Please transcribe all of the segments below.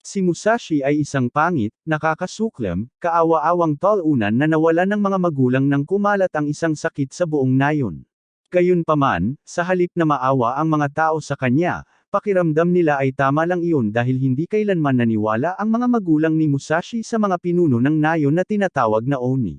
Si Musashi ay isang pangit, nakakasuklam, kaawa-awang talunan na nawalan ng mga magulang nang kumalat ang isang sakit sa buong nayon. Gayunpaman, sa halip na maawa ang mga tao sa kanya, pakiramdam nila ay tama lang iyon dahil hindi kailanman naniwala ang mga magulang ni Musashi sa mga pinuno ng nayon na tinatawag na Oni.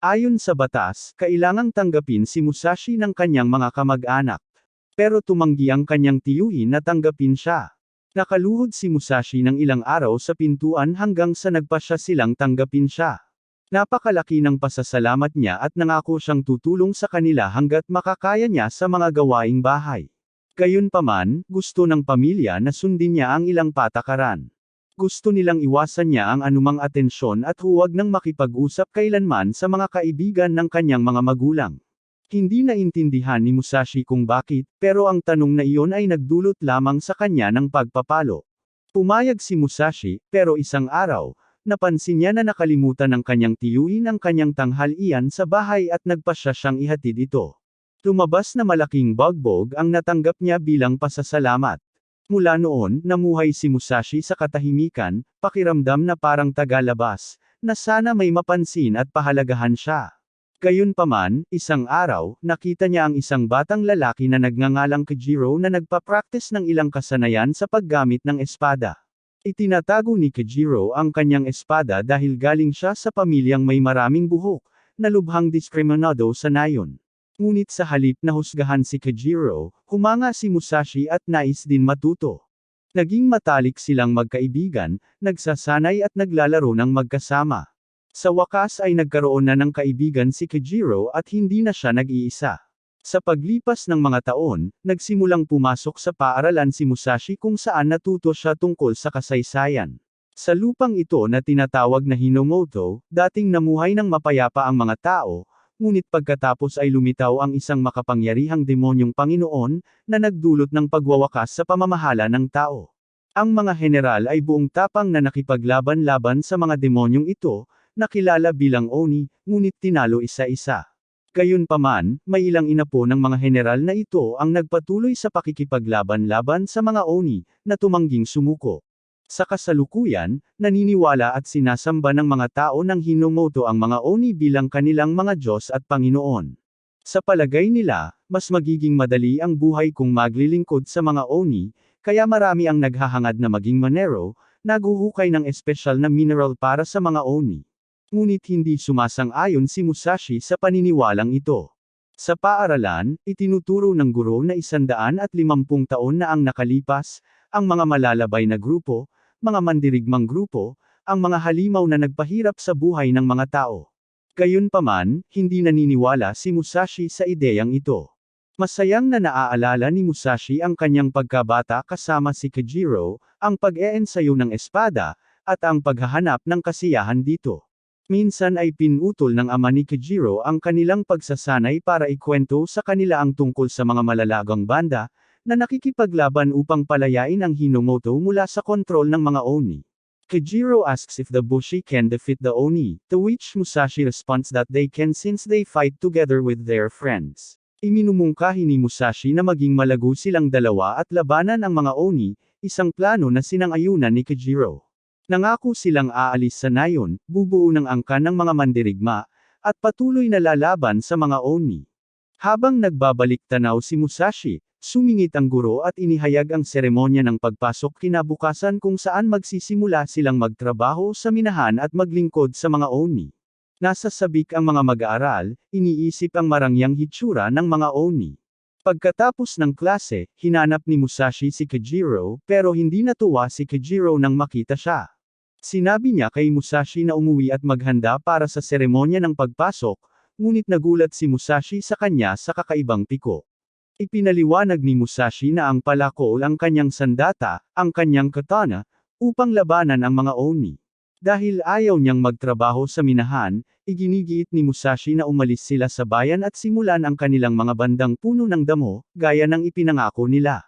Ayon sa batas, kailangang tanggapin si Musashi ng kanyang mga kamag-anak. Pero tumanggi ang kanyang tiyuhin na tanggapin siya. Nakaluhod si Musashi ng ilang araw sa pintuan hanggang sa nagpasya silang tanggapin siya. Napakalaki ng pasasalamat niya at nangako siyang tutulong sa kanila hanggat makakaya niya sa mga gawaing bahay. Gayunpaman, gusto ng pamilya na sundin niya ang ilang patakaran. Gusto nilang iwasan niya ang anumang atensyon at huwag nang makipag-usap kailanman sa mga kaibigan ng kanyang mga magulang. Hindi naintindihan ni Musashi kung bakit, pero ang tanong na iyon ay nagdulot lamang sa kanya ng pagpapalo. Pumayag si Musashi, pero isang araw, napansin niya na nakalimutan ng kanyang tiyuhin ang kanyang tanghalian sa bahay at nagpasya siyang ihatid ito. Lumabas na malaking bugbog ang natanggap niya bilang pasasalamat. Mula noon, namuhay si Musashi sa katahimikan, pakiramdam na parang tagalabas, na sana may mapansin at pahalagahan siya. Gayunpaman, isang araw, nakita niya ang isang batang lalaki na nagngangalang Kajiro na nagpa-practice ng ilang kasanayan sa paggamit ng espada. Itinatago ni Kajiro ang kanyang espada dahil galing siya sa pamilyang may maraming buhok, na lubhang diskriminado sa nayon. Ngunit sa halip na husgahan si Kajiro, humanga si Musashi at nais din matuto. Naging matalik silang magkaibigan, nagsasanay at naglalaro ng magkasama. Sa wakas ay nagkaroon na ng kaibigan si Kajiro at hindi na siya nag-iisa. Sa paglipas ng mga taon, nagsimulang pumasok sa paaralan si Musashi kung saan natuto siya tungkol sa kasaysayan. Sa lupang ito na tinatawag na Hinomoto, dating namuhay ng mapayapa ang mga tao, ngunit pagkatapos ay lumitaw ang isang makapangyarihang demonyong Panginoon, na nagdulot ng pagwawakas sa pamamahala ng tao. Ang mga general ay buong tapang na nakipaglaban-laban sa mga demonyong ito, nakilala bilang Oni, ngunit tinalo isa-isa. Gayunpaman, may ilang inapo ng mga general na ito ang nagpatuloy sa pakikipaglaban-laban sa mga Oni, na tumangging sumuko. Sa kasalukuyan, naniniwala at sinasamba ng mga tao ng Hinomoto ang mga Oni bilang kanilang mga Diyos at Panginoon. Sa palagay nila, mas magiging madali ang buhay kung maglilingkod sa mga Oni, kaya marami ang naghahangad na maging manero, naghuhukay ng espesyal na mineral para sa mga Oni. Ngunit hindi sumasang-ayon si Musashi sa paniniwalang ito. Sa paaralan, itinuturo ng guro na 150 taon na ang nakalipas, ang mga malalabay na grupo, mga mandirigmang grupo, ang mga halimaw na nagpahirap sa buhay ng mga tao. Gayunpaman, hindi naniniwala si Musashi sa ideyang ito. Masayang na naaalala ni Musashi ang kanyang pagkabata kasama si Kajiro, ang pag-eensayo ng espada, at ang paghahanap ng kasiyahan dito. Minsan ay pinutol ng ama ni Kajiro ang kanilang pagsasanay para ikwento sa kanila ang tungkol sa mga malalagang banda, na nakikipaglaban upang palayain ang Hinomoto mula sa kontrol ng mga Oni. Kajiro asks if the Bushi can defeat the Oni, to which Musashi responds that they can since they fight together with their friends. Iminumungkahi ni Musashi na maging malago silang dalawa at labanan ang mga Oni, isang plano na sinang-ayunan ni Kajiro. Nangako silang aalis sa nayon, bubuo ng angkan ng mga mandirigma, at patuloy na lalaban sa mga Oni. Habang nagbabalik tanaw si Musashi, sumingit ang guro at inihayag ang seremonya ng pagpasok kinabukasan kung saan magsisimula silang magtrabaho sa minahan at maglingkod sa mga Oni. Nasa sabik ang mga mag-aaral, iniisip ang marangyang hitsura ng mga Oni. Pagkatapos ng klase, hinanap ni Musashi si Kajiro, pero hindi natuwa si Kajiro nang makita siya. Sinabi niya kay Musashi na umuwi at maghanda para sa seremonya ng pagpasok, ngunit nagulat si Musashi sa kanya sa kakaibang piko. Ipinaliwanag ni Musashi na ang palakol ang kanyang sandata, ang kanyang katana, upang labanan ang mga Oni. Dahil ayaw niyang magtrabaho sa minahan, iginigiit ni Musashi na umalis sila sa bayan at simulan ang kanilang mga bandang puno ng damo, gaya ng ipinangako nila.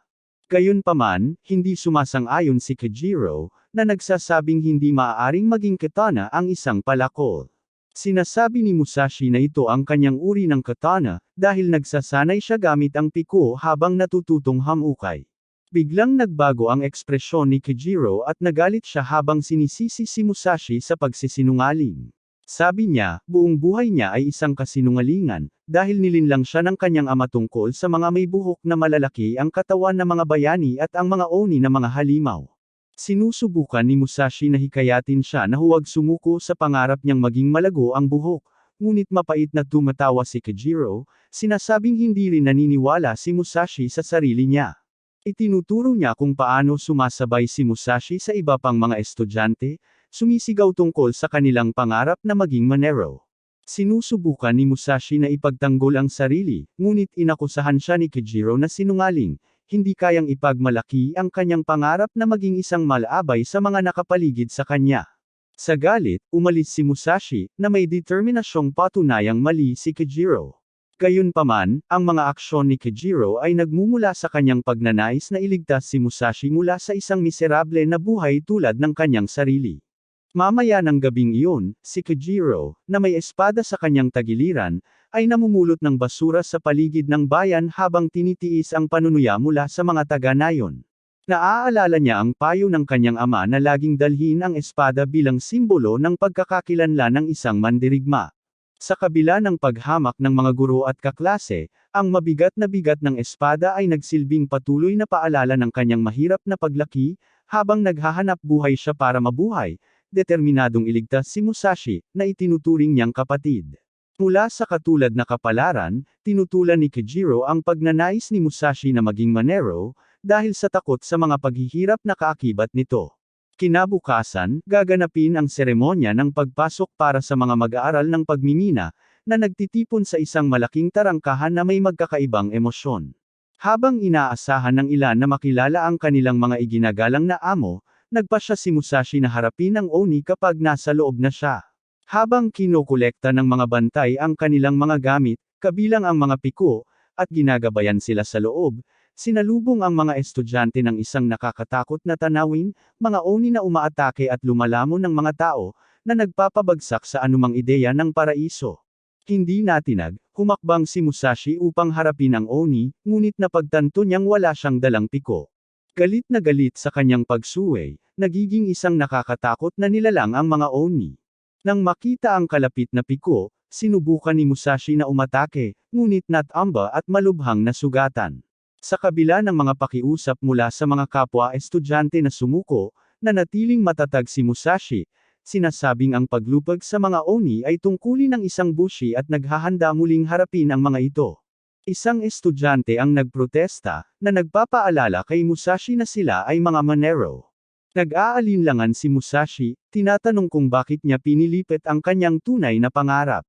Gayunpaman, hindi sumasang-ayon si Kajiro, na nagsasabing hindi maaaring maging katana ang isang palakol. Sinasabi ni Musashi na ito ang kanyang uri ng katana, dahil nagsasanay siya gamit ang piko habang natututong hamukay. Biglang nagbago ang ekspresyon ni Kijiro at nagalit siya habang sinisisi si Musashi sa pagsisinungaling. Sabi niya, buong buhay niya ay isang kasinungalingan, dahil nilinlang siya ng kanyang ama tungkol sa mga may buhok na malalaki ang katawan ng mga bayani at ang mga oni na mga halimaw. Sinusubukan ni Musashi na hikayatin siya na huwag sumuko sa pangarap niyang maging malago ang buhok, ngunit mapait na tumatawa si Kijiro, sinasabing hindi rin naniniwala si Musashi sa sarili niya. Itinuturo niya kung paano sumasabay si Musashi sa iba pang mga estudyante, sumisigaw tungkol sa kanilang pangarap na maging manero. Sinusubukan ni Musashi na ipagtanggol ang sarili, ngunit inakusahan siya ni Kijiro na sinungaling, hindi kayang ipagmalaki ang kanyang pangarap na maging isang malabay sa mga nakapaligid sa kanya. Sa galit, umalis si Musashi, na may determinasyong patunayang mali si Kijiro. Gayunpaman, ang mga aksyon ni Kijiro ay nagmumula sa kanyang pagnanais na iligtas si Musashi mula sa isang miserable na buhay tulad ng kanyang sarili. Mamaya ng gabing iyon, si Kijiro, na may espada sa kanyang tagiliran, ay namumulot ng basura sa paligid ng bayan habang tinitiis ang panunuya mula sa mga taga-nayon. Naaalala niya ang payo ng kanyang ama na laging dalhin ang espada bilang simbolo ng pagkakakilanlan ng isang mandirigma. Sa kabila ng paghamak ng mga guro at kaklase, ang mabigat na bigat ng espada ay nagsilbing patuloy na paalala ng kanyang mahirap na paglaki, habang naghahanap buhay siya para mabuhay, determinadong iligtas si Musashi, na itinuturing niyang kapatid. Mula sa katulad na kapalaran, tinutulan ni Kijiro ang pagnanais ni Musashi na maging manero, dahil sa takot sa mga paghihirap na kaakibat nito. Kinabukasan, gaganapin ang seremonya ng pagpasok para sa mga mag-aaral ng pagmimina, na nagtitipon sa isang malaking tarangkahan na may magkakaibang emosyon. Habang inaasahan ng ilan na makilala ang kanilang mga iginagalang na amo, nagpasya si Musashi na harapin ang Oni kapag nasa loob na siya. Habang kinokolekta ng mga bantay ang kanilang mga gamit, kabilang ang mga piko, at ginagabayan sila sa loob, sinalubong ang mga estudyante ng isang nakakatakot na tanawin, mga oni na umaatake at lumalamon ng mga tao, na nagpapabagsak sa anumang ideya ng paraiso. Hindi natinag, humakbang si Musashi upang harapin ang oni, ngunit napagtanto niyang wala siyang dalang piko. Galit na galit sa kanyang pagsuway, nagiging isang nakakatakot na nilalang ang mga oni. Nang makita ang kalapit na piko, sinubukan ni Musashi na umatake, ngunit natamba at malubhang nasugatan. Sa kabila ng mga pakiusap mula sa mga kapwa-estudyante na sumuko, nanatiling matatag si Musashi, sinasabing ang paglupag sa mga oni ay tungkulin ng isang bushi at naghahanda muling harapin ang mga ito. Isang estudyante ang nagprotesta, na nagpapaalala kay Musashi na sila ay mga manero. Nag-aalinlangan si Musashi, tinatanong kung bakit niya pinilipit ang kanyang tunay na pangarap.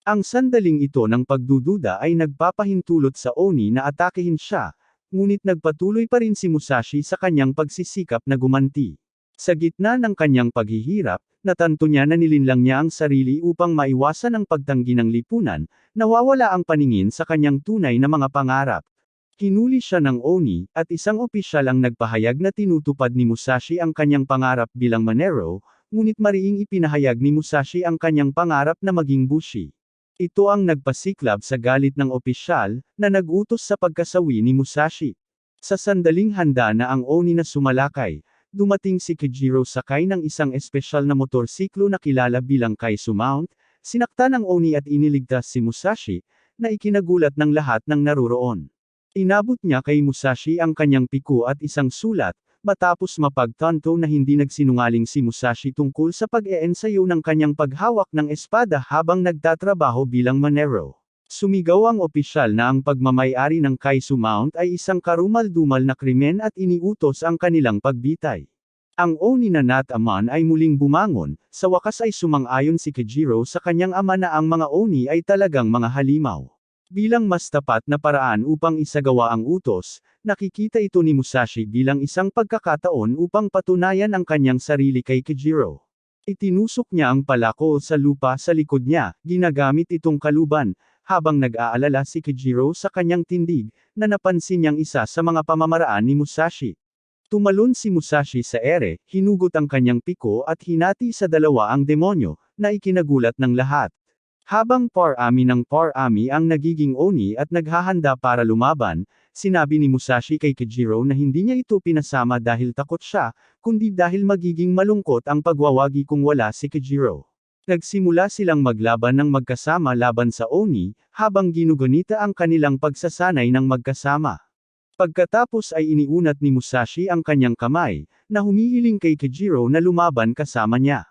Ang sandaling ito ng pagdududa ay nagpapahintulot sa Oni na atakehin siya, ngunit nagpatuloy pa rin si Musashi sa kanyang pagsisikap na gumanti. Sa gitna ng kanyang paghihirap, natanto niya na nilinlang niya ang sarili upang maiwasan ang pagtanggi ng lipunan, nawawala ang paningin sa kanyang tunay na mga pangarap. Hinuli siya ng Oni, at isang opisyal ang nagpahayag na tinutupad ni Musashi ang kanyang pangarap bilang manero, ngunit mariing ipinahayag ni Musashi ang kanyang pangarap na maging bushi. Ito ang nagpasiklab sa galit ng opisyal, na nag-utos sa pagkasawi ni Musashi. Sa sandaling handa na ang Oni na sumalakay, dumating si Kijiro sakay ng isang espesyal na motorsiklo na kilala bilang Kaisu Mount, sinakta ng Oni at iniligtas si Musashi, na ikinagulat ng lahat ng naroroon. Inabot niya kay Musashi ang kanyang piko at isang sulat, matapos mapagtanto na hindi nagsinungaling si Musashi tungkol sa pag-eensayo ng kanyang paghawak ng espada habang nagtatrabaho bilang manero. Sumigaw ang opisyal na ang pagmamay-ari ng Kaisu Mount ay isang karumal-dumal na krimen at iniutos ang kanilang pagbitay. Ang Oni na nataman ay muling bumangon, sa wakas ay sumang-ayon si Kijiro sa kanyang ama na ang mga Oni ay talagang mga halimaw. Bilang mas tapat na paraan upang isagawa ang utos, nakikita ito ni Musashi bilang isang pagkakataon upang patunayan ang kanyang sarili kay Kijiro. Itinusok niya ang palako sa lupa sa likod niya, ginagamit itong kaluban, habang nag-aalala si Kijiro sa kanyang tindig, na napansin niyang isa sa mga pamamaraan ni Musashi. Tumalon si Musashi sa ere, hinugot ang kanyang piko at hinati sa dalawa ang demonyo, na ikinagulat ng lahat. Habang parami ng parami ang nagiging Oni at naghahanda para lumaban, Sinabi ni Musashi kay Kajiro na hindi niya ito pinasama dahil takot siya, kundi dahil magiging malungkot ang pagwawagi kung wala si Kajiro. Nagsimula silang maglaban ng magkasama laban sa Oni, habang ginugunita ang kanilang pagsasanay ng magkasama. Pagkatapos ay iniunat ni Musashi ang kanyang kamay, na humihiling kay Kajiro na lumaban kasama niya.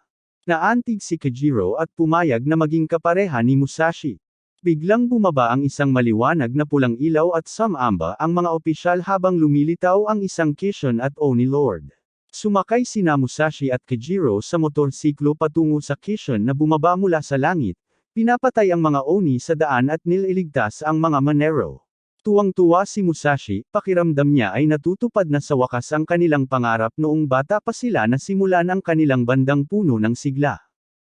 Naantig si Kajiro at pumayag na maging kapareha ni Musashi. Biglang bumaba ang isang maliwanag na pulang ilaw at sumamba ang mga opisyal habang lumilitaw ang isang Kishin at Oni Lord. Sumakay sina Musashi at Kajiro sa motorsiklo patungo sa Kishin na bumaba mula sa langit, pinapatay ang mga Oni sa daan at nililigtas ang mga Monero. Tuwang-tuwa si Musashi, pakiramdam niya ay natutupad na sa wakas ang kanilang pangarap noong bata pa sila na simulan ang kanilang bandang puno ng sigla.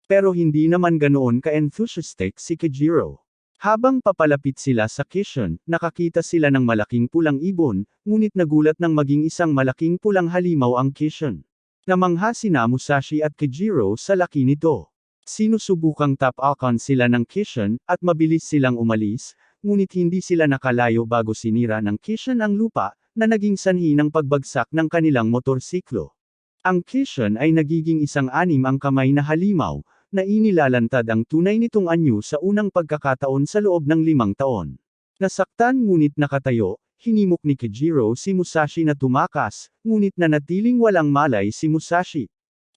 Pero hindi naman ganoon ka-enthusiastic si Kajiro. Habang papalapit sila sa Kishin, nakakita sila ng malaking pulang ibon, ngunit nagulat nang maging isang malaking pulang halimaw ang Kishin. Namangha sina Musashi at Kajiro sa laki nito. Sinusubukang tapakan sila ng Kishin, at mabilis silang umalis, ngunit hindi sila nakalayo bago sinira ng Kishin ang lupa, na naging sanhi ng pagbagsak ng kanilang motorsiklo. Ang Kishin ay nagiging isang anim ang kamay na halimaw, na inilalantad ang tunay nitong anyo sa unang pagkakataon sa loob ng 5 taon. Nasaktan ngunit nakatayo, hinimok ni Kajiro si Musashi na tumakas, ngunit nanatiling walang malay si Musashi.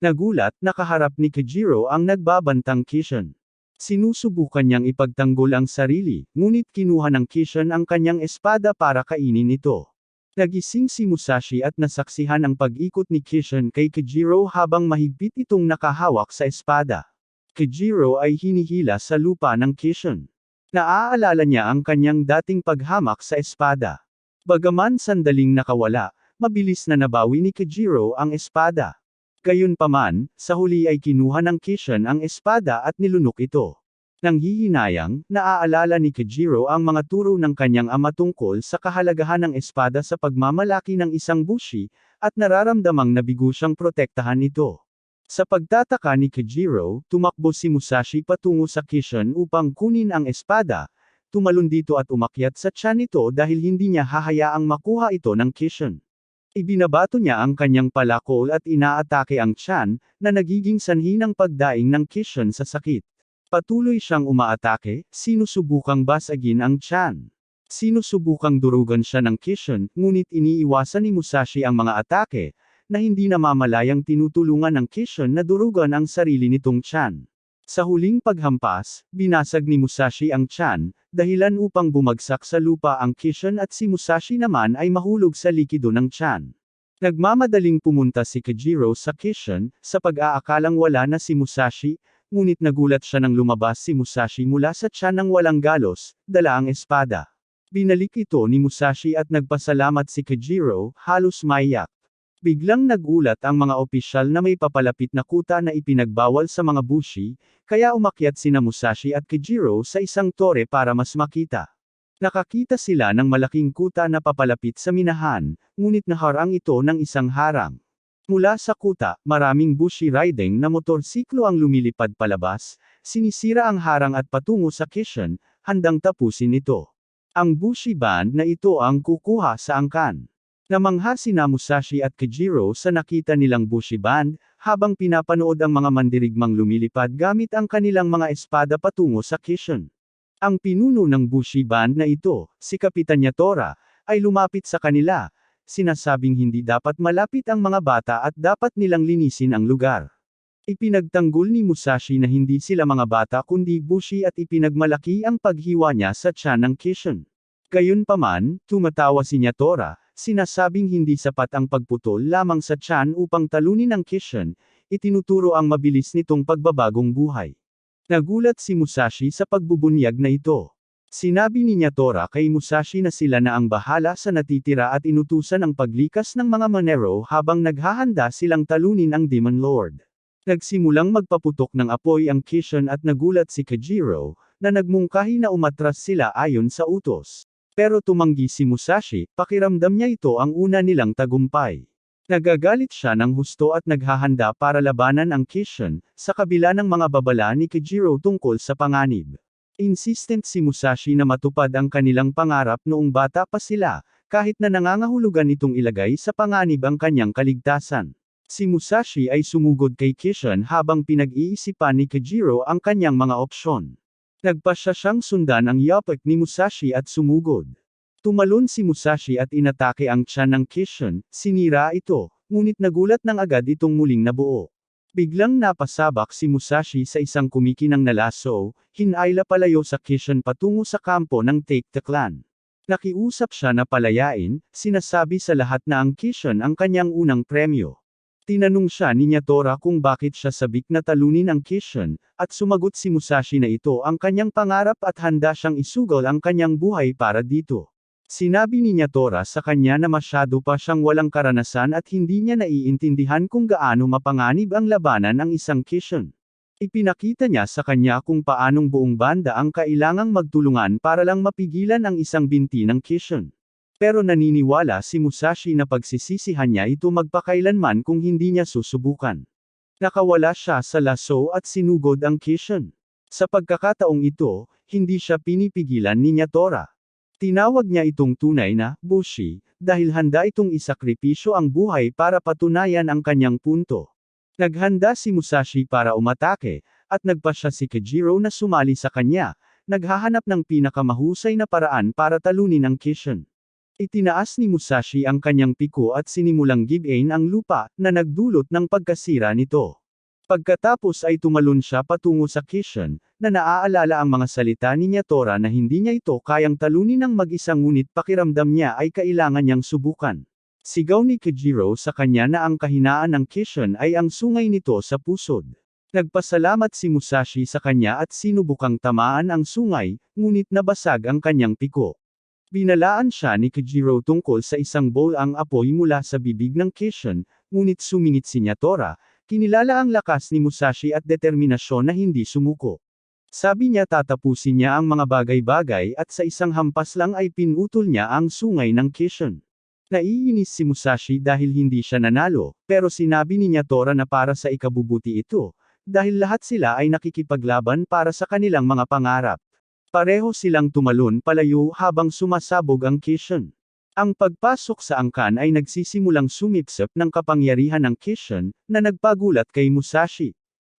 Nagulat, nakaharap ni Kajiro ang nagbabantang Kishin. Sinusubukan niyang ipagtanggol ang sarili, ngunit kinuha ng Kishin ang kanyang espada para kainin ito. Nagising si Musashi at nasaksihan ang pag-ikot ni Kishin kay Kajiro habang mahigpit itong nakahawak sa espada. Kajiro ay hinihila sa lupa ng Kishin. Naaalala niya ang kanyang dating paghamak sa espada. Bagaman sandaling nakawala, mabilis na nabawi ni Kajiro ang espada. Gayunpaman, sa huli ay kinuha ng Kishin ang espada at nilunok ito. Nang hihinayang, naaalala ni Kajiro ang mga turo ng kanyang ama tungkol sa kahalagahan ng espada sa pagmamalaki ng isang bushi, at nararamdamang nabigo siyang protektahan ito. Sa pagtataka ni Kajiro, tumakbo si Musashi patungo sa Kishin upang kunin ang espada, tumalon dito at umakyat sa tiyan nito dahil hindi niya hahayaang makuha ito ng Kishin. Ibinabato niya ang kanyang palakol at inaatake ang tiyan, na nagiging sanhi ng pagdaing ng Kishin sa sakit. Patuloy siyang umaatake, sinusubukang basagin ang tiyan. Sinusubukang durugan siya ng Kishin, ngunit iniiwasan ni Musashi ang mga atake, na hindi namamalayang tinutulungan ng Kishin na durugan ang sarili nitong tiyan. Sa huling paghampas, binasag ni Musashi ang tiyan, dahilan upang bumagsak sa lupa ang Kishin at si Musashi naman ay mahulog sa likido ng tiyan. Nagmamadaling pumunta si Kajiro sa Kishin, sa pag-aakalang wala na si Musashi, ngunit nagulat siya nang lumabas si Musashi mula sa tiyan ng walang galos, dala ang espada. Binalik ito ni Musashi at nagpasalamat si Kajiro, halos maiyak. Biglang nagulat ang mga opisyal na may papalapit na kuta na ipinagbawal sa mga bushi, kaya umakyat sina Musashi at Kajiro sa isang tore para mas makita. Nakakita sila ng malaking kuta na papalapit sa minahan, ngunit naharang ito ng isang harang. Mula sa kuta, maraming bushi riding na motorsiklo ang lumilipad palabas, sinisira ang harang at patungo sa Kishin, handang tapusin ito. Ang bushi band na ito ang kukuha sa angkan. Namangha sina Musashi at Kajiro sa nakita nilang bushi band, habang pinapanood ang mga mandirigmang lumilipad gamit ang kanilang mga espada patungo sa Kishin. Ang pinuno ng bushi band na ito, si Kapitan Yatora, ay lumapit sa kanila, sinasabing hindi dapat malapit ang mga bata at dapat nilang linisin ang lugar. Ipinagtanggol ni Musashi na hindi sila mga bata kundi bushi at ipinagmalaki ang paghiwa niya sa tiyan ng Kishin. Gayunpaman, tumatawa si Yatora, sinasabing hindi sapat ang pagputol lamang sa tiyan upang talunin ang Kishin, itinuturo ang mabilis nitong pagbabagong buhay. Nagulat si Musashi sa pagbubunyag na ito. Sinabi ni Yatora kay Musashi na sila na ang bahala sa natitira at inutusan ang paglikas ng mga Monero habang naghahanda silang talunin ang Demon Lord. Nagsimulang magpaputok ng apoy ang Kishin at nagulat si Kajiro, na nagmungkahi na umatras sila ayon sa utos. Pero tumanggi si Musashi, pakiramdam niya ito ang una nilang tagumpay. Nagagalit siya ng husto at naghahanda para labanan ang Kishin, sa kabila ng mga babala ni Kajiro tungkol sa panganib. Insistent si Musashi na matupad ang kanilang pangarap noong bata pa sila, kahit na nangangahulugan itong ilagay sa panganib ang kanyang kaligtasan. Si Musashi ay sumugod kay Kishin habang pinag-iisipan ni Kajiro ang kanyang mga opsyon. Nagpasya siyang sundan ang yapak ni Musashi at sumugod. Tumalon si Musashi at inatake ang tiyan ng Kishin, sinira ito, ngunit nagulat ng agad itong muling nabuo. Biglang napasabak si Musashi sa isang kumikinang na lasso, hinayla palayo sa Kishin patungo sa kampo ng Take the Clan. Nakiusap siya na palayain, sinasabi sa lahat na ang Kishin ang kanyang unang premyo. Tinanong siya ni Nyatora kung bakit siya sabik na talunin ang Kishin, at sumagot si Musashi na ito ang kanyang pangarap at handa siyang isugal ang kanyang buhay para dito. Sinabi ni Nyatora sa kanya na masyado pa siyang walang karanasan at hindi niya naiintindihan kung gaano mapanganib ang labanan ng isang Kishin. Ipinakita niya sa kanya kung paanong buong banda ang kailangang magtulungan para lang mapigilan ang isang binti ng Kishin. Pero naniniwala si Musashi na pagsisisihan niya ito magpakailanman kung hindi niya susubukan. Nakawala siya sa lasso at sinugod ang Kishin. Sa pagkakataong ito, hindi siya pinipigilan ni Nyatora. Tinawag niya itong tunay na bushi, dahil handa itong isakripisyo ang buhay para patunayan ang kanyang punto. Naghanda si Musashi para umatake, at nagpasya si Kajiro na sumali sa kanya, naghahanap ng pinakamahusay na paraan para talunin ang Kishin. Itinaas ni Musashi ang kanyang piko at sinimulang gibain ang lupa, na nagdulot ng pagkasira nito. Pagkatapos ay tumalon siya patungo sa Kishin, na naaalala ang mga salita ni Nyatora na hindi niya ito kayang talunin ng mag-isa ngunit pakiramdam niya ay kailangan niyang subukan. Sigaw ni Kajiro sa kanya na ang kahinaan ng Kishin ay ang sungay nito sa pusod. Nagpasalamat si Musashi sa kanya at sinubukang tamaan ang sungay, ngunit nabasag ang kanyang piko. Binalaan siya ni Kajiro tungkol sa isang bowl ang apoy mula sa bibig ng Kishin, ngunit sumingit si Nyatora, kinilala ang lakas ni Musashi at determinasyon na hindi sumuko. Sabi niya tatapusin niya ang mga bagay-bagay at sa isang hampas lang ay pinutol niya ang sungay ng Kishin. Naiinis si Musashi dahil hindi siya nanalo, pero sinabi ni Nyatora na para sa ikabubuti ito, dahil lahat sila ay nakikipaglaban para sa kanilang mga pangarap. Pareho silang tumalon palayo habang sumasabog ang Kishin. Ang pagpasok sa angkan ay nagsisimulang sumipsip ng kapangyarihan ng Kishin, na nagpagulat kay Musashi.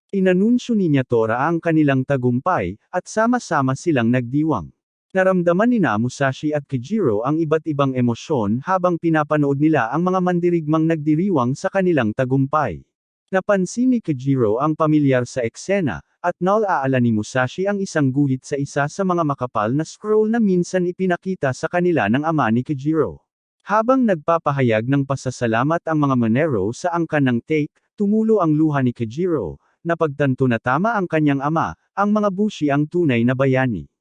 Inanunsyo ni Nyatora ang kanilang tagumpay, at sama-sama silang nagdiwang. Naramdaman ni Musashi at Kajiro ang iba't ibang emosyon habang pinapanood nila ang mga mandirigmang nagdiriwang sa kanilang tagumpay. Napansin ni Kajiro ang pamilyar sa eksena, at naalaala ni Musashi ang isang guhit sa isa sa mga makapal na scroll na minsan ipinakita sa kanila ng ama ni Kajiro. Habang nagpapahayag ng pasasalamat ang mga Monero sa angkan ng Take, tumulo ang luha ni Kajiro, napagtanto na tama ang kanyang ama, ang mga bushi ang tunay na bayani.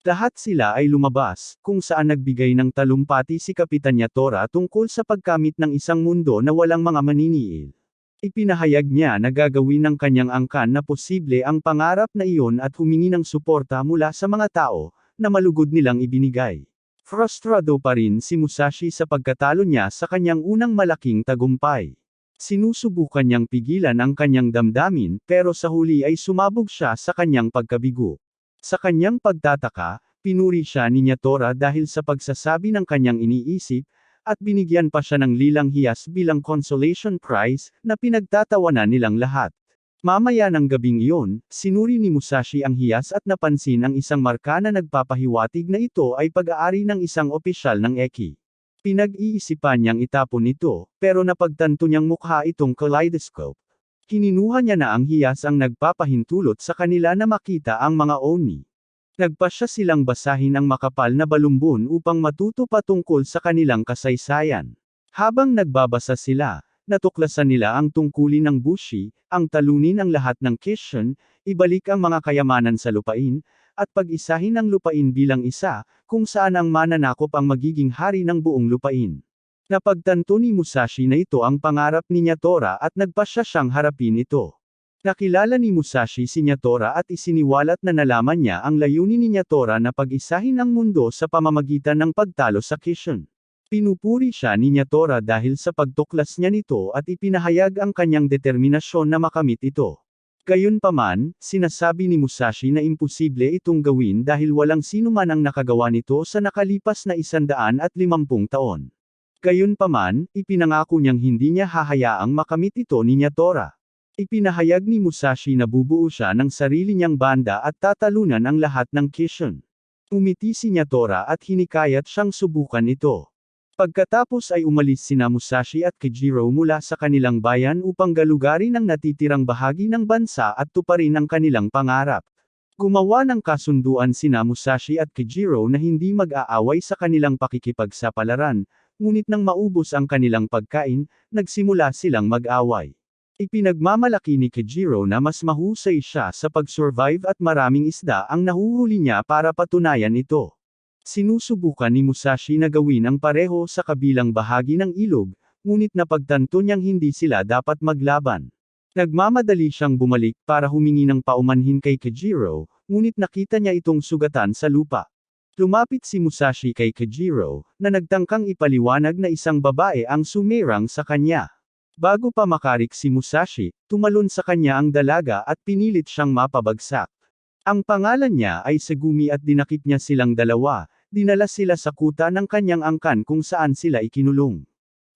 Lahat sila ay lumabas, kung saan nagbigay ng talumpati si Kapitan Nyatora tungkol sa pagkamit ng isang mundo na walang mga maniniil. Ipinahayag niya na gagawin ng kanyang angkan na posible ang pangarap na iyon at humingi ng suporta mula sa mga tao, na malugod nilang ibinigay. Frustrado pa rin si Musashi sa pagkatalo niya sa kanyang unang malaking tagumpay. Sinusubukan niyang pigilan ang kanyang damdamin, pero sa huli ay sumabog siya sa kanyang pagkabigo. Sa kanyang pagtataka, pinuri siya ni Nyatora dahil sa pagsasabi ng kanyang iniisip, at binigyan pa siya ng lilang hiyas bilang consolation prize, na pinagtatawanan nilang lahat. Mamaya ng gabing iyon, sinuri ni Musashi ang hiyas at napansin ang isang marka na nagpapahiwatig na ito ay pag-aari ng isang opisyal ng Eki. Pinag-iisipan niyang itapon ito, pero napagtanto niyang mukha itong kaleidoscope. Kinuha niya na ang hiyas ang nagpapahintulot sa kanila na makita ang mga oni. Nagpasya silang basahin ang makapal na balumbon upang matuto patungkol sa kanilang kasaysayan. Habang nagbabasa sila, natuklasan nila ang tungkulin ng bushi, ang talunin ang lahat ng Kishin, ibalik ang mga kayamanan sa lupain, at pag-isahin ang lupain bilang isa, kung saan ang mananakop ang magiging hari ng buong lupain. Napagtanto ni Musashi na ito ang pangarap ni Nyatora at nagpasya siyang harapin ito. Nakilala ni Musashi si Nyatora at isiniwalat na nalaman niya ang layunin ni Nyatora na pag-isahin ang mundo sa pamamagitan ng pagtalo sa Kishin. Pinupuri siya ni Nyatora dahil sa pagtuklas niya nito at ipinahayag ang kanyang determinasyon na makamit ito. Gayunpaman, sinasabi ni Musashi na imposible itong gawin dahil walang sino man ang nakagawa nito sa nakalipas na 150 taon. Gayunpaman, ipinangako niyang hindi niya hahayaang makamit ito ni Nyatora. Ipinahayag ni Musashi na bubuo siya ng sarili niyang banda at tatalunan ang lahat ng Kishin. Umiti si Nyatora at hinikayat siyang subukan ito. Pagkatapos ay umalis sina Musashi at Kejiro mula sa kanilang bayan upang galugarin ang natitirang bahagi ng bansa at tuparin ang kanilang pangarap. Gumawa ng kasunduan sina Musashi at Kejiro na hindi mag-aaway sa kanilang pakikipagsapalaran, ngunit nang maubos ang kanilang pagkain, nagsimula silang mag-away. Ipinagmamalaki ni Kejiro na mas mahusay siya sa pag-survive at maraming isda ang nahuhuli niya para patunayan ito. Sinusubukan ni Musashi na gawin ang pareho sa kabilang bahagi ng ilog, ngunit napagtanto niyang hindi sila dapat maglaban. Nagmamadali siyang bumalik para humingi ng paumanhin kay Kejiro, ngunit nakita niya itong sugatan sa lupa. Lumapit si Musashi kay Kejiro, na nagtangkang ipaliwanag na isang babae ang sumirang sa kanya. Bago pa makarik si Musashi, tumalon sa kanya ang dalaga at pinilit siyang mapabagsak. Ang pangalan niya ay Segumi at dinakip niya silang dalawa, dinala sila sa kuta ng kanyang angkan kung saan sila ikinulong.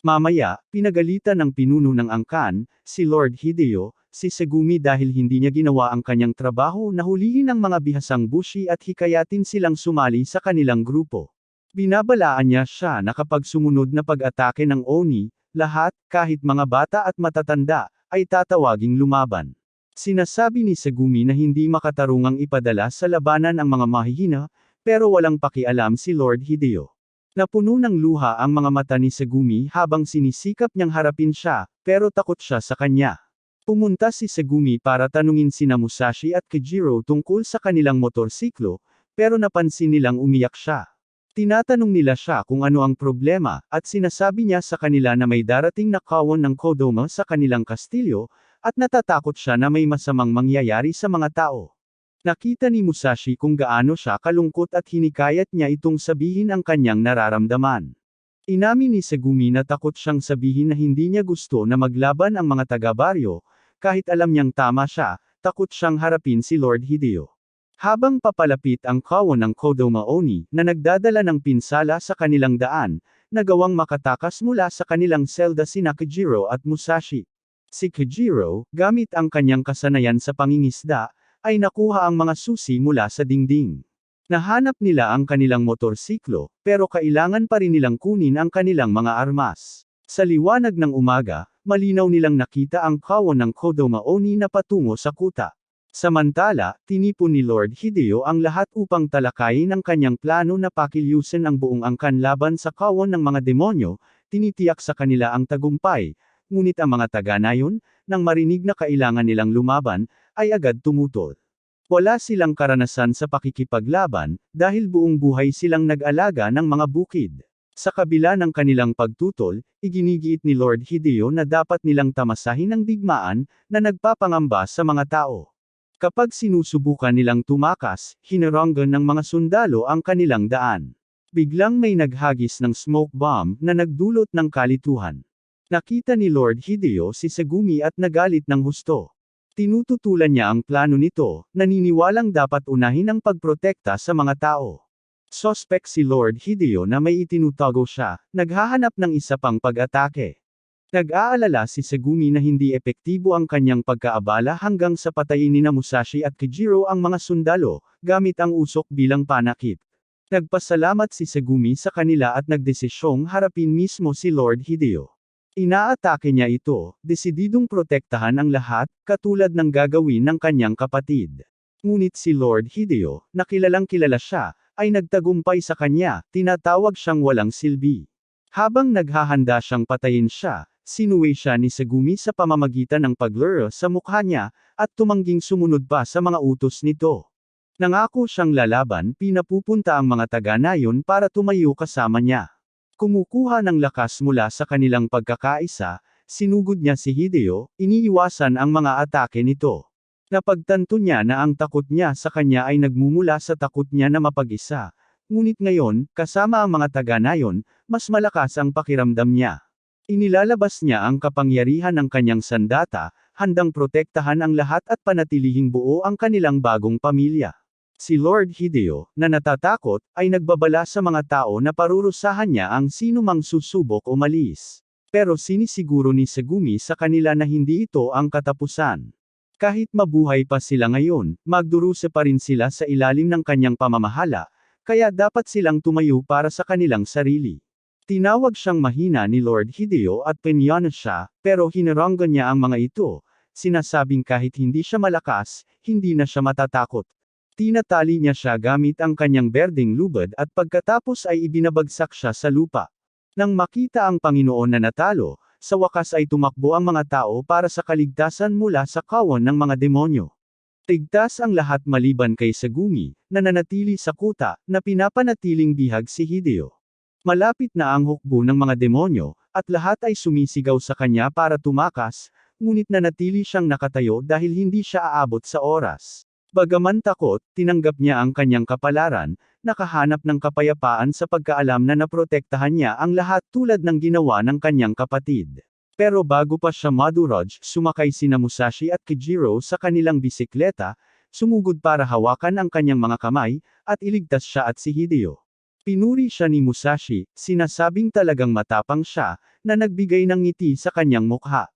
Mamaya, pinagalitan ng pinuno ng angkan, si Lord Hideo, si Segumi dahil hindi niya ginawa ang kanyang trabaho na hulihin ang mga bihasang bushi at hikayatin silang sumali sa kanilang grupo. Binabalaan niya siya na kapag sumunod na pag-atake ng Oni, lahat, kahit mga bata at matatanda, ay tatawaging lumaban. Sinasabi ni Segumi na hindi makatarungang ipadala sa labanan ang mga mahihina, pero walang pakialam si Lord Hideo. Napuno ng luha ang mga mata ni Segumi habang sinisikap niyang harapin siya, pero takot siya sa kanya. Pumunta si Segumi para tanungin sina Musashi at Kejiro tungkol sa kanilang motorsiklo, pero napansin nilang umiyak siya. Tinatanong nila siya kung ano ang problema, at sinasabi niya sa kanila na may darating na kawon ng Kodama sa kanilang kastilyo, at natatakot siya na may masamang mangyayari sa mga tao. Nakita ni Musashi kung gaano siya kalungkot at hinikayat niya itong sabihin ang kanyang nararamdaman. Inamin ni Segumi na takot siyang sabihin na hindi niya gusto na maglaban ang mga taga-baryo, kahit alam niyang tama siya, takot siyang harapin si Lord Hideo. Habang papalapit ang kawon ng Kodama Oni, na nagdadala ng pinsala sa kanilang daan, nagawang makatakas mula sa kanilang selda sina Kejiro at Musashi. Si Kejiro, gamit ang kanyang kasanayan sa pangingisda, ay nakuha ang mga susi mula sa dingding. Nahanap nila ang kanilang motorsiklo, pero kailangan pa rin nilang kunin ang kanilang mga armas. Sa liwanag ng umaga, malinaw nilang nakita ang kawon ng Kodama Oni na patungo sa kuta. Samantala, tinipon ni Lord Hideo ang lahat upang talakayin ang kanyang plano na pakilyusin ang buong angkan laban sa kawon ng mga demonyo, tinitiyak sa kanila ang tagumpay. Ngunit ang mga taga-nayon, nang marinig na kailangan nilang lumaban, ay agad tumutol. Wala silang karanasan sa pakikipaglaban, dahil buong buhay silang nag-alaga ng mga bukid. Sa kabila ng kanilang pagtutol, iginigiit ni Lord Hideo na dapat nilang tamasahin ang digmaan, na nagpapangamba sa mga tao. Kapag sinusubukan nilang tumakas, hinaranggan ng mga sundalo ang kanilang daan. Biglang may naghagis ng smoke bomb na nagdulot ng kalituhan. Nakita ni Lord Hideo si Segumi at nagalit ng husto. Tinututulan niya ang plano nito, naniniwalang dapat unahin ang pagprotekta sa mga tao. Suspect si Lord Hideo na may itinutago siya, naghahanap ng isa pang pag-atake. Nag-aalala si Segumi na hindi epektibo ang kanyang pagkaabala hanggang sa patayin ni Musashi at Kejiro ang mga sundalo, gamit ang usok bilang panakip. Nagpasalamat si Segumi sa kanila at nagdesisyong harapin mismo si Lord Hideo. Inaatake niya ito, desididong protektahan ang lahat, katulad ng gagawin ng kanyang kapatid. Ngunit si Lord Hideo, na kilalang kilala siya, ay nagtagumpay sa kanya, tinatawag siyang walang silbi. Habang naghahanda siyang patayin siya, sinuway siya ni Segumi sa pamamagitan ng pagluro sa mukha niya, at tumangging sumunod pa sa mga utos nito. Nangako siyang lalaban, pinapupunta ang mga taga-nayon para tumayo kasama niya. Kumukuha ng lakas mula sa kanilang pagkakaisa, sinugod niya si Hideo, iniiwasan ang mga atake nito. Napagtanto niya na ang takot niya sa kanya ay nagmumula sa takot niya na mapag-isa. Ngunit ngayon, kasama ang mga taga-nayon, mas malakas ang pakiramdam niya. Inilalabas niya ang kapangyarihan ng kanyang sandata, handang protektahan ang lahat at panatilihing buo ang kanilang bagong pamilya. Si Lord Hideo, na natatakot, ay nagbabala sa mga tao na parurusahan niya ang sino mang susubok o malis. Pero sinisiguro ni Segumi sa kanila na hindi ito ang katapusan. Kahit mabuhay pa sila ngayon, magdurusa pa rin sila sa ilalim ng kanyang pamamahala, kaya dapat silang tumayo para sa kanilang sarili. Tinawag siyang mahina ni Lord Hideo at pinyana siya, pero hinaranggan niya ang mga ito, sinasabing kahit hindi siya malakas, hindi na siya matatakot. Tinatali niya siya gamit ang kanyang berdeng lubad at pagkatapos ay ibinabagsak siya sa lupa. Nang makita ang Panginoon na natalo, sa wakas ay tumakbo ang mga tao para sa kaligtasan mula sa kawan ng mga demonyo. Tigtas ang lahat maliban kay Segumi, na nanatili sa kuta, na pinapanatiling bihag si Hideo. Malapit na ang hukbo ng mga demonyo, at lahat ay sumisigaw sa kanya para tumakas, ngunit nanatili siyang nakatayo dahil hindi siya aabot sa oras. Bagaman takot, tinanggap niya ang kanyang kapalaran, nakahanap ng kapayapaan sa pagkaalam na naprotektahan niya ang lahat tulad ng ginawa ng kanyang kapatid. Pero bago pa siya madurog, sumakay sina Musashi at Kijiro sa kanilang bisikleta, sumugod para hawakan ang kanyang mga kamay, at iligtas siya at si Hideo. Pinuri siya ni Musashi, sinasabing talagang matapang siya, na nagbigay ng ngiti sa kanyang mukha.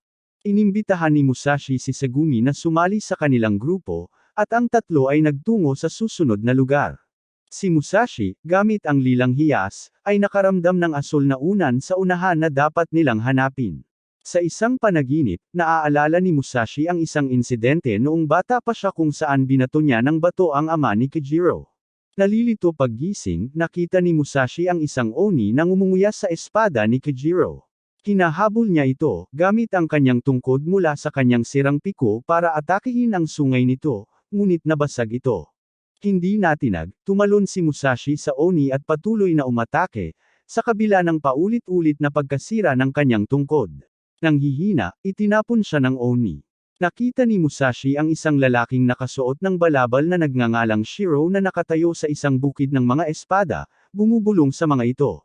Inimbitahan ni Musashi si Segumi na sumali sa kanilang grupo, at ang tatlo ay nagtungo sa susunod na lugar. Si Musashi, gamit ang lilang hiyas, ay nakaramdam ng asul na unan sa unahan na dapat nilang hanapin. Sa isang panaginip, naaalala ni Musashi ang isang insidente noong bata pa siya kung saan binato niya ng bato ang ama ni Kijiro. Nalilito paggising, nakita ni Musashi ang isang oni na ngumunguya sa espada ni Kijiro. Hinahabol niya ito, gamit ang kanyang tungkod mula sa kanyang sirang piko para atakihin ang sungay nito, ngunit nabasag ito. Hindi natinag, tumalon si Musashi sa oni at patuloy na umatake, sa kabila ng paulit-ulit na pagkasira ng kanyang tungkod. Nang hihina, itinapon siya ng oni. Nakita ni Musashi ang isang lalaking nakasuot ng balabal na nagngangalang Shiro na nakatayo sa isang bukid ng mga espada, bumubulong sa mga ito.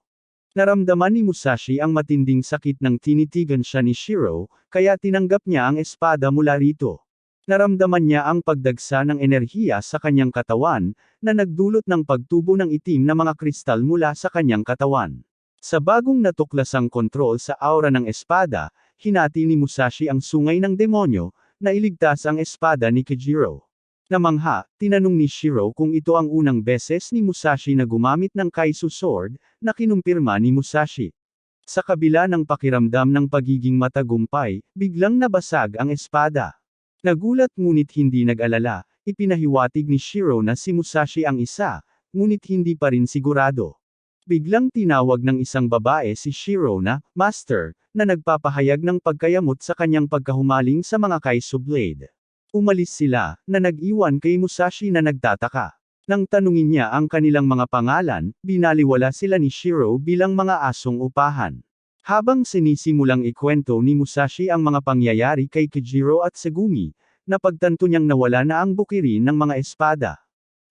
Naramdaman ni Musashi ang matinding sakit nang tinitigan siya ni Shiro, kaya tinanggap niya ang espada mula rito. Naramdaman niya ang pagdagsa ng enerhiya sa kanyang katawan, na nagdulot ng pagtubo ng itim na mga kristal mula sa kanyang katawan. Sa bagong natuklasang kontrol sa aura ng espada, hinati ni Musashi ang sungay ng demonyo, na iligtas ang espada ni Kijiro. Namangha, tinanong ni Shiro kung ito ang unang beses ni Musashi na gumamit ng Kaisu Sword, na kinumpirma ni Musashi. Sa kabila ng pakiramdam ng pagiging matagumpay, biglang nabasag ang espada. Nagulat ngunit hindi nag-alala, ipinahiwatig ni Shiro na si Musashi ang isa, ngunit hindi pa rin sigurado. Biglang tinawag ng isang babae si Shiro na, Master, na nagpapahayag ng pagkayamot sa kanyang pagkahumaling sa mga Kaisu Blade. Umalis sila, na nag-iwan kay Musashi na nagtataka. Nang tanungin niya ang kanilang mga pangalan, binaliwala sila ni Shiro bilang mga asong upahan. Habang sinisimulang ikwento ni Musashi ang mga pangyayari kay Kijiro at Segumi, napagtanto niyang nawala na ang bukirin ng mga espada.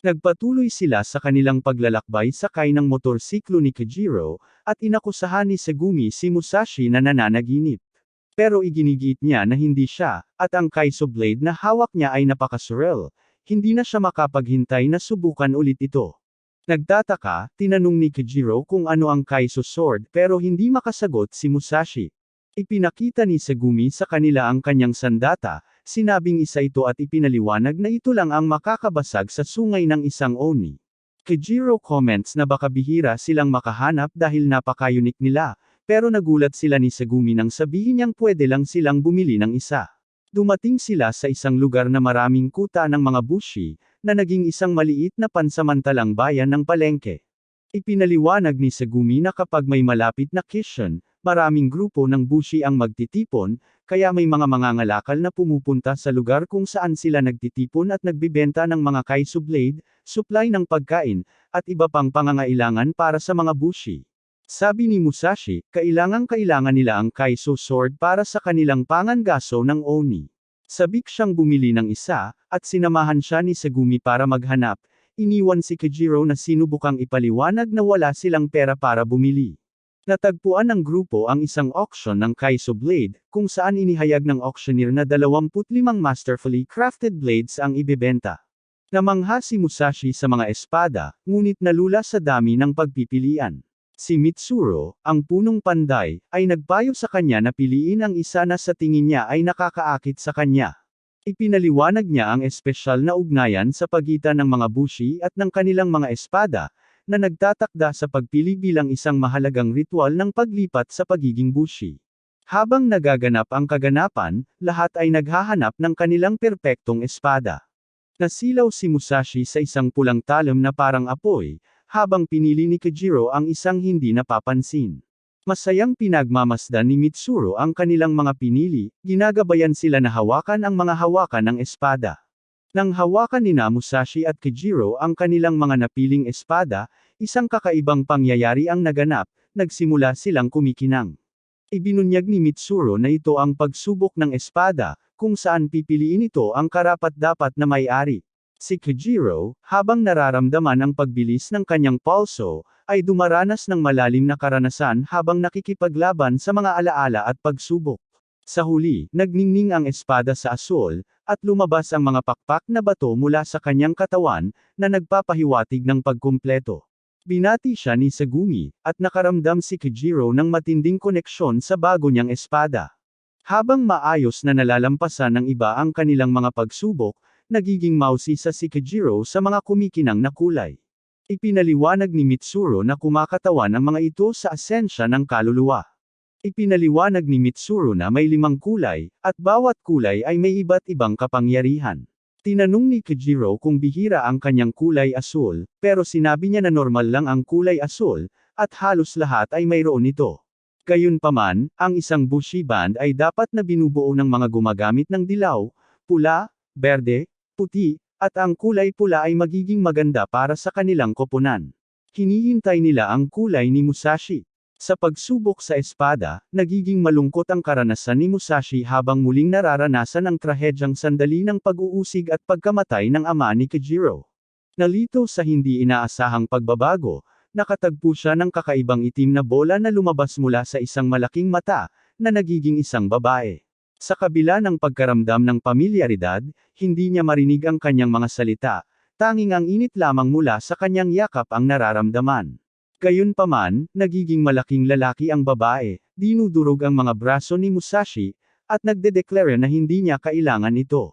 Nagpatuloy sila sa kanilang paglalakbay sakay ng motorsiklo ni Kijiro, at inakusahan ni Segumi si Musashi na nananaginip. Pero iginigiit niya na hindi siya, at ang Kaisu Blade na hawak niya ay napakasurreal, hindi na siya makapaghintay na subukan ulit ito. Nagtataka, tinanong ni Kijiro kung ano ang Kaisu Sword pero hindi makasagot si Musashi. Ipinakita ni Segumi sa kanila ang kanyang sandata, sinabing isa ito at ipinaliwanag na ito lang ang makakabasag sa sungay ng isang oni. Kijiro comments na baka bihira silang makahanap dahil napaka-unique nila, pero nagulat sila ni Segumi nang sabihin niyang pwede lang silang bumili ng isa. Dumating sila sa isang lugar na maraming kuta ng mga bushi, na naging isang maliit na pansamantalang bayan ng palengke. Ipinaliwanag ni Segumi na kapag may malapit na kishan, maraming grupo ng bushi ang magtitipon, kaya may mga mangangalakal na pumupunta sa lugar kung saan sila nagtitipon at nagbibenta ng mga Kaisu Blade, supply ng pagkain, at iba pang pangangailangan para sa mga bushi. Sabi ni Musashi, kailangan nila ang Kaisu Sword para sa kanilang pangangaso ng oni. Sabik siyang bumili ng isa, at sinamahan siya ni Segumi para maghanap, iniwan si Kijiro na sinubukang ipaliwanag na wala silang pera para bumili. Natagpuan ng grupo ang isang auction ng Kaiso Blade, kung saan inihayag ng auctioneer na 25 masterfully crafted blades ang ibebenta. Namangha si Musashi sa mga espada, ngunit nalula sa dami ng pagpipilian. Si Mitsuru, ang punong panday, ay nagpayo sa kanya na piliin ang isa na sa tingin niya ay nakakaakit sa kanya. Ipinaliwanag niya ang espesyal na ugnayan sa pagitan ng mga bushi at ng kanilang mga espada, na nagtatakda sa pagpili bilang isang mahalagang ritual ng paglipat sa pagiging bushi. Habang nagaganap ang kaganapan, lahat ay naghahanap ng kanilang perpektong espada. Nasilaw si Musashi sa isang pulang talim na parang apoy, habang pinili ni Kajiro ang isang hindi napapansin. Masayang pinagmamasdan ni Mitsuru ang kanilang mga pinili, ginagabayan sila na hawakan ang mga hawakan ng espada. Nang hawakan ni Musashi at Kajiro ang kanilang mga napiling espada, isang kakaibang pangyayari ang naganap, nagsimula silang kumikinang. Ibinunyag ni Mitsuru na ito ang pagsubok ng espada, kung saan pipiliin ito ang karapat-dapat na may-ari. Si Kajiro, habang nararamdaman ang pagbilis ng kanyang pulso, ay dumaranas ng malalim na karanasan habang nakikipaglaban sa mga alaala at pagsubok. Sa huli, nagningning ang espada sa asul, at lumabas ang mga pakpak na bato mula sa kanyang katawan, na nagpapahiwatig ng pagkumpleto. Binati siya ni Sagumi, at nakaramdam si Kajiro ng matinding koneksyon sa bago niyang espada. Habang maayos na nalalampasan ng iba ang kanilang mga pagsubok, nagiging mausisa si Kajiro sa mga kumikinang na kulay. Ipinaliwanag ni Mitsuru na kumakatawan ang mga ito sa asensya ng kaluluwa. Ipinaliwanag ni Mitsuru na may 5 kulay, at bawat kulay ay may iba't ibang kapangyarihan. Tinanong ni Kajiro kung bihira ang kanyang kulay asul, pero sinabi niya na normal lang ang kulay asul, at halos lahat ay mayroon nito. Gayunpaman, ang isang bushi band ay dapat na binubuo ng mga gumagamit ng dilaw, pula, berde, puti, at ang kulay pula ay magiging maganda para sa kanilang koponan. Hinihintay nila ang kulay ni Musashi. Sa pagsubok sa espada, nagiging malungkot ang karanasan ni Musashi habang muling nararanasan ang trahedyang sandali ng pag-uusig at pagkamatay ng ama ni Kajiro. Nalito sa hindi inaasahang pagbabago, nakatagpo siya ng kakaibang itim na bola na lumabas mula sa isang malaking mata, na nagiging isang babae. Sa kabila ng pagkaramdam ng pamilyaridad, hindi niya marinig ang kanyang mga salita, tanging ang init lamang mula sa kanyang yakap ang nararamdaman. Gayunpaman, nagiging malaking lalaki ang babae, dinudurog ang mga braso ni Musashi, at nagdedeklara na hindi niya kailangan ito.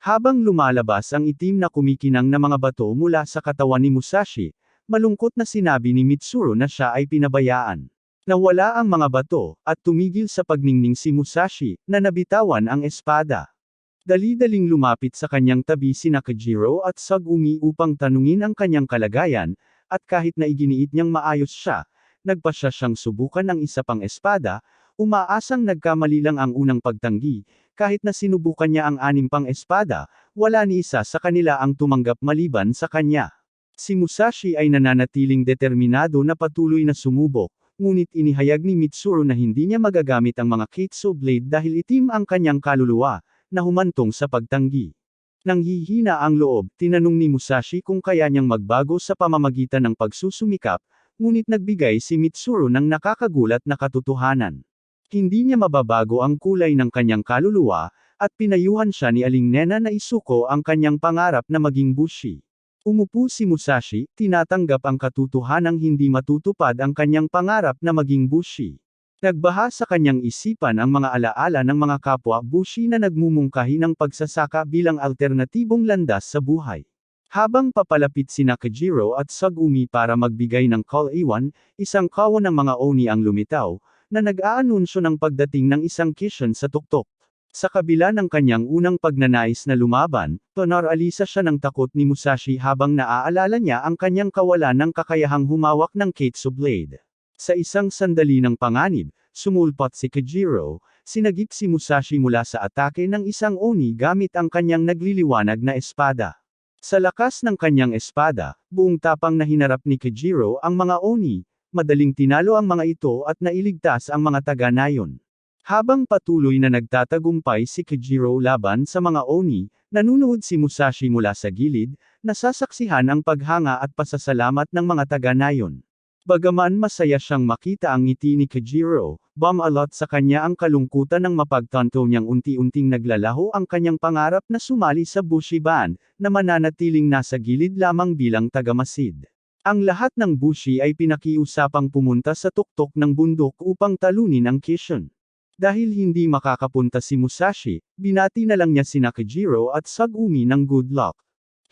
Habang lumalabas ang itim na kumikinang na mga bato mula sa katawan ni Musashi, malungkot na sinabi ni Mitsuru na siya ay pinabayaan. Nawala ang mga bato, at tumigil sa pagningning si Musashi, na nabitawan ang espada. Dali-daling lumapit sa kanyang tabi sina Kajiro at Sagumi upang tanungin ang kanyang kalagayan, at kahit na iginiit niyang maayos siya, nagpa siyang subukan ang isa pang espada, umaasang nagkamali lang ang unang pagtanggi, kahit na sinubukan niya ang 6 pang espada, wala ni isa sa kanila ang tumanggap maliban sa kanya. Si Musashi ay nananatiling determinado na patuloy na sumubok, ngunit inihayag ni Mitsuru na hindi niya magagamit ang mga Kitsu Blade dahil itim ang kanyang kaluluwa, na humantong sa pagtanggi. Nang hihina ang loob, tinanong ni Musashi kung kaya niyang magbago sa pamamagitan ng pagsusumikap, ngunit nagbigay si Mitsuru ng nakakagulat na katotohanan. Hindi niya mababago ang kulay ng kanyang kaluluwa, at pinayuhan siya ni Aling Nena na isuko ang kanyang pangarap na maging bushi. Umupo si Musashi, tinatanggap ang katotohanang hindi matutupad ang kanyang pangarap na maging bushi. Nagbaha sa kanyang isipan ang mga alaala ng mga kapwa bushi na nagmumungkahi ng pagsasaka bilang alternatibong landas sa buhay. Habang papalapit sina Kajiro at Sagumi para magbigay ng call-iwan, isang kawan ng mga oni ang lumitaw, na nag-aanunsyo ng pagdating ng isang kisyon sa tuktok. Sa kabila ng kanyang unang pagnanais na lumaban, pinaralisa siya ng takot ni Musashi habang naaalala niya ang kanyang kawalan ng kakayahang humawak ng Kitsu Blade. Sa isang sandali ng panganib, sumulpot si Kajiro, sinagip si Musashi mula sa atake ng isang oni gamit ang kanyang nagliliwanag na espada. Sa lakas ng kanyang espada, buong tapang na hinarap ni Kajiro ang mga oni, madaling tinalo ang mga ito at nailigtas ang mga taga-nayon. Habang patuloy na nagtatagumpay si Kajiro laban sa mga oni, nanunood si Musashi mula sa gilid, nasasaksihan ang paghanga at pasasalamat ng mga taga-nayon. Bagaman masaya siyang makita ang ngiti ni Kajiro, bumalot sa kanya ang kalungkutan ng mapagtanto niyang unti-unting naglalaho ang kanyang pangarap na sumali sa Bushi Band, na mananatiling nasa gilid lamang bilang tagamasid. Ang lahat ng Bushi ay pinakiusapang pumunta sa tuktok ng bundok upang talunin ang Kishin. Dahil hindi makakapunta si Musashi, binati na lang niya sina Kajiro at Sagumi ng good luck.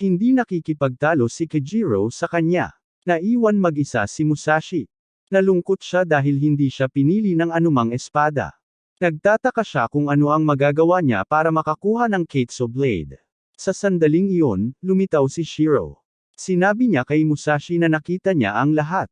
Hindi nakikipagtalo si Kajiro sa kanya. Naiwan mag-isa si Musashi. Nalungkot siya dahil hindi siya pinili ng anumang espada. Nagtataka siya kung ano ang magagawa niya para makakuha ng Ketsu Blade. Sa sandaling iyon, lumitaw si Shiro. Sinabi niya kay Musashi na nakita niya ang lahat.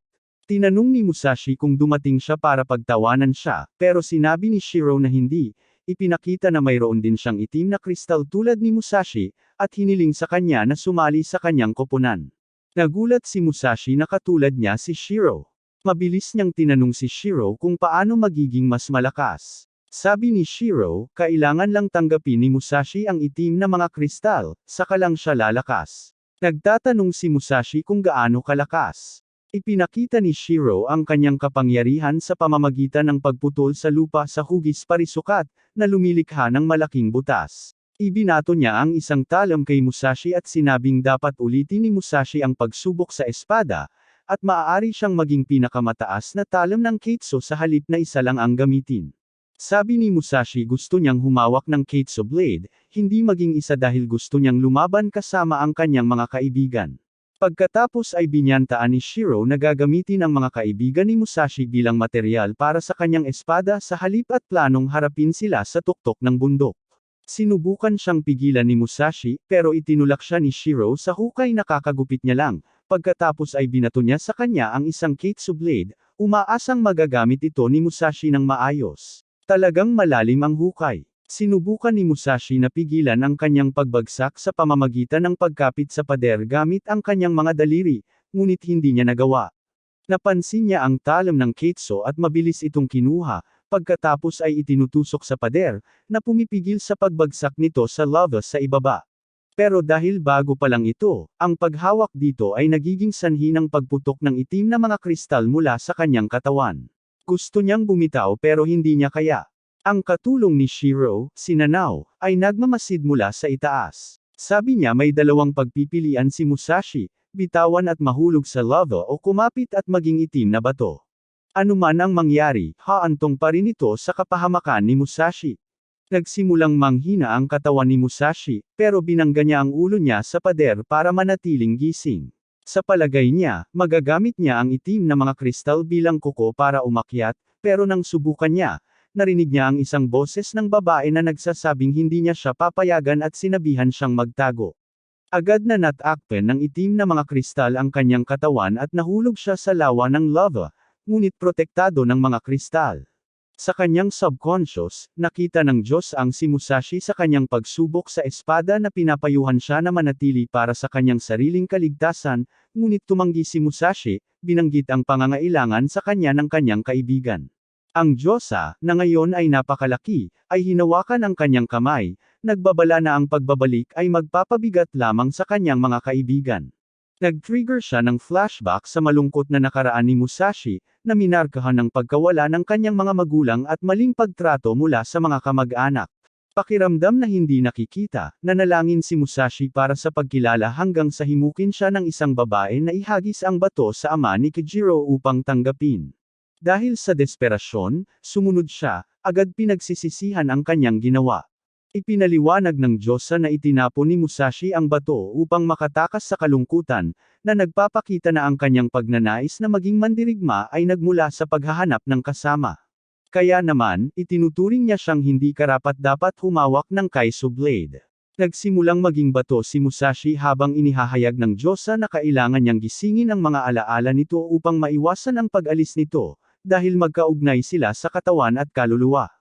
Tinanong ni Musashi kung dumating siya para pagtawanan siya, pero sinabi ni Shiro na hindi. Ipinakita na mayroon din siyang itim na kristal tulad ni Musashi, at hiniling sa kanya na sumali sa kanyang koponan. Nagulat si Musashi na katulad niya si Shiro. Mabilis niyang tinanong si Shiro kung paano magiging mas malakas. Sabi ni Shiro, kailangan lang tanggapin ni Musashi ang itim na mga kristal, saka lang siya lalakas. Nagtatanong si Musashi kung gaano kalakas. Ipinakita ni Shiro ang kanyang kapangyarihan sa pamamagitan ng pagputol sa lupa sa hugis parisukat, na lumilikha ng malaking butas. Ibinato niya ang isang talam kay Musashi at sinabing dapat ulitin ni Musashi ang pagsubok sa espada, at maaari siyang maging pinakamataas na talam ng Ketsu sa halip na isa lang ang gamitin. Sabi ni Musashi gusto niyang humawak ng Ketsu Blade, hindi maging isa dahil gusto niyang lumaban kasama ang kanyang mga kaibigan. Pagkatapos ay binyantaan ni Shiro na gagamitin ang mga kaibigan ni Musashi bilang material para sa kanyang espada sa halip at planong harapin sila sa tuktok ng bundok. Sinubukan siyang pigilan ni Musashi, pero itinulak siya ni Shiro sa hukay na kakagupit niya lang. Pagkatapos ay binato niya sa kanya ang isang Ketsu Blade, umaasang magagamit ito ni Musashi ng maayos. Talagang malalim ang hukay. Sinubukan ni Musashi na pigilan ang kanyang pagbagsak sa pamamagitan ng pagkapit sa pader gamit ang kanyang mga daliri, ngunit hindi niya nagawa. Napansin niya ang talam ng Ketsu at mabilis itong kinuha, pagkatapos ay itinutusok sa pader, na pumipigil sa pagbagsak nito sa lava sa ibaba. Pero dahil bago pa lang ito, ang paghawak dito ay nagiging sanhi ng pagputok ng itim na mga kristal mula sa kanyang katawan. Gusto niyang bumitaw pero hindi niya kaya. Ang katulong ni Shiro, si Nanao, ay nagmamasid mula sa itaas. Sabi niya may dalawang pagpipilian si Musashi, bitawan at mahulog sa lava o kumapit at maging itim na bato. Ano man ang mangyari, haantong pa rin ito sa kapahamakan ni Musashi. Nagsimulang manghina ang katawan ni Musashi, pero binangga niya ang ulo niya sa pader para manatiling gising. Sa palagay niya, magagamit niya ang itim na mga kristal bilang kuko para umakyat, pero nang subukan niya, narinig niya ang isang boses ng babae na nagsasabing hindi niya siya papayagan at sinabihan siyang magtago. Agad na natakpan ng itim na mga kristal ang kanyang katawan at nahulog siya sa lawa ng lava, ngunit protektado ng mga kristal. Sa kanyang subconscious, nakita ng Diyos ang si Musashi sa kanyang pagsubok sa espada na pinapayuhan siya na manatili para sa kanyang sariling kaligtasan, ngunit tumanggi si Musashi, binanggit ang pangangailangan sa kanya ng kanyang kaibigan. Ang Diyosa, na ngayon ay napakalaki, ay hinawakan ang kanyang kamay, nagbabala na ang pagbabalik ay magpapabigat lamang sa kanyang mga kaibigan. Nag-trigger siya ng flashback sa malungkot na nakaraan ni Musashi, na minarkahan ng pagkawala ng kanyang mga magulang at maling pagtrato mula sa mga kamag-anak. Pakiramdam na hindi nakikita, nanalangin si Musashi para sa pagkilala hanggang sa himukin siya ng isang babae na ihagis ang bato sa ama ni Kajiro upang tanggapin. Dahil sa desperasyon, sumunod siya, agad pinagsisisihan ang kanyang ginawa. Ipinaliwanag ng Diyosa na itinapon ni Musashi ang bato upang makatakas sa kalungkutan, na nagpapakita na ang kanyang pagnanais na maging mandirigma ay nagmula sa paghahanap ng kasama. Kaya naman, itinuturing niya siyang hindi karapat-dapat humawak ng Ketsu Blade. Nagsimulang maging bato si Musashi habang inihahayag ng Diyosa na kailangan niyang gisingin ang mga alaala nito upang maiwasan ang pag-alis nito, dahil magkaugnay sila sa katawan at kaluluwa.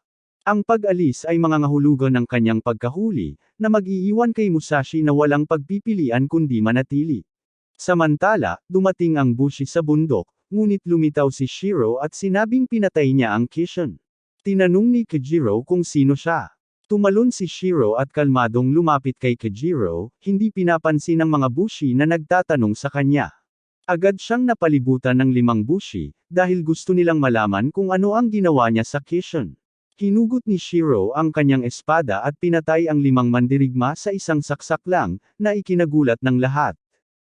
Ang pag-alis ay mangangahulugan ng kanyang pagkahuli, na mag-iiwan kay Musashi na walang pagpipilian kundi manatili. Samantala, dumating ang Bushi sa bundok, ngunit lumitaw si Shiro at sinabing pinatay niya ang Kishin. Tinanong ni Kajiro kung sino siya. Tumalon si Shiro at kalmadong lumapit kay Kajiro, hindi pinapansin ng mga Bushi na nagtatanong sa kanya. Agad siyang napalibutan ng 5 bushi, dahil gusto nilang malaman kung ano ang ginawa niya sa Kishin. Hinugot ni Shiro ang kanyang espada at pinatay ang 5 mandirigma sa isang saksak lang, na ikinagulat ng lahat.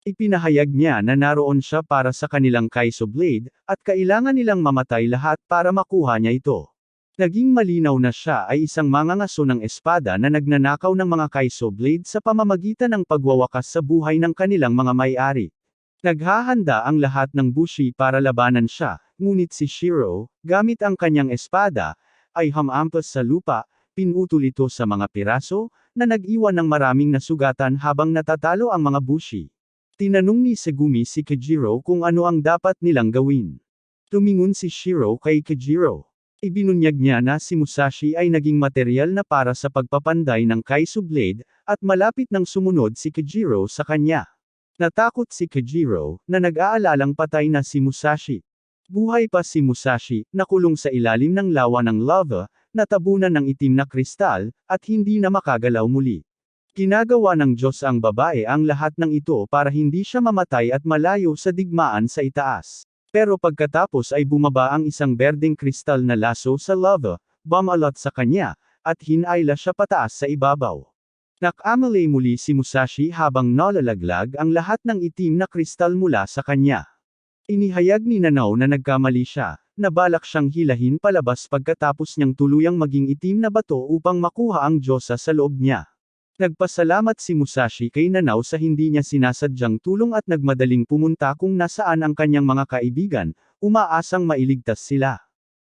Ipinahayag niya na naroon siya para sa kanilang Kaiso Blade, at kailangan nilang mamatay lahat para makuha niya ito. Naging malinaw na siya ay isang mangangaso ng espada na nagnanakaw ng mga Kaiso Blade sa pamamagitan ng pagwawakas sa buhay ng kanilang mga may-ari. Naghahanda ang lahat ng bushi para labanan siya, ngunit si Shiro, gamit ang kanyang espada, ay hamampas sa lupa, pinutol ito sa mga piraso, na nag-iwan ng maraming nasugatan habang natatalo ang mga bushi. Tinanong ni Segumi si Kajiro kung ano ang dapat nilang gawin. Tumingon si Shiro kay Kajiro. Ibinunyag niya na si Musashi ay naging materyal na para sa pagpapanday ng Kaiso Blade, at malapit nang sumunod si Kajiro sa kanya. Natakot si Kajiro, na nag-aalalang patay na si Musashi. Buhay pa si Musashi, nakulong sa ilalim ng lawa ng lava, natabunan ng itim na kristal, at hindi na makagalaw muli. Ginagawa ng Diyos ang babae ang lahat ng ito para hindi siya mamatay at malayo sa digmaan sa itaas. Pero pagkatapos ay bumaba ang isang berdeng kristal na laso sa lava, bumalot sa kanya, at hinayla siya pataas sa ibabaw. Nakamali muli si Musashi habang nalalaglag ang lahat ng itim na kristal mula sa kanya. Inihayag ni Nanao na nagkamali siya, na balak siyang hilahin palabas pagkatapos niyang tuluyang maging itim na bato upang makuha ang Diyosa sa loob niya. Nagpasalamat si Musashi kay Nanao sa hindi niya sinasadyang tulong at nagmadaling pumunta kung nasaan ang kanyang mga kaibigan, umaasang mailigtas sila.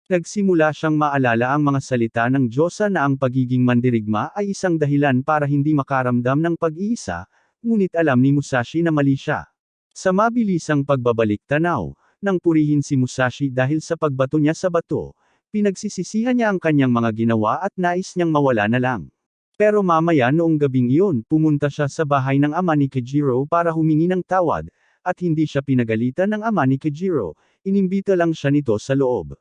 Nagsimula siyang maalala ang mga salita ng Diyosa na ang pagiging mandirigma ay isang dahilan para hindi makaramdam ng pag-iisa, ngunit alam ni Musashi na mali siya. Sa mabilisang pagbabalik tanaw, nang purihin si Musashi dahil sa pagbato niya sa bato, pinagsisisihan niya ang kanyang mga ginawa at nais niyang mawala na lang. Pero mamaya noong gabing iyon, pumunta siya sa bahay ng ama ni Kajiro para humingi ng tawad, at hindi siya pinagalitan ng ama ni Kajiro, inimbita lang siya nito sa loob.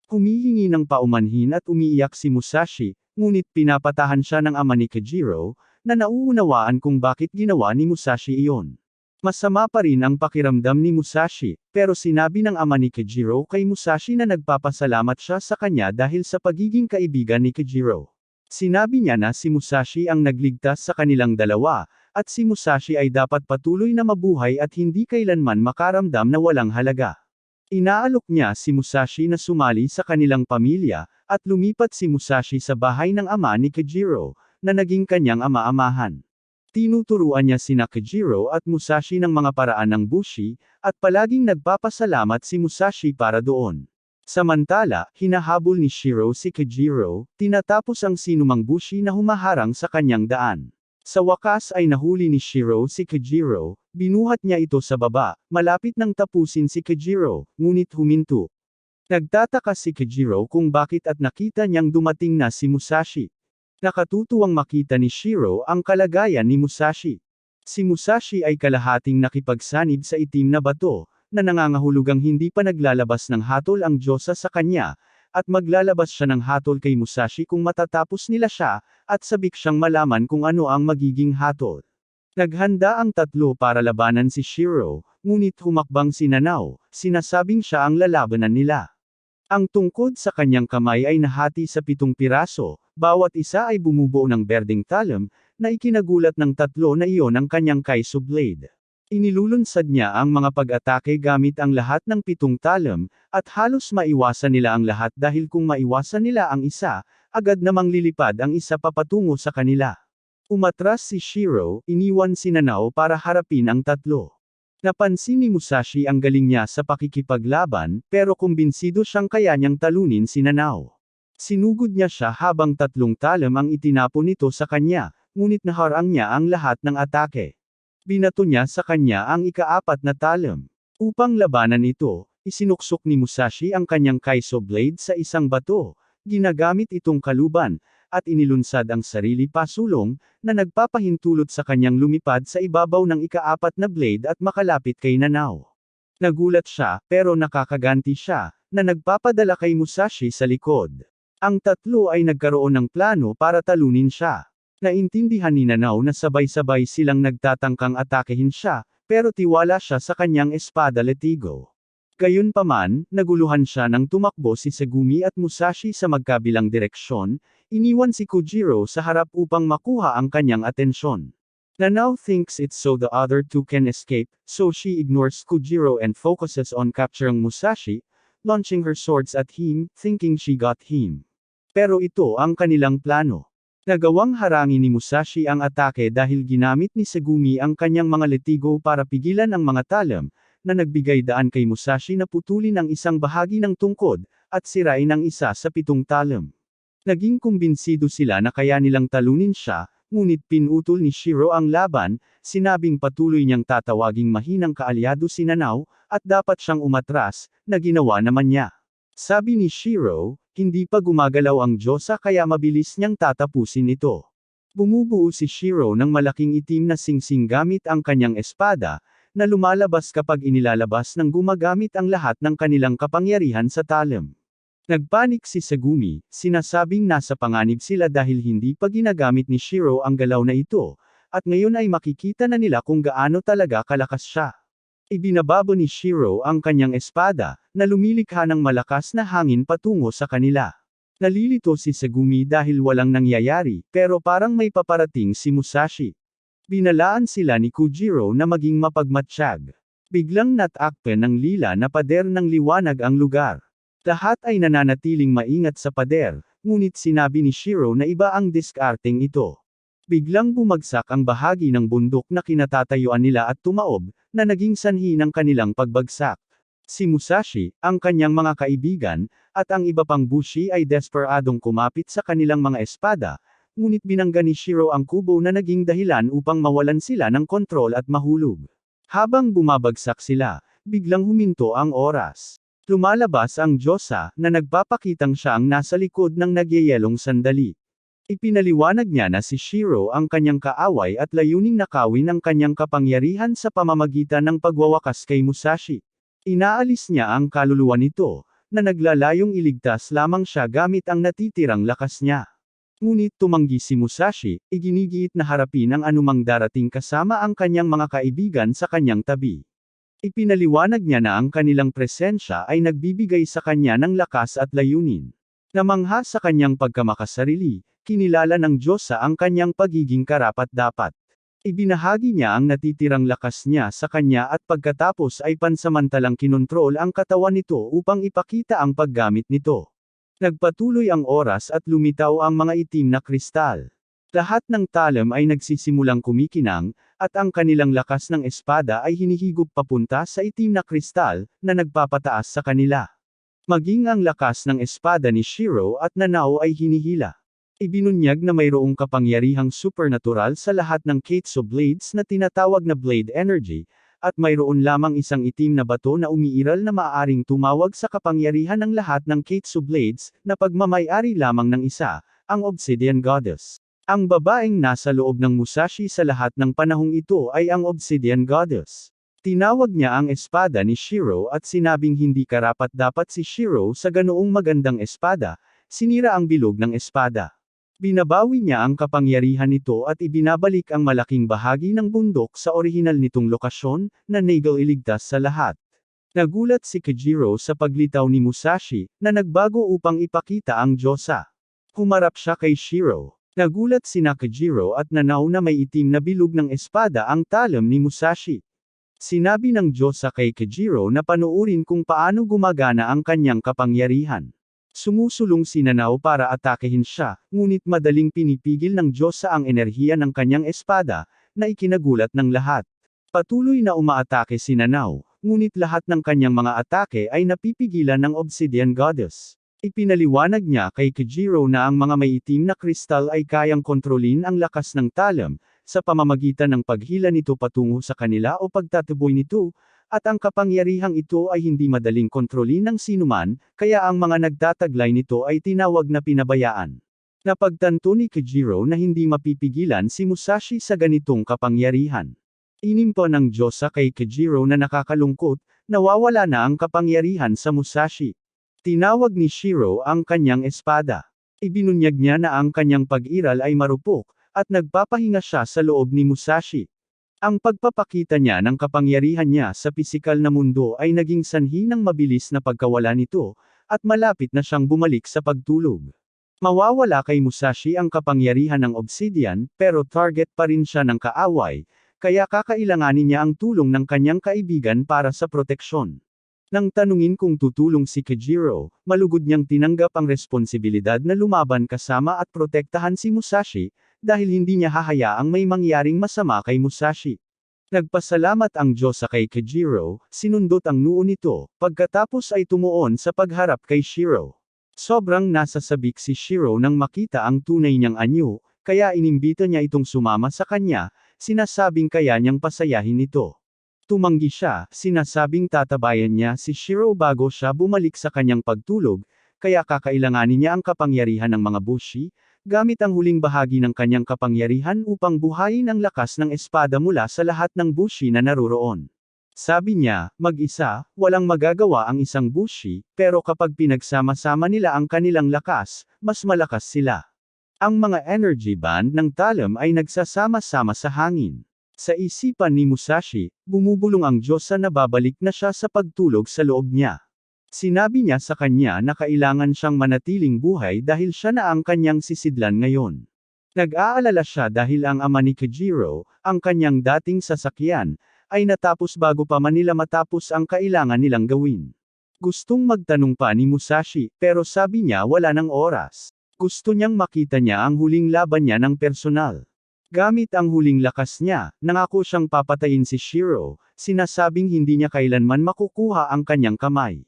Humihingi ng paumanhin at umiiyak si Musashi, ngunit pinapatahan siya ng ama ni Kajiro, na nauunawaan kung bakit ginawa ni Musashi iyon. Masama pa rin ang pakiramdam ni Musashi, pero sinabi ng ama ni Kajiro kay Musashi na nagpapasalamat siya sa kanya dahil sa pagiging kaibigan ni Kajiro. Sinabi niya na si Musashi ang nagligtas sa kanilang dalawa, at si Musashi ay dapat patuloy na mabuhay at hindi kailanman makaramdam na walang halaga. Inaalok niya si Musashi na sumali sa kanilang pamilya, at lumipat si Musashi sa bahay ng ama ni Kajiro, na naging kanyang ama-amahan. Tinuturuan niya sina Kajiro at Musashi ng mga paraan ng bushi, at palaging nagpapasalamat si Musashi para doon. Samantala, hinahabol ni Shiro si Kajiro, tinatapos ang sinumang bushi na humaharang sa kanyang daan. Sa wakas ay nahuli ni Shiro si Kajiro, binuhat niya ito sa baba, malapit nang tapusin si Kajiro, ngunit huminto. Nagtataka si Kajiro kung bakit at nakita niyang dumating na si Musashi. Nakatutuwang makita ni Shiro ang kalagayan ni Musashi. Si Musashi ay kalahating nakipagsanib sa itim na bato, na nangangahulugang hindi pa naglalabas ng hatol ang Diyosa sa kanya, at maglalabas siya ng hatol kay Musashi kung matatapos nila siya, at sabik siyang malaman kung ano ang magiging hatol. Naghanda ang tatlo para labanan si Shiro, ngunit humakbang si Nanao, sinasabing siya ang lalabanan nila. Ang tungkod sa kanyang kamay ay nahati sa 7 piraso, bawat isa ay bumubuo ng berdeng talem, na ikinagulat ng tatlo na iyon ang kanyang Kaiso Blade. Inilulunsad niya ang mga pag-atake gamit ang lahat ng 7 talem, at halos maiwasan nila ang lahat dahil kung maiwasan nila ang isa, agad namang lilipad ang isa papatungo sa kanila. Umatras si Shiro, iniwan si Nanao para harapin ang tatlo. Napansin ni Musashi ang galing niya sa pakikipaglaban, pero kumbinsido siyang kaya niyang talunin si Nanao. Sinugod niya siya habang 3 talem ang itinapon nito sa kanya, ngunit naharang niya ang lahat ng atake. Binato niya sa kanya ang ika-4 na talem. Upang labanan ito, isinuksok ni Musashi ang kanyang Kaiso Blade sa isang bato, ginagamit itong kaluban, at inilunsad ang sarili pasulong, na nagpapahintulot sa kanyang lumipad sa ibabaw ng ika-4 na blade at makalapit kay Nanao. Nagulat siya, pero nakakaganti siya, na nagpapadala kay Musashi sa likod. Ang tatlo ay nagkaroon ng plano para talunin siya. Naintindihan ni Nanao na sabay-sabay silang nagtatangkang atakehin siya, pero tiwala siya sa kanyang espada letigo. Gayunpaman, naguluhan siya nang tumakbo si Segumi at Musashi sa magkabilang direksyon, iniwan si Kojiro sa harap upang makuha ang kanyang atensyon. Nanao thinks it's so the other two can escape, so she ignores Kojiro and focuses on capturing Musashi, launching her swords at him, thinking she got him. Pero ito ang kanilang plano. Nagawang harangin ni Musashi ang atake dahil ginamit ni Segumi ang kanyang mga letigo para pigilan ang mga talam, na nagbigay daan kay Musashi na putulin ang isang bahagi ng tungkod, at sirain ang isa sa 7 talam. Naging kumbinsido sila na kaya nilang talunin siya, ngunit pinutol ni Shiro ang laban, sinabing patuloy niyang tatawaging mahinang kaalyado si Nanao, at dapat siyang umatras, na ginawa naman niya. Sabi ni Shiro, hindi pa gumagalaw ang Diyosa kaya mabilis niyang tatapusin ito. Bumubuo si Shiro ng malaking itim na singsing gamit ang kanyang espada, na lumalabas kapag inilalabas ng gumagamit ang lahat ng kanilang kapangyarihan sa talim. Nagpanik si Segumi, sinasabing nasa panganib sila dahil hindi pa ginagamit ni Shiro ang galaw na ito, at ngayon ay makikita na nila kung gaano talaga kalakas siya. Ibinababo ni Shiro ang kanyang espada, na lumilikha ng malakas na hangin patungo sa kanila. Nalilito si Segumi dahil walang nangyayari, pero parang may paparating si Musashi. Binalaan sila ni Kojiro na maging mapagmatsyag. Biglang natakpan ng lila na pader ng liwanag ang lugar. Lahat ay nananatiling maingat sa pader, ngunit sinabi ni Shiro na iba ang diskarteng ito. Biglang bumagsak ang bahagi ng bundok na kinatatayuan nila at tumaob, na naging sanhi ng kanilang pagbagsak. Si Musashi, ang kanyang mga kaibigan, at ang iba pang bushi ay desperadong kumapit sa kanilang mga espada, ngunit binangga ni Shiro ang kubo na naging dahilan upang mawalan sila ng kontrol at mahulog. Habang bumabagsak sila, biglang huminto ang oras. Lumalabas ang Diyosa, na nagpapakitang siya ang nasa likod ng nagyayelong sandali. Ipinaliwanag niya na si Shiro ang kanyang kaaway at layuning nakawin ang kanyang kapangyarihan sa pamamagitan ng pagwawakas kay Musashi. Inaalis niya ang kaluluwa nito, na naglalayong iligtas lamang siya gamit ang natitirang lakas niya. Ngunit tumanggi si Musashi, iginigiit na harapin ang anumang darating kasama ang kanyang mga kaibigan sa kanyang tabi. Ipinaliwanag niya na ang kanilang presensya ay nagbibigay sa kanya ng lakas at layunin. Namangha sa kanyang pagkamakasarili, kinilala ng Diyosa ang kanyang pagiging karapat-dapat. Ibinahagi niya ang natitirang lakas niya sa kanya at pagkatapos ay pansamantalang kinontrol ang katawan nito upang ipakita ang paggamit nito. Nagpatuloy ang oras at lumitaw ang mga itim na kristal. Lahat ng talam ay nagsisimulang kumikinang, at ang kanilang lakas ng espada ay hinihigop papunta sa itim na kristal, na nagpapataas sa kanila. Maging ang lakas ng espada ni Shiro at Nanao ay hinihila. Ibinunyag na mayroong kapangyarihang supernatural sa lahat ng Ketsu blades na tinatawag na blade energy, at mayroon lamang isang itim na bato na umiiral na maaaring tumawag sa kapangyarihan ng lahat ng Ketsu blades, na pagmamay-ari lamang ng isa, ang Obsidian Goddess. Ang babaeng nasa loob ng Musashi sa lahat ng panahong ito ay ang Obsidian Goddess. Tinawag niya ang espada ni Shiro at sinabing hindi karapat-dapat si Shiro sa ganoong magandang espada, sinira ang bilog ng espada. Binabawi niya ang kapangyarihan nito at ibinabalik ang malaking bahagi ng bundok sa orihinal nitong lokasyon, na Nagel iligtas sa lahat. Nagulat si Kojiro sa paglitaw ni Musashi, na nagbago upang ipakita ang Diyosa. Humarap siya kay Shiro. Nagulat sina Kojiro at Nanao na may itim na bilog ng espada ang talam ni Musashi. Sinabi ng Diyosa kay Kojiro na panuurin kung paano gumagana ang kanyang kapangyarihan. Sumusulong si Nanao para atakehin siya, ngunit madaling pinipigil ng Diyosa ang enerhiya ng kanyang espada, na ikinagulat ng lahat. Patuloy na umaatake si Nanao, ngunit lahat ng kanyang mga atake ay napipigilan ng Obsidian Goddess. Ipinaliwanag niya kay Kojiro na ang mga may itim na kristal ay kayang kontrolin ang lakas ng talam, sa pamamagitan ng paghila nito patungo sa kanila o pagtataboy nito, at ang kapangyarihang ito ay hindi madaling kontrolin ng sinuman, kaya ang mga nagtataglay nito ay tinawag na pinabayaan. Napagtanto ni Kojiro na hindi mapipigilan si Musashi sa ganitong kapangyarihan. Inimpo ng Diyosa kay Kojiro na nakakalungkot, nawawala na ang kapangyarihan sa Musashi. Tinawag ni Shiro ang kanyang espada. Ibinunyag niya na ang kanyang pag-iral ay marupok, at nagpapahinga siya sa loob ni Musashi. Ang pagpapakita niya ng kapangyarihan niya sa pisikal na mundo ay naging sanhi ng mabilis na pagkawala nito, at malapit na siyang bumalik sa pagtulog. Mawawala kay Musashi ang kapangyarihan ng Obsidian, pero target pa rin siya ng kaaway, kaya kakailanganin niya ang tulong ng kanyang kaibigan para sa proteksyon. Nang tanungin kung tutulong si Kajiro, malugod niyang tinanggap ang responsibilidad na lumaban kasama at protektahan si Musashi, dahil hindi niya hahayaang may mangyaring masama kay Musashi. Nagpasalamat ang Diyosa kay Kajiro, sinundot ang noo nito, pagkatapos ay tumuon sa pagharap kay Shiro. Sobrang nasasabik si Shiro nang makita ang tunay niyang anyo, kaya inimbita niya itong sumama sa kanya, sinasabing kaya niyang pasayahin ito. Tumanggi siya, sinasabing tatabayan niya si Shiro bago siya bumalik sa kanyang pagtulog, kaya kakailanganin niya ang kapangyarihan ng mga bushi, gamit ang huling bahagi ng kanyang kapangyarihan upang buhayin ang lakas ng espada mula sa lahat ng bushi na naroroon. Sabi niya, mag-isa, walang magagawa ang isang bushi, pero kapag pinagsama-sama nila ang kanilang lakas, mas malakas sila. Ang mga energy band ng Talem ay nagsasama-sama sa hangin. Sa isipan ni Musashi, bumubulong ang Diyosa na babalik na siya sa pagtulog sa loob niya. Sinabi niya sa kanya na kailangan siyang manatiling buhay dahil siya na ang kanyang sisidlan ngayon. Nag-aalala siya dahil ang ama ni Kajiro, ang kanyang dating sasakyan, ay natapos bago pa man nila matapos ang kailangan nilang gawin. Gustong magtanong pa ni Musashi, pero sabi niya wala ng oras. Gusto niyang makita niya ang huling laban niya ng personal. Gamit ang huling lakas niya, nangako siyang papatayin si Shiro, sinasabing hindi niya kailanman makukuha ang kanyang kamay.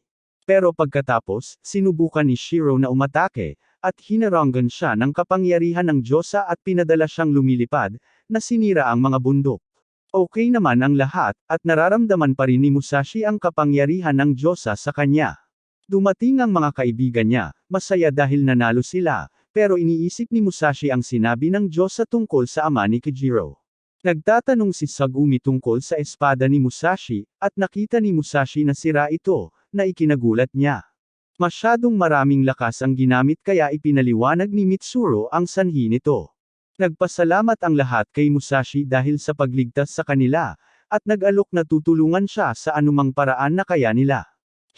Pero pagkatapos, sinubukan ni Shiro na umatake, at hinaranggan siya ng kapangyarihan ng Diyosa at pinadala siyang lumilipad, na sinira ang mga bundok. Okay naman ang lahat, at nararamdaman pa rin ni Musashi ang kapangyarihan ng Diyosa sa kanya. Dumating ang mga kaibigan niya, masaya dahil nanalo sila, pero iniisip ni Musashi ang sinabi ng Diyosa tungkol sa ama ni Kajiro. Nagtatanong si Sagumi tungkol sa espada ni Musashi, at nakita ni Musashi na sira ito, na ikinagulat niya. Masyadong maraming lakas ang ginamit kaya ipinaliwanag ni Mitsuru ang sanhi nito. Nagpasalamat ang lahat kay Musashi dahil sa pagligtas sa kanila, at nag-alok na tutulungan siya sa anumang paraan na kaya nila.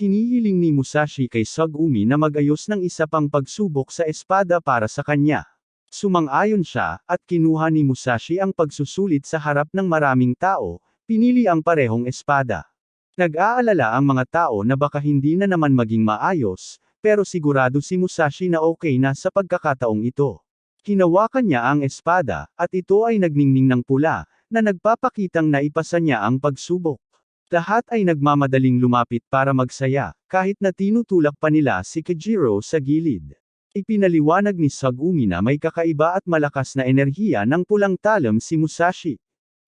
Hinihiling ni Musashi kay Sagumi na mag-ayos ng isa pang pagsubok sa espada para sa kanya. Sumang-ayon siya, at kinuha ni Musashi ang pagsusulit sa harap ng maraming tao, pinili ang parehong espada. Nag-aalala ang mga tao na baka hindi na naman maging maayos, pero sigurado si Musashi na okay na sa pagkakataong ito. Hinawakan niya ang espada, at ito ay nagningning ng pula, na nagpapakitang naipasa niya ang pagsubok. Lahat ay nagmamadaling lumapit para magsaya, kahit na tinutulak pa nila si Kajiro sa gilid. Ipinaliwanag ni Sagumi na may kakaiba at malakas na enerhiya ng pulang Talem si Musashi.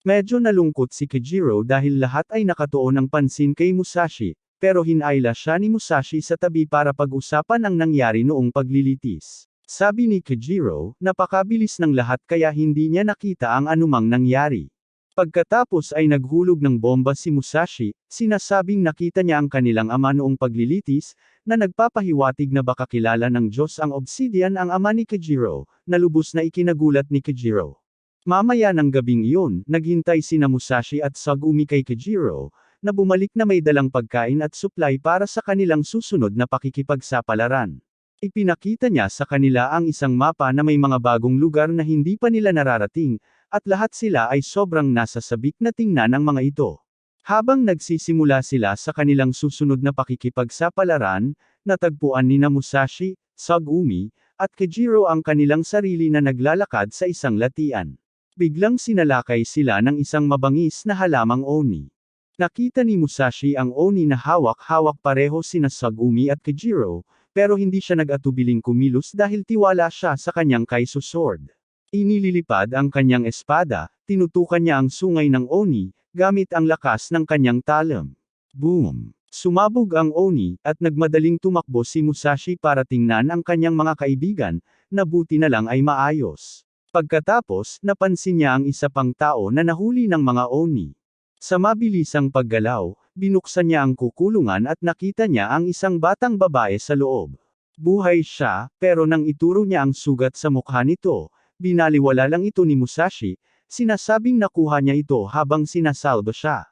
Medyo nalungkot si Kajiro dahil lahat ay nakatuon ng pansin kay Musashi, pero hinayla siya ni Musashi sa tabi para pag-usapan ang nangyari noong paglilitis. Sabi ni Kajiro, napakabilis ng lahat kaya hindi niya nakita ang anumang nangyari. Pagkatapos ay naghulog ng bomba si Musashi, sinasabing nakita niya ang kanilang ama noong paglilitis, na nagpapahiwatig na baka kilala ng Diyos ang Obsidian ang ama ni Kajiro, na lubos na ikinagulat ni Kajiro. Mamaya ng gabing iyon, naghintay sina Musashi at Sagumi kay Kajiro, na bumalik na may dalang pagkain at supply para sa kanilang susunod na pakikipagsapalaran. Ipinakita niya sa kanila ang isang mapa na may mga bagong lugar na hindi pa nila nararating, at lahat sila ay sobrang nasasabik na tingnan ng mga ito. Habang nagsisimula sila sa kanilang susunod na pakikipagsapalaran, natagpuan ni Musashi, Sagumi, at Kajiro ang kanilang sarili na naglalakad sa isang latian. Biglang sinalakay sila ng isang mabangis na halamang oni. Nakita ni Musashi ang oni na hawak-hawak pareho sina Sagumi at Kajiro, pero hindi siya nag-atubiling kumilos dahil tiwala siya sa kanyang Kaiso sword. Inililipad ang kanyang espada, tinutukan niya ang sungay ng oni, gamit ang lakas ng kanyang Talem. Boom! Sumabog ang oni, at nagmadaling tumakbo si Musashi para tingnan ang kanyang mga kaibigan, na buti na lang ay maayos. Pagkatapos, napansin niya ang isa pang tao na nahuli ng mga oni. Sa mabilisang paggalaw, binuksan niya ang kukulungan at nakita niya ang isang batang babae sa loob. Buhay siya, pero nang ituro niya ang sugat sa mukha nito, binaliwala lang ito ni Musashi, Sinasabing nakuha niya ito habang sinasalba siya.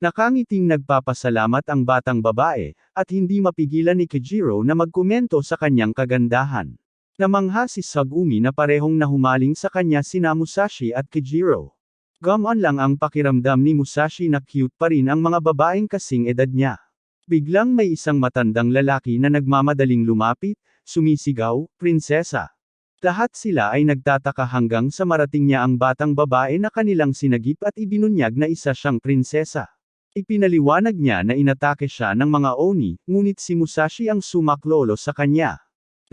Nakangiting nagpapasalamat ang batang babae, at hindi mapigilan ni Kajiro na magkomento sa kanyang kagandahan. Namangha si Sagumi na parehong nahumaling sa kanya sina Musashi at Kajiro. Gumon lang ang pakiramdam ni Musashi na cute pa rin ang mga babaeng kasing edad niya. Biglang may isang matandang lalaki na nagmamadaling lumapit, sumisigaw, "Prinsesa!" Lahat sila ay nagtataka hanggang sa marating niya ang batang babae na kanilang sinagip at ibinunyag na isa siyang prinsesa. Ipinaliwanag niya na inatake siya ng mga oni, ngunit si Musashi ang sumaklolo sa kanya.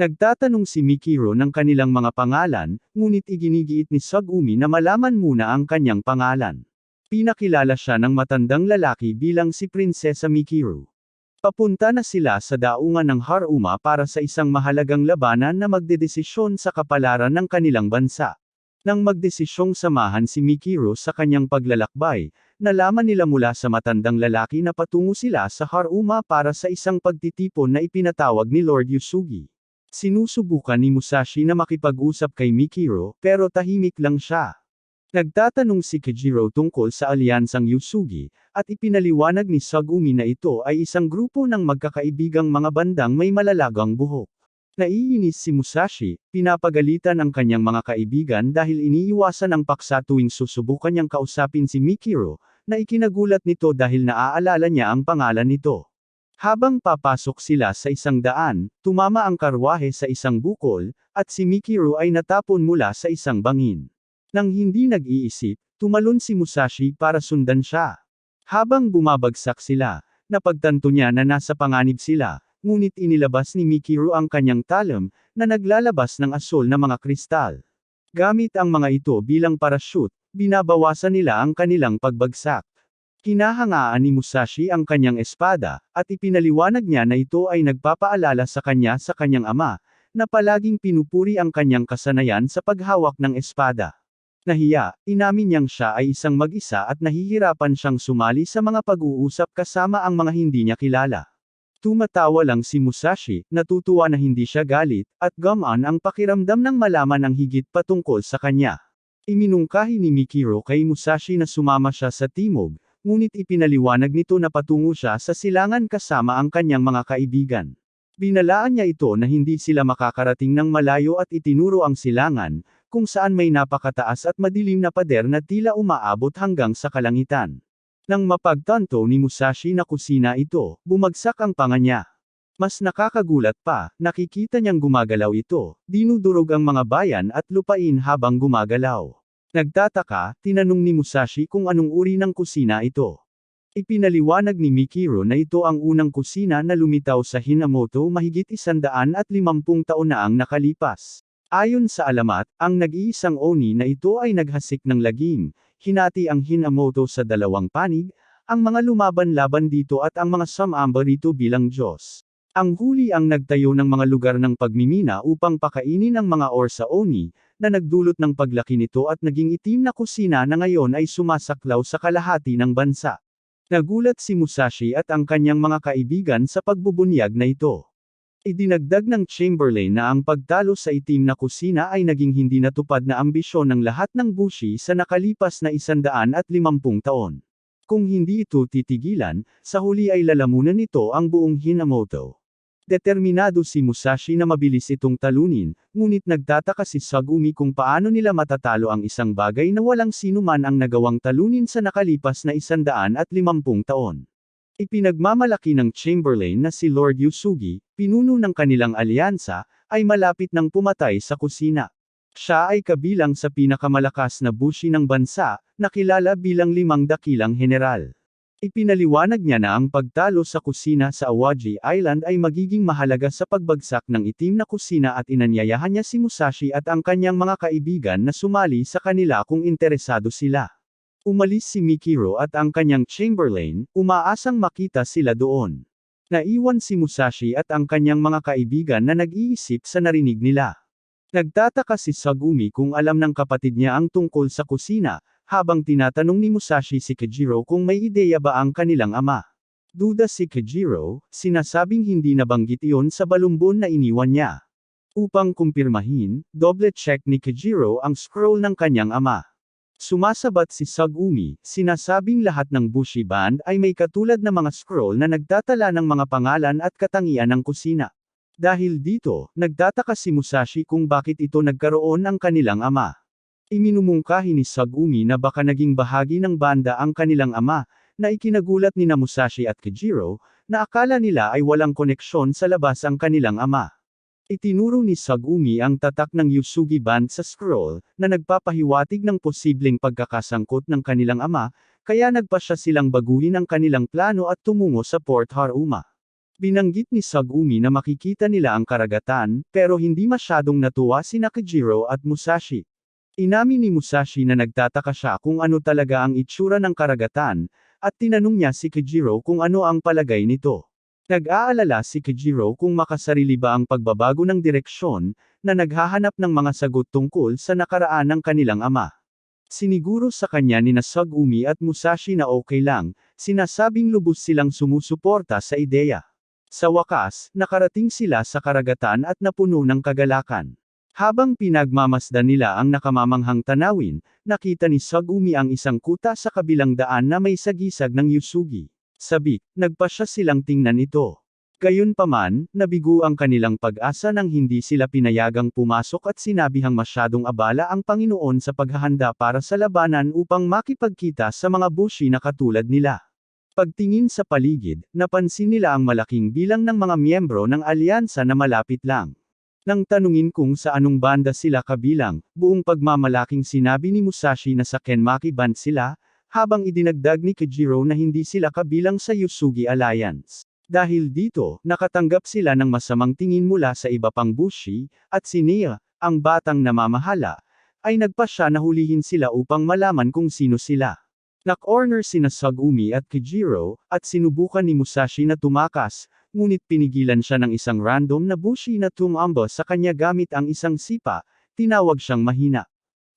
Nagtatanong si Mikiro ng kanilang mga pangalan, ngunit iginigiit ni Sagumi na malaman muna ang kanyang pangalan. Pinakilala siya ng matandang lalaki bilang si Prinsesa Mikiro. Papunta na sila sa daungan ng Haruma para sa isang mahalagang labanan na magdedesisyon sa kapalaran ng kanilang bansa. Nang magdesisyong samahan si Mikiro sa kanyang paglalakbay, nalaman nila mula sa matandang lalaki na patungo sila sa Haruma para sa isang pagtitipon na ipinatawag ni Lord Yusugi. Sinusubukan ni Musashi na makipag-usap kay Mikiro, pero tahimik lang siya. Nagtatanong si Kajiro tungkol sa alyansang Yusugi, at ipinaliwanag ni Sagumi na ito ay isang grupo ng magkakaibigang mga bandang may malalagang buhok. Naiinis si Musashi, pinapagalitan ang kanyang mga kaibigan dahil iniiwasan ang paksa tuwing susubukan niyang kausapin si Mikiro, na ikinagulat nito dahil naaalala niya ang pangalan nito. Habang papasok sila sa isang daan, tumama ang karwahe sa isang bukol, at si Mikiro ay natapon mula sa isang bangin. Nang hindi nag-iisip, tumalon si Musashi para sundan siya. Habang bumabagsak sila, napagtanto niya na nasa panganib sila. Ngunit inilabas ni Mikiro ang kanyang talem, na naglalabas ng asol na mga kristal. Gamit ang mga ito bilang parachute, binabawasan nila ang kanilang pagbagsak. Hinahangaan ni Musashi ang kanyang espada, at ipinaliwanag niya na ito ay nagpapaalala sa kanyang ama, na palaging pinupuri ang kanyang kasanayan sa paghawak ng espada. Nahiya, inamin niyang siya ay isang mag-isa at nahihirapan siyang sumali sa mga pag-uusap kasama ang mga hindi niya kilala. Tumatawa lang si Musashi, natutuwa na hindi siya galit, at gumaan ang pakiramdam ng malaman ang higit patungkol sa kanya. Iminungkahi ni Mikiro kay Musashi na sumama siya sa timog, ngunit ipinaliwanag nito na patungo siya sa silangan kasama ang kanyang mga kaibigan. Binalaan niya ito na hindi sila makakarating ng malayo at itinuro ang silangan, kung saan may napakataas at madilim na pader na tila umaabot hanggang sa kalangitan. Nang mapagtanto ni Musashi na kusina ito, bumagsak ang panga niya. Mas nakakagulat pa, nakikita niyang gumagalaw ito, dinudurog ang mga bayan at lupain habang gumagalaw. Nagtataka, tinanong ni Musashi kung anong uri ng kusina ito. Ipinaliwanag ni Mikiro na ito ang unang kusina na lumitaw sa Hinamoto mahigit 150 taon na ang nakalipas. Ayon sa alamat, ang nag-iisang oni na ito ay naghasik ng lagim. Hinati ang Hinamoto sa dalawang panig, ang mga lumaban-laban dito at ang mga sumamba rito bilang Diyos. Ang huli ang nagtayo ng mga lugar ng pagmimina upang pakainin ang mga Orsa Oni, na nagdulot ng paglaki nito at naging itim na kusina na ngayon ay sumasaklaw sa kalahati ng bansa. Nagulat si Musashi at ang kanyang mga kaibigan sa pagbubunyag na ito. Idinagdag ng Chamberlain na ang pagtalo sa itim na kusina ay naging hindi natupad na ambisyon ng lahat ng Bushi sa nakalipas na 150 taon. Kung hindi ito titigilan, sa huli ay lalamunan nito ang buong Hinamoto. Determinado si Musashi na mabilis itong talunin, ngunit nagtataka si Sagumi kung paano nila matatalo ang isang bagay na walang sinuman ang nagawang talunin sa nakalipas na 150 taon. Ipinagmamalaki ng Chamberlain na si Lord Yusugi, pinuno ng kanilang alyansa, ay malapit nang pumatay sa kusina. Siya ay kabilang sa pinakamalakas na bushi ng bansa, nakilala bilang 5 dakilang general. Ipinaliwanag niya na ang pagtalo sa kusina sa Awaji Island ay magiging mahalaga sa pagbagsak ng itim na kusina at inanyayahan niya si Musashi at ang kanyang mga kaibigan na sumali sa kanila kung interesado sila. Umalis si Mikiro at ang kanyang Chamberlain, umaasang makita sila doon. Naiwan si Musashi at ang kanyang mga kaibigan na nag-iisip sa narinig nila. Nagtataka si Sagumi kung alam ng kapatid niya ang tungkol sa kusina, habang tinatanong ni Musashi si Kajiro kung may ideya ba ang kanilang ama. Duda si Kajiro, sinasabing hindi nabanggit iyon sa balumbon na iniwan niya. Upang kumpirmahin, double-check ni Kajiro ang scroll ng kanyang ama. Sumasabat si Sugumi, sinasabing lahat ng Bushi Band ay may katulad na mga scroll na nagtatala ng mga pangalan at katangian ng kusina. Dahil dito, nagtataka si Musashi kung bakit ito nagkaroon ang kanilang ama. Iminumungkahi ni Sugumi na baka naging bahagi ng banda ang kanilang ama, na ikinagulat ni Musashi at Kajiro, na akala nila ay walang koneksyon sa labas ang kanilang ama. Itinuro ni Sugumi ang tatak ng Yusugi Band sa scroll, na nagpapahiwatig ng posibleng pagkakasangkot ng kanilang ama, kaya nagpasya silang baguhin ang kanilang plano at tumungo sa Port Haruma. Binanggit ni Sugumi na makikita nila ang karagatan, pero hindi masyadong natuwa sina Kajiro at Musashi. Inamin ni Musashi na nagtataka siya kung ano talaga ang itsura ng karagatan, at tinanong niya si Kajiro kung ano ang palagay nito. Nag-aalala si Kajiro kung makasarili ba ang pagbabago ng direksyon, na naghahanap ng mga sagot tungkol sa nakaraan ng kanilang ama. Siniguro sa kanya ni Sugumi at Musashi na okay lang, sinasabing lubos silang sumusuporta sa ideya. Sa wakas, nakarating sila sa karagatan at napuno ng kagalakan. Habang pinagmamasdan nila ang nakamamanghang tanawin, nakita ni Sugumi ang isang kuta sa kabilang daan na may sagisag ng Yusugi. Sabik, nagpasya silang tingnan ito. Gayunpaman, nabigo ang kanilang pag-asa nang hindi sila pinayagang pumasok at sinabihang masyadong abala ang Panginoon sa paghahanda para sa labanan upang makipagkita sa mga bushi na katulad nila. Pagtingin sa paligid, napansin nila ang malaking bilang ng mga miyembro ng alyansa na malapit lang. Nang tanungin kung sa anong banda sila kabilang, buong pagmamalaking sinabi ni Musashi na sa Kenmaki Band sila, habang idinagdag ni Kajiro na hindi sila kabilang sa Yusugi Alliance. Dahil dito, nakatanggap sila ng masamang tingin mula sa iba pang bushi, at si Nia, ang batang namamahala, ay nagpasya na hulihin sila upang malaman kung sino sila. Nak-orner sina Sugumi at Kajiro, at sinubukan ni Musashi na tumakas, ngunit pinigilan siya ng isang random na bushi na tumamba sa kanya gamit ang isang sipa, tinawag siyang mahina.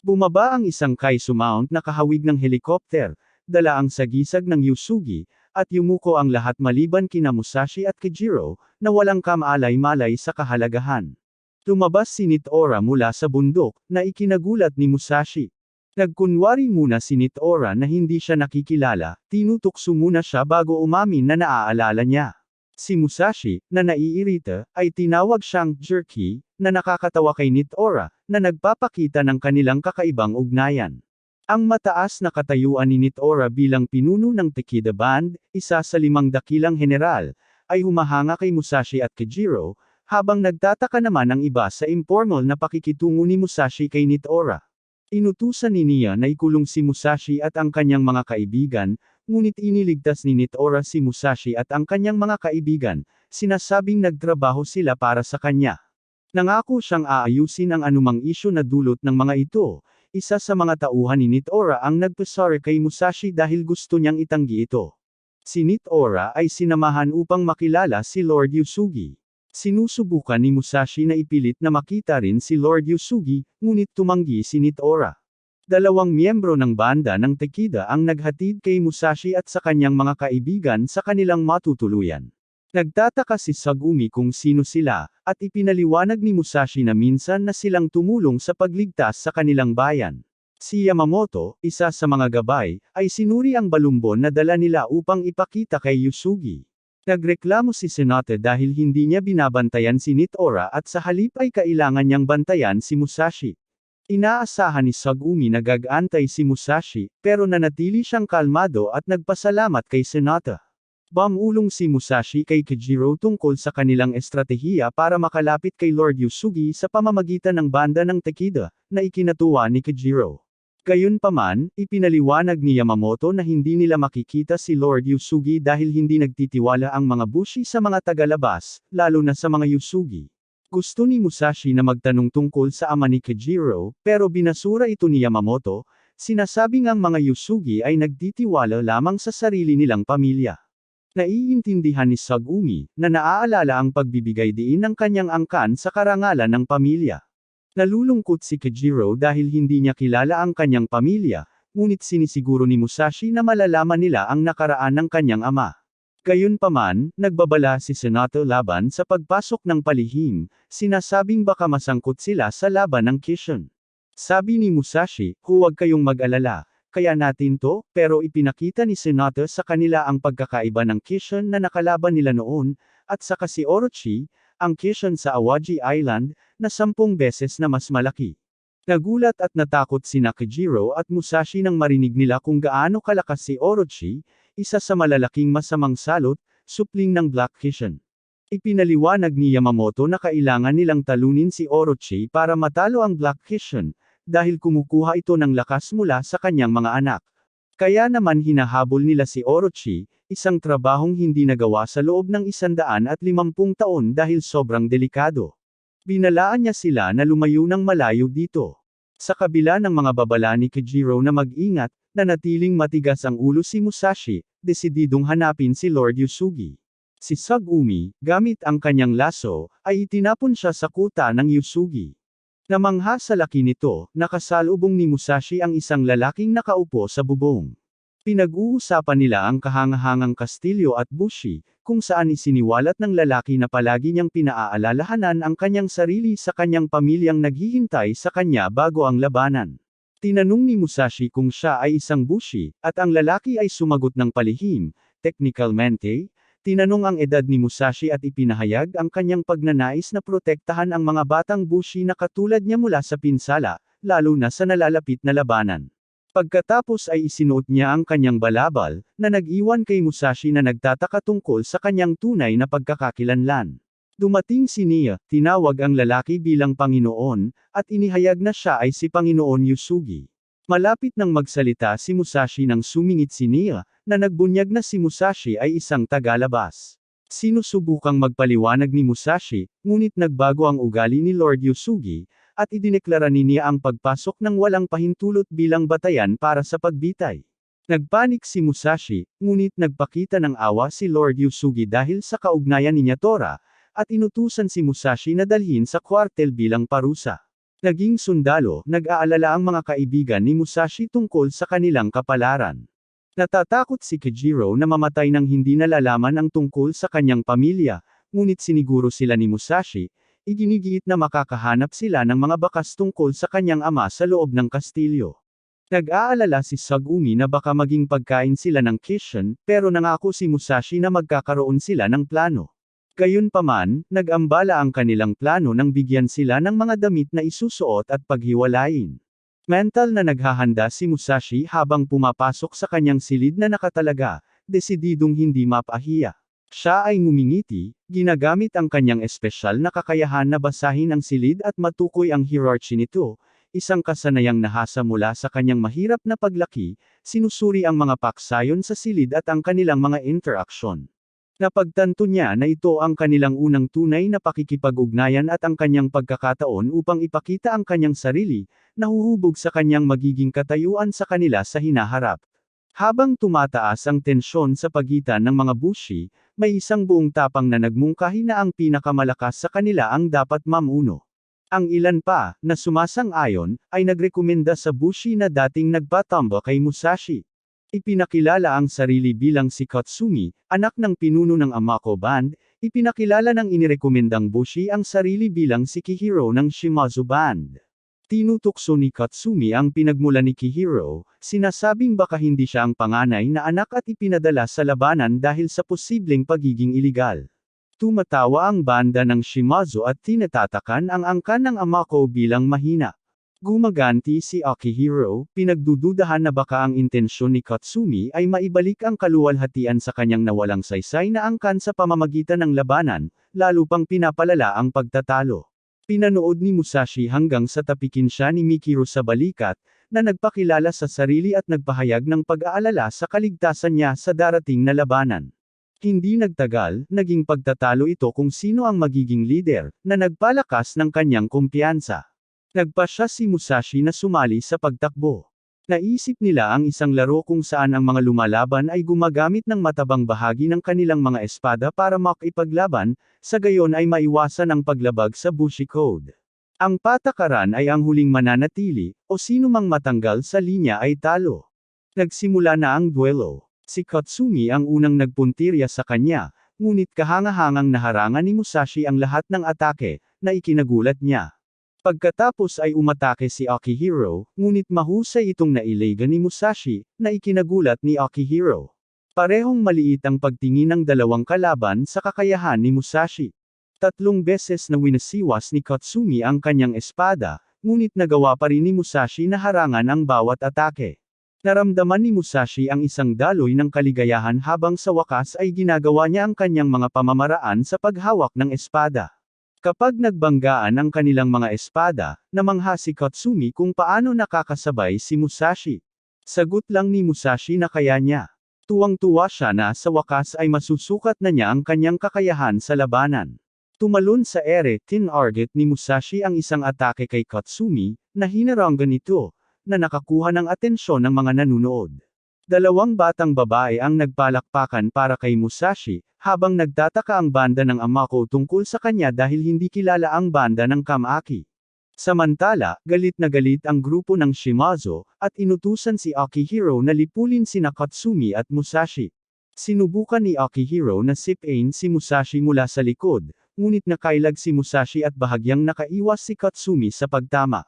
Bumaba ang isang Kaisu mount na kahawig ng helikopter, dala ang sagisag ng Yusugi, at yumuko ang lahat maliban kina Musashi at Kajiro, na walang kamalay-malay sa kahalagahan. Lumabas si Nitora mula sa bundok, na ikinagulat ni Musashi. Nagkunwari muna si Nitora na hindi siya nakikilala, tinutukso muna siya bago umamin na naaalala niya. Si Musashi, na naiirita, ay tinawag siyang jerky, na nakakatawa kay Nitora, na nagpapakita ng kanilang kakaibang ugnayan. Ang mataas na katayuan ni Nitora bilang pinuno ng Takeda Band, isa sa 5 dakilang general, ay humahanga kay Musashi at Kajiro, habang nagtataka naman ang iba sa informal na pakikitungo ni Musashi kay Nitora. Inutusan ni Nia na ikulong si Musashi at ang kanyang mga kaibigan, ngunit iniligtas ni Nitora si Musashi at ang kanyang mga kaibigan, sinasabing nagtrabaho sila para sa kanya. Nangako siyang aayusin ang anumang isyu na dulot ng mga ito. Isa sa mga tauhan ni Nitora ang nagpasara kay Musashi dahil gusto niyang itanggi ito. Si Nitora ay sinamahan upang makilala si Lord Yusugi. Sinusubukan ni Musashi na ipilit na makita rin si Lord Yusugi, ngunit tumanggi si Nitora. 2 miyembro ng banda ng Takeda ang naghatid kay Musashi at sa kanyang mga kaibigan sa kanilang matutuluyan. Nagtataka si Sugumi kung sino sila, at ipinaliwanag ni Musashi na minsan na silang tumulong sa pagligtas sa kanilang bayan. Si Yamamoto, isa sa mga gabay, ay sinuri ang balumbon na dala nila upang ipakita kay Yusugi. Nagreklamo si Senate dahil hindi niya binabantayan si Nitora at sa halip ay kailangan niyang bantayan si Musashi. Inaasahan ni Sugumi na gag-antay si Musashi, pero nanatili siyang kalmado at nagpasalamat kay Senate. Bumulong si Musashi kay Kajiro tungkol sa kanilang estratehiya para makalapit kay Lord Yusugi sa pamamagitan ng banda ng Takeda, na ikinatuwa ni Kajiro. Gayunpaman, ipinaliwanag ni Yamamoto na hindi nila makikita si Lord Yusugi dahil hindi nagtitiwala ang mga bushi sa mga tagalabas, lalo na sa mga Yusugi. Gusto ni Musashi na magtanong tungkol sa ama ni Kajiro, pero binasura ito ni Yamamoto, sinasabing ang mga Yusugi ay nagtitiwala lamang sa sarili nilang pamilya. Naiintindihan ni Sugumi, na naaalala ang pagbibigay diin ng kanyang angkan sa karangalan ng pamilya. Nalulungkot si Kajiro dahil hindi niya kilala ang kanyang pamilya, ngunit sinisiguro ni Musashi na malalaman nila ang nakaraan ng kanyang ama. Gayunpaman, nagbabala si Senate laban sa pagpasok ng palihim, sinasabing baka masangkot sila sa laban ng Kishin. Sabi ni Musashi, huwag kayong mag-alala, kaya natin to, pero ipinakita ni Hinata sa kanila ang pagkakaiba ng Kishin na nakalaban nila noon, at saka si Orochi, ang Kishin sa Awaji Island, na 10 beses na mas malaki. Nagulat at natakot sina Kojiro at Musashi nang marinig nila kung gaano kalakas si Orochi, isa sa malalaking masamang salot, supling ng Black Kishin. Ipinaliwanag ni Yamamoto na kailangan nilang talunin si Orochi para matalo ang Black Kishin, dahil kumukuha ito ng lakas mula sa kanyang mga anak. Kaya naman hinahabol nila si Orochi, isang trabahong hindi nagawa sa loob ng 150 taon dahil sobrang delikado. Binalaan niya sila na lumayo ng malayo dito. Sa kabila ng mga babala ni Kojiro na mag-ingat, nanatiling matigas ang ulo si Musashi, desididong hanapin si Lord Yusugi. Si Tsugumi, gamit ang kanyang laso, ay itinapon siya sa kuta ng Yusugi. Namangha sa laki nito, nakasalubong ni Musashi ang isang lalaking nakaupo sa bubong. Pinag-uusapan nila ang kahangahangang kastilyo at bushi, kung saan isiniwalat ng lalaki na palagi niyang pinaaalalahanan ang kanyang sarili sa kanyang pamilyang naghihintay sa kanya bago ang labanan. Tinanong ni Musashi kung siya ay isang bushi, at ang lalaki ay sumagot ng palihim, technicalmente. Tinanong ang edad ni Musashi at ipinahayag ang kanyang pagnanais na protektahan ang mga batang bushi na katulad niya mula sa pinsala, lalo na sa nalalapit na labanan. Pagkatapos ay isinuot niya ang kanyang balabal, na nag-iwan kay Musashi na nagtataka tungkol sa kanyang tunay na pagkakakilanlan. Dumating si Nia, tinawag ang lalaki bilang Panginoon, at inihayag na siya ay si Panginoon Yusugi. Malapit nang magsalita si Musashi nang sumingit si Nia, na nagbunyag na si Musashi ay isang tagalabas. Sinusubukang magpaliwanag ni Musashi, ngunit nagbago ang ugali ni Lord Yusugi, at idineklara ni Nia ang pagpasok ng walang pahintulot bilang batayan para sa pagbitay. Nagpanik si Musashi, ngunit nagpakita ng awa si Lord Yusugi dahil sa kaugnayan ni Tora, at inutusan si Musashi na dalhin sa kwartel bilang parusa. Naging sundalo, nag-aalala ang mga kaibigan ni Musashi tungkol sa kanilang kapalaran. Natatakot si Kojiro na mamatay nang hindi nalalaman ang tungkol sa kanyang pamilya, ngunit siniguro sila ni Musashi, iginigiit na makakahanap sila ng mga bakas tungkol sa kanyang ama sa loob ng kastilyo. Nag-aalala si Tsugumi na baka maging pagkain sila ng Kishin, pero nangako si Musashi na magkakaroon sila ng plano. Gayunpaman, nag-ambala ang kanilang plano nang bigyan sila ng mga damit na isusuot at paghiwalayin. Mental na naghahanda si Musashi habang pumapasok sa kanyang silid na nakatalaga, desididong hindi mapahiya. Siya ay ngumingiti, ginagamit ang kanyang espesyal na kakayahan na basahin ang silid at matukoy ang hierarchy nito, isang kasanayang nahasa mula sa kanyang mahirap na paglaki, sinusuri ang mga paksayon sa silid at ang kanilang mga interaksyon. Napagtanto niya na ito ang kanilang unang tunay na pakikipag-ugnayan at ang kanyang pagkakataon upang ipakita ang kanyang sarili, nahuhubog sa kanyang magiging katayuan sa kanila sa hinaharap. Habang tumataas ang tensyon sa pagitan ng mga bushi, may isang buong tapang na nagmungkahi na ang pinakamalakas sa kanila ang dapat mamuno. Ang ilan pa, na sumasang-ayon, ay nagrekomenda sa bushi na dating nagpatamba kay Musashi. Ipinakilala ang sarili bilang si Katsumi, anak ng pinuno ng Amako Band, ipinakilala ng inirekomendang bushi ang sarili bilang si Kihiro ng Shimazu Band. Tinutukso ni Katsumi ang pinagmula ni Kihiro, sinasabing baka hindi siya ang panganay na anak at ipinadala sa labanan dahil sa posibleng pagiging iligal. Tumatawa ang banda ng Shimazu at tinatatakan ang angkan ng Amako bilang mahina. Gumaganti si Akihiro, pinagdududahan na baka ang intensyon ni Katsumi ay maibalik ang kaluwalhatian sa kanyang nawalang saysay na angkan sa pamamagitan ng labanan, lalo pang pinapalala ang pagtatalo. Pinanood ni Musashi hanggang sa tapikin siya ni Mikiro sa balikat, na nagpakilala sa sarili at nagpahayag ng pag-aalala sa kaligtasan niya sa darating na labanan. Hindi nagtagal, naging pagtatalo ito kung sino ang magiging leader, na nagpalakas ng kanyang kumpiyansa. Nagpasya si Musashi na sumali sa pagtakbo. Naisip nila ang isang laro kung saan ang mga lumalaban ay gumagamit ng matabang bahagi ng kanilang mga espada para makipaglaban, sa gayon ay maiwasan ang paglabag sa Bushi Code. Ang patakaran ay ang huling mananatili, o sino mang matanggal sa linya ay talo. Nagsimula na ang duelo. Si Katsumi ang unang nagpuntirya sa kanya, ngunit kahangahangang naharangan ni Musashi ang lahat ng atake, na ikinagulat niya. Pagkatapos ay umatake si Akihiro, ngunit mahusay itong nailega ni Musashi, na ikinagulat ni Akihiro. Parehong maliit ang pagtingin ng dalawang kalaban sa kakayahan ni Musashi. 3 beses na winasiwas ni Katsumi ang kanyang espada, ngunit nagawa pa rin ni Musashi na harangan ang bawat atake. Naramdaman ni Musashi ang isang daloy ng kaligayahan habang sa wakas ay ginagawa niya ang kanyang mga pamamaraan sa paghawak ng espada. Kapag nagbanggaan ang kanilang mga espada, namangha si Katsumi kung paano nakakasabay si Musashi. Sagot lang ni Musashi na kaya niya. Tuwang-tuwa siya na sa wakas ay masusukat na niya ang kanyang kakayahan sa labanan. Tumalon sa ere, tinarget ni Musashi ang isang atake kay Katsumi, na hinaranggan ito, na nakakuha ng atensyon ng mga nanunood. 2 batang babae ang nagpalakpakan para kay Musashi, habang nagtataka ang banda ng Amako tungkol sa kanya dahil hindi kilala ang banda ng Kamaki. Samantala, galit na galit ang grupo ng Shimazo, at inutusan si Akihiro na lipulin sina Katsumi at Musashi. Sinubukan ni Akihiro na sipain si Musashi mula sa likod, ngunit nakailag si Musashi at bahagyang nakaiwas si Katsumi sa pagtama.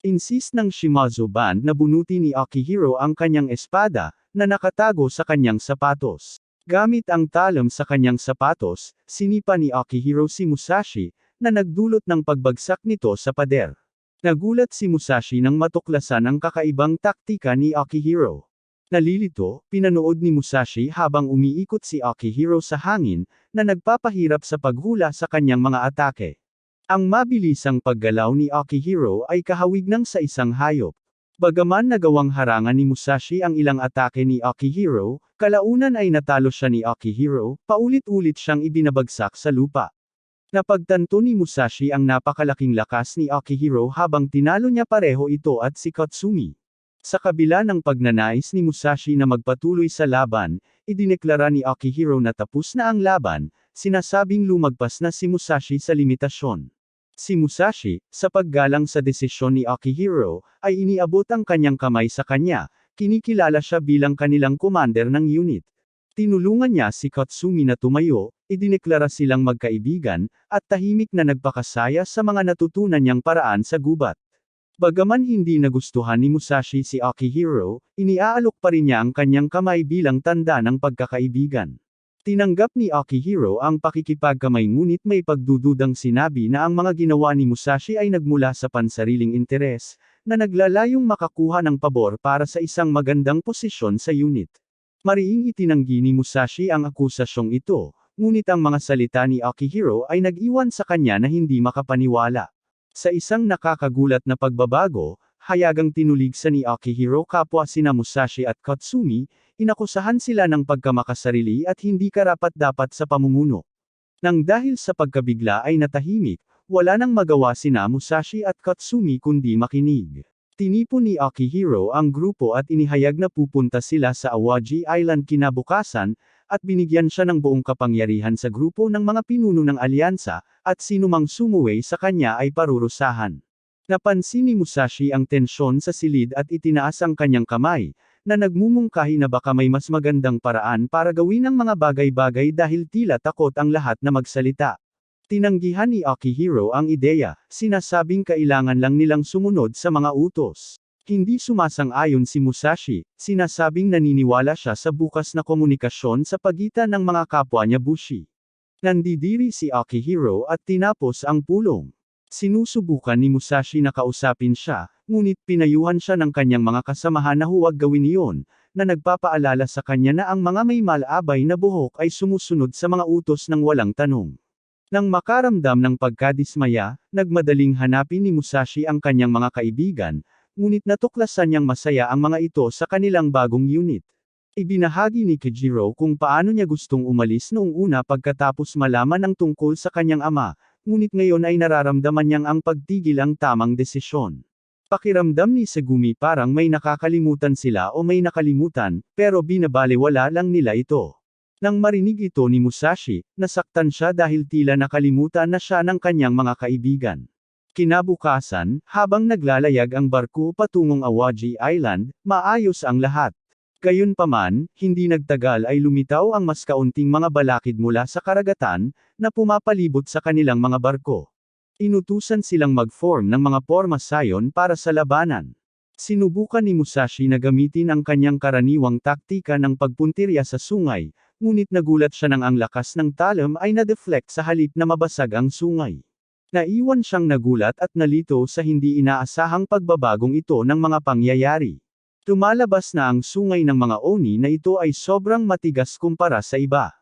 Insist ng Shimazo band na bunutin ni Akihiro ang kanyang espada, na nakatago sa kanyang sapatos. Gamit ang talam sa kanyang sapatos, sinipa ni Akihiro si Musashi, na nagdulot ng pagbagsak nito sa pader. Nagulat si Musashi nang matuklasan ang kakaibang taktika ni Akihiro. Nalilito, pinanood ni Musashi habang umiikot si Akihiro sa hangin, na nagpapahirap sa paghula sa kanyang mga atake. Ang mabilisang paggalaw ni Akihiro ay kahawig ng sa isang hayop. Bagaman nagawang harangan ni Musashi ang ilang atake ni Akihiro, kalaunan ay natalo siya ni Akihiro, paulit-ulit siyang ibinabagsak sa lupa. Napagtanto ni Musashi ang napakalaking lakas ni Akihiro habang tinalo niya pareho ito at si Katsumi. Sa kabila ng pagnanais ni Musashi na magpatuloy sa laban, idineklara ni Akihiro na tapos na ang laban, sinasabing lumagpas na si Musashi sa limitasyon. Si Musashi, sa paggalang sa desisyon ni Akihiro, ay iniabot ang kanyang kamay sa kanya, kinikilala siya bilang kanilang commander ng unit. Tinulungan niya si Katsumi na tumayo, idineklara silang magkaibigan, at tahimik na nagpakasaya sa mga natutunan niyang paraan sa gubat. Bagaman hindi nagustuhan ni Musashi si Akihiro, iniaalok pa rin niya ang kanyang kamay bilang tanda ng pagkakaibigan. Tinanggap ni Akihiro ang pakikipagkamay ngunit may pagdududang sinabi na ang mga ginawa ni Musashi ay nagmula sa pansariling interes, na naglalayong makakuha ng pabor para sa isang magandang posisyon sa unit. Mariing itinanggi ni Musashi ang akusasyong ito, ngunit ang mga salita ni Akihiro ay nag-iwan sa kanya na hindi makapaniwala. Sa isang nakakagulat na pagbabago, hayagang tinuligsan ni Akihiro kapwa sina Musashi at Katsumi, inakusahan sila ng pagkamakasarili at hindi karapat-dapat sa pamumuno. Nang dahil sa pagkabigla ay natahimik, wala nang magawa sina Musashi at Katsumi kundi makinig. Tinipon ni Akihiro ang grupo at inihayag na pupunta sila sa Awaji Island kinabukasan, at binigyan siya ng buong kapangyarihan sa grupo ng mga pinuno ng alyansa, at sinumang sumuway sa kanya ay parurusahan. Napansin ni Musashi ang tensyon sa silid at itinaas ang kanyang kamay, na nagmumungkahi na baka may mas magandang paraan para gawin ang mga bagay-bagay dahil tila takot ang lahat na magsalita. Tinanggihan ni Akihiro ang ideya, sinasabing kailangan lang nilang sumunod sa mga utos. Hindi sumasang-ayon si Musashi, sinasabing naniniwala siya sa bukas na komunikasyon sa pagitan ng mga kapwa niya bushi. Nandidiri si Akihiro at tinapos ang pulong. Sinusubukan ni Musashi na kausapin siya, ngunit pinayuhan siya ng kanyang mga kasamahan na huwag gawin iyon, na nagpapaalala sa kanya na ang mga may malabay na buhok ay sumusunod sa mga utos ng walang tanong. Nang makaramdam ng pagkadismaya, nagmadaling hanapin ni Musashi ang kanyang mga kaibigan, ngunit natuklasan niyang masaya ang mga ito sa kanilang bagong unit. Ibinahagi ni Kijiro kung paano niya gustong umalis noong una pagkatapos malaman ang tungkol sa kanyang ama, ngunit ngayon ay nararamdaman niyang ang pagtigil ang tamang desisyon. Pakiramdam ni Segumi parang may nakakalimutan sila o may nakalimutan, pero binabalewala lang nila ito. Nang marinig ito ni Musashi, nasaktan siya dahil tila nakalimutan na siya ng kanyang mga kaibigan. Kinabukasan, habang naglalayag ang barko patungong Awaji Island, maayos ang lahat. Gayunpaman, hindi nagtagal ay lumitaw ang mas kaunting mga balakid mula sa karagatan, na pumapalibot sa kanilang mga barko. Inutusan silang mag-form ng mga pormasayon para sa labanan. Sinubukan ni Musashi na gamitin ang kanyang karaniwang taktika ng pagpuntirya sa sungay, ngunit nagulat siya nang ang lakas ng talam ay na-deflect sa halip na mabasag ang sungay. Naiwan siyang nagulat at nalito sa hindi inaasahang pagbabagong ito ng mga pangyayari. Lumalabas na ang sungay ng mga oni na ito ay sobrang matigas kumpara sa iba.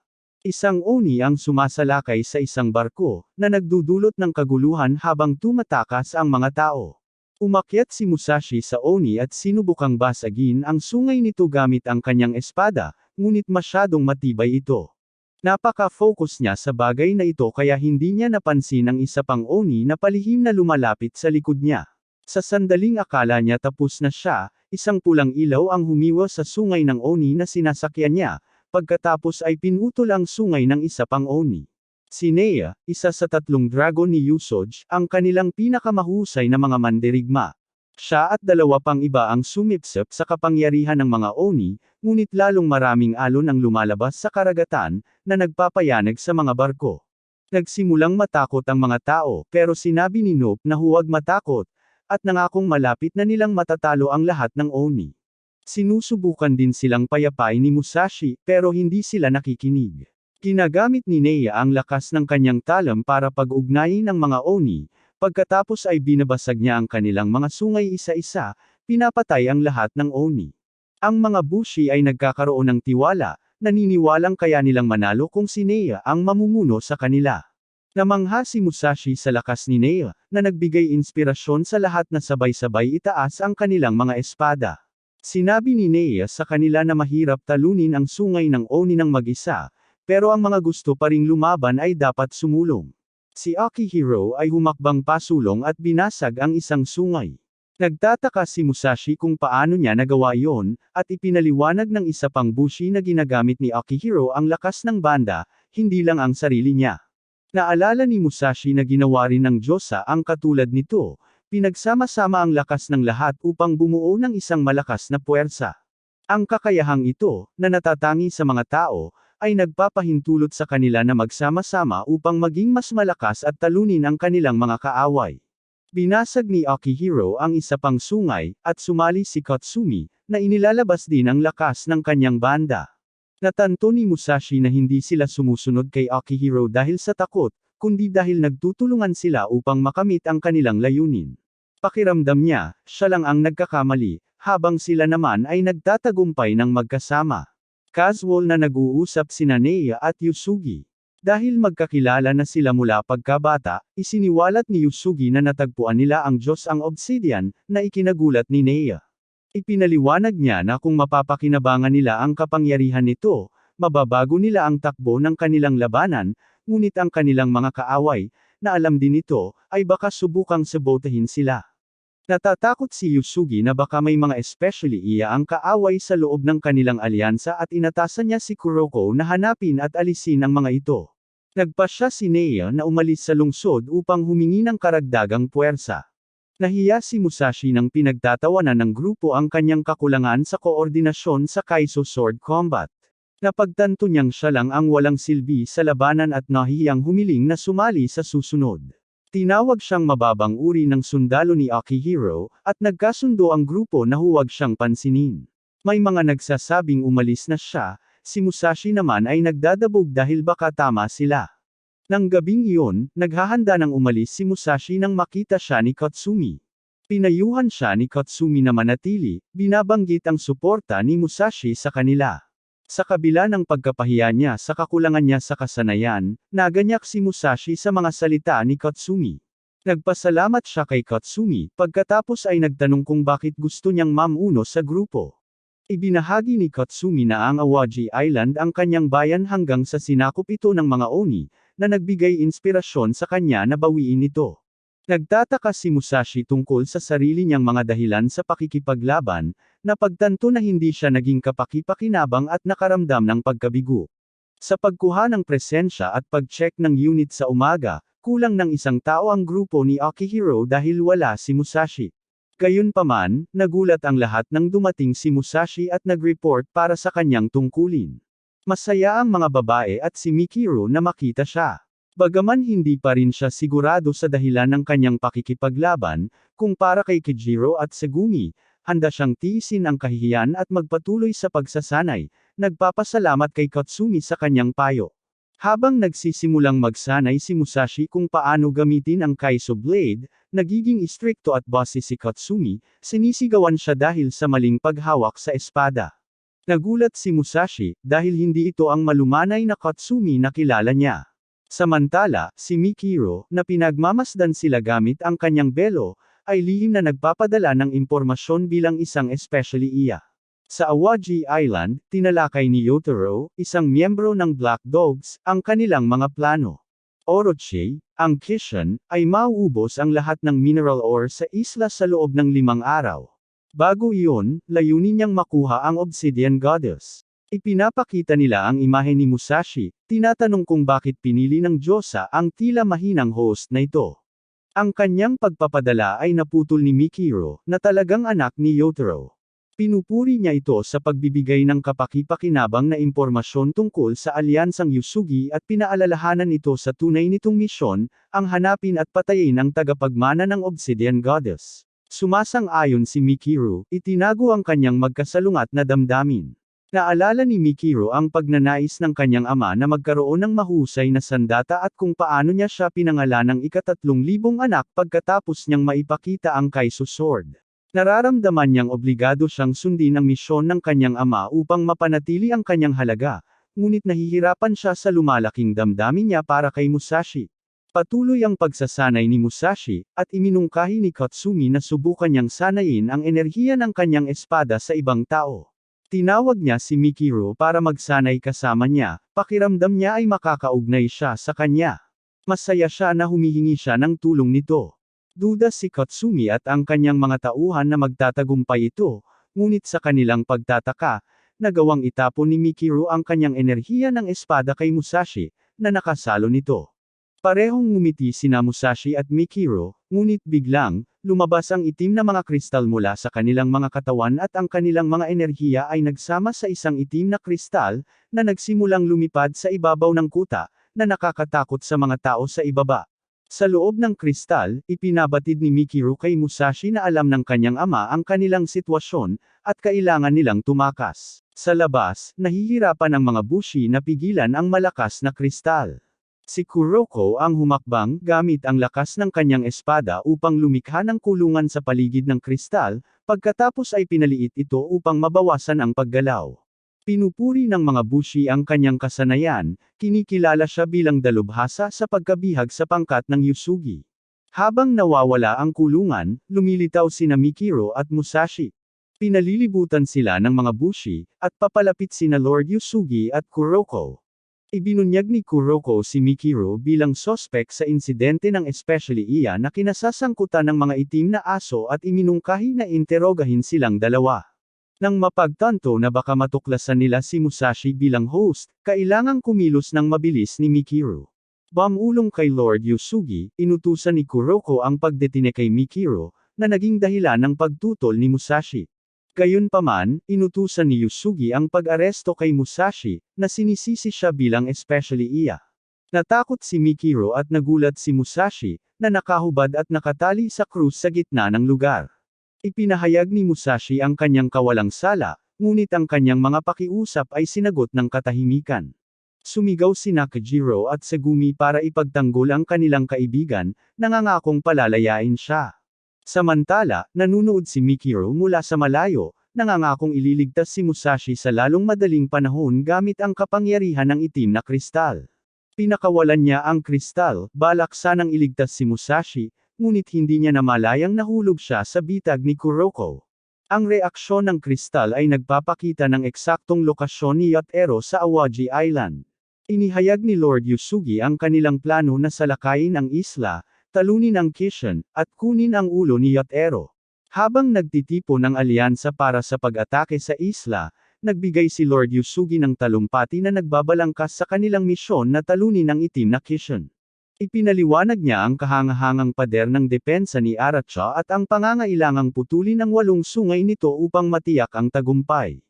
Isang oni ang sumasalakay sa isang barko, na nagdudulot ng kaguluhan habang tumatakas ang mga tao. Umakyat si Musashi sa oni at sinubukang basagin ang sungay nito gamit ang kanyang espada, ngunit masyadong matibay ito. Napaka-focus niya sa bagay na ito kaya hindi niya napansin ang isa pang oni na palihim na lumalapit sa likod niya. Sa sandaling akala niya tapos na siya, isang pulang ilaw ang humiwa sa sungay ng oni na sinasakyan niya. Pagkatapos ay pinutol ang sungay ng isa pang oni. Si Nea, isa sa 3 dragon ni Usoj, ang kanilang pinakamahusay na mga mandirigma. Siya at 2 pang iba ang sumipsip sa kapangyarihan ng mga oni, ngunit lalong maraming alon ang lumalabas sa karagatan, na nagpapayanag sa mga barko. Nagsimulang matakot ang mga tao, pero sinabi ni Nope na huwag matakot, at nangakong malapit na nilang matatalo ang lahat ng oni. Sinusubukan din silang payapain ni Musashi, pero hindi sila nakikinig. Ginagamit ni Nea ang lakas ng kanyang talam para pag-ugnayin ang mga oni, pagkatapos ay binabasag niya ang kanilang mga sungay isa-isa, pinapatay ang lahat ng oni. Ang mga bushi ay nagkakaroon ng tiwala, naniniwalang kaya nilang manalo kung si Nea ang mamumuno sa kanila. Namangha si Musashi sa lakas ni Nea, na nagbigay inspirasyon sa lahat na sabay-sabay itaas ang kanilang mga espada. Sinabi ni Nea sa kanila na mahirap talunin ang sungay ng oni ng mag-isa, pero ang mga gusto pa ring lumaban ay dapat sumulong. Si Akihiro ay humakbang pasulong at binasag ang isang sungay. Nagtataka si Musashi kung paano niya nagawa iyon, at ipinaliwanag ng isa pang bushi na ginagamit ni Akihiro ang lakas ng banda, hindi lang ang sarili niya. Naalala ni Musashi na ginawa rin ng Diyosa ang katulad nito. Pinagsama-sama ang lakas ng lahat upang bumuo ng isang malakas na puwersa. Ang kakayahang ito, na natatangi sa mga tao, ay nagpapahintulot sa kanila na magsama-sama upang maging mas malakas at talunin ang kanilang mga kaaway. Binasag ni Akihiro ang isa pang sungay, at sumali si Katsumi, na inilalabas din ang lakas ng kanyang banda. Natanto ni Musashi na hindi sila sumusunod kay Akihiro dahil sa takot, kundi dahil nagtutulungan sila upang makamit ang kanilang layunin. Pakiramdam niya, siya lang ang nagkakamali, habang sila naman ay nagtatagumpay ng magkasama. Casual na nag-uusap sina Nea at Yusugi. Dahil magkakilala na sila mula pagkabata, isiniwalat ni Yusugi na natagpuan nila ang Diyos ang Obsidian, na ikinagulat ni Nea. Ipinaliwanag niya na kung mapapakinabangan nila ang kapangyarihan nito, mababago nila ang takbo ng kanilang labanan, ngunit ang kanilang mga kaaway, na alam din ito, ay baka subukang sabotahin sila. Natatakot si Yusugi na baka may mga especially iya ang kaaway sa loob ng kanilang alyansa at inatasan niya si Kuroko na hanapin at alisin ang mga ito. Nagpasya si Nea na umalis sa lungsod upang humingi ng karagdagang puwersa. Nahiya si Musashi nang pinagtatawanan ng grupo ang kanyang kakulangan sa koordinasyon sa Kaiso Sword Combat. Napagtanto niyang siya lang ang walang silbi sa labanan at nahiyang humiling na sumali sa susunod. Tinawag siyang mababang uri ng sundalo ni Akihiro, at nagkasundo ang grupo na huwag siyang pansinin. May mga nagsasabing umalis na siya, si Musashi naman ay nagdadabog dahil baka tama sila. Nang gabing iyon, naghahanda ng umalis si Musashi nang makita siya ni Katsumi. Pinayuhan siya ni Katsumi na manatili, binabanggit ang suporta ni Musashi sa kanila. Sa kabila ng pagkapahiya niya sa kakulangan niya sa kasanayan, naganyak si Musashi sa mga salita ni Katsumi. Nagpasalamat siya kay Katsumi, pagkatapos ay nagtanong kung bakit gusto niyang mamuno sa grupo. Ibinahagi ni Katsumi na ang Awaji Island ang kanyang bayan hanggang sa sinakop ito ng mga oni, na nagbigay inspirasyon sa kanya na bawiin ito. Nagtataka si Musashi tungkol sa sarili niyang mga dahilan sa pakikipaglaban, na pagtanto na hindi siya naging kapakipakinabang at nakaramdam ng pagkabigo. Sa pagkuha ng presensya at pag-check ng unit sa umaga, kulang ng isang tao ang grupo ni Akihiro dahil wala si Musashi. Gayunpaman, nagulat ang lahat nang dumating si Musashi at nag-report para sa kanyang tungkulin. Masaya ang mga babae at si Mikiro na makita siya. Bagaman hindi pa rin siya sigurado sa dahilan ng kanyang pakikipaglaban, kung para kay Kijiro at Segumi, handa siyang tiisin ang kahihiyan at magpatuloy sa pagsasanay, nagpapasalamat kay Katsumi sa kanyang payo. Habang nagsisimulang magsanay si Musashi kung paano gamitin ang Kaiso Blade, nagiging istrikto at bossy si Katsumi, sinisigawan siya dahil sa maling paghawak sa espada. Nagulat si Musashi, dahil hindi ito ang malumanay na Katsumi na kilala niya. Samantala, si Mikiro, na pinagmamasdan sila gamit ang kanyang belo, ay lihim na nagpapadala ng impormasyon bilang isang especially iya. Sa Awaji Island, tinalakay ni Yotaro, isang miyembro ng Black Dogs, ang kanilang mga plano. Orochi, ang Kishin, ay mauubos ang lahat ng mineral ore sa isla sa loob ng 5 araw. Bago iyon, layunin niyang makuha ang Obsidian Goddess. Ipinapakita nila ang imahe ni Musashi, tinatanong kung bakit pinili ng Diyosa ang tila mahinang host na ito. Ang kanyang pagpapadala ay naputol ni Mikiro, na talagang anak ni Yotaro. Pinupuri niya ito sa pagbibigay ng kapaki-pakinabang na impormasyon tungkol sa alyansang Yusugi at pinaalalahanan ito sa tunay nitong misyon, ang hanapin at patayin ang tagapagmana ng Obsidian Goddess. Sumasang-ayon si Mikiro, itinago ang kanyang magkasalungat na damdamin. Naalala ni Mikiro ang pagnanais ng kanyang ama na magkaroon ng mahusay na sandata at kung paano niya siya pinangalan ng ika-3,000 anak pagkatapos niyang maipakita ang Kaiso Sword. Nararamdaman niyang obligado siyang sundin ang misyon ng kanyang ama upang mapanatili ang kanyang halaga, ngunit nahihirapan siya sa lumalaking damdamin niya para kay Musashi. Patuloy ang pagsasanay ni Musashi, at iminungkahi ni Katsumi na subukan niyang sanayin ang enerhiya ng kanyang espada sa ibang tao. Tinawag niya si Mikiro para magsanay kasama niya, pakiramdam niya ay makakaugnay siya sa kanya. Masaya siya na humihingi siya ng tulong nito. Duda si Katsumi at ang kanyang mga tauhan na magtatagumpay ito, ngunit sa kanilang pagtataka, nagawang itapon ni Mikiro ang kanyang enerhiya ng espada kay Musashi, na nakasalo nito. Parehong ngumiti sina Musashi at Mikiro, ngunit biglang, lumabas ang itim na mga kristal mula sa kanilang mga katawan at ang kanilang mga enerhiya ay nagsama sa isang itim na kristal, na nagsimulang lumipad sa ibabaw ng kuta, na nakakatakot sa mga tao sa ibaba. Sa loob ng kristal, ipinabatid ni Mikiro kay Musashi na alam ng kanyang ama ang kanilang sitwasyon, at kailangan nilang tumakas. Sa labas, nahihirapan ang mga bushi na pigilan ang malakas na kristal. Si Kuroko ang humakbang gamit ang lakas ng kanyang espada upang lumikha ng kulungan sa paligid ng kristal, pagkatapos ay pinaliit ito upang mabawasan ang paggalaw. Pinupuri ng mga bushi ang kanyang kasanayan, kinikilala siya bilang dalubhasa sa pagkabihag sa pangkat ng Yusugi. Habang nawawala ang kulungan, lumilitaw sina Mikiro at Musashi. Pinalilibutan sila ng mga bushi, at papalapit sina Lord Yusugi at Kuroko. Ibinunyag ni Kuroko si Mikiro bilang sospek sa insidente ng especially iya na kinasasangkutan ng mga itim na aso at iminungkahi na interogahin silang dalawa. Nang mapagtanto na baka matuklasan nila si Musashi bilang host, kailangang kumilos ng mabilis ni Mikiro. Bumulong kay Lord Yusugi, inutusan ni Kuroko ang pagdetine kay Mikiro, na naging dahilan ng pagtutol ni Musashi. Gayunpaman, inutusan ni Yusugi ang pag-aresto kay Musashi, na sinisisi siya bilang especially iya. Natakot si Mikiro at nagulat si Musashi, na nakahubad at nakatali sa krus sa gitna ng lugar. Ipinahayag ni Musashi ang kanyang kawalang sala, ngunit ang kanyang mga pakiusap ay sinagot ng katahimikan. Sumigaw sina Kajiro at Segumi para ipagtanggol ang kanilang kaibigan, nangangakong palalayain siya. Samantala, nanunood si Mikiro mula sa malayo, nangangakong ililigtas si Musashi sa lalong madaling panahon gamit ang kapangyarihan ng itim na kristal. Pinakawalan niya ang kristal, balak sanang iligtas si Musashi, ngunit hindi niya namalayang nahulog siya sa bitag ni Kuroko. Ang reaksyon ng kristal ay nagpapakita ng eksaktong lokasyon ni Yotaro sa Awaji Island. Inihayag ni Lord Yusugi ang kanilang plano na salakayin ang isla, talunin ang Kishin, at kunin ang ulo ni Yotaro. Habang nagtitipon ng alyansa para sa pag-atake sa isla, nagbigay si Lord Yusugi ng talumpati na nagbabalangkas sa kanilang misyon na talunin ang itim na Kishin. Ipinaliwanag niya ang kahangahangang pader ng depensa ni Aracha at ang pangangailangang putulin ang 8 sungay nito upang matiyak ang tagumpay.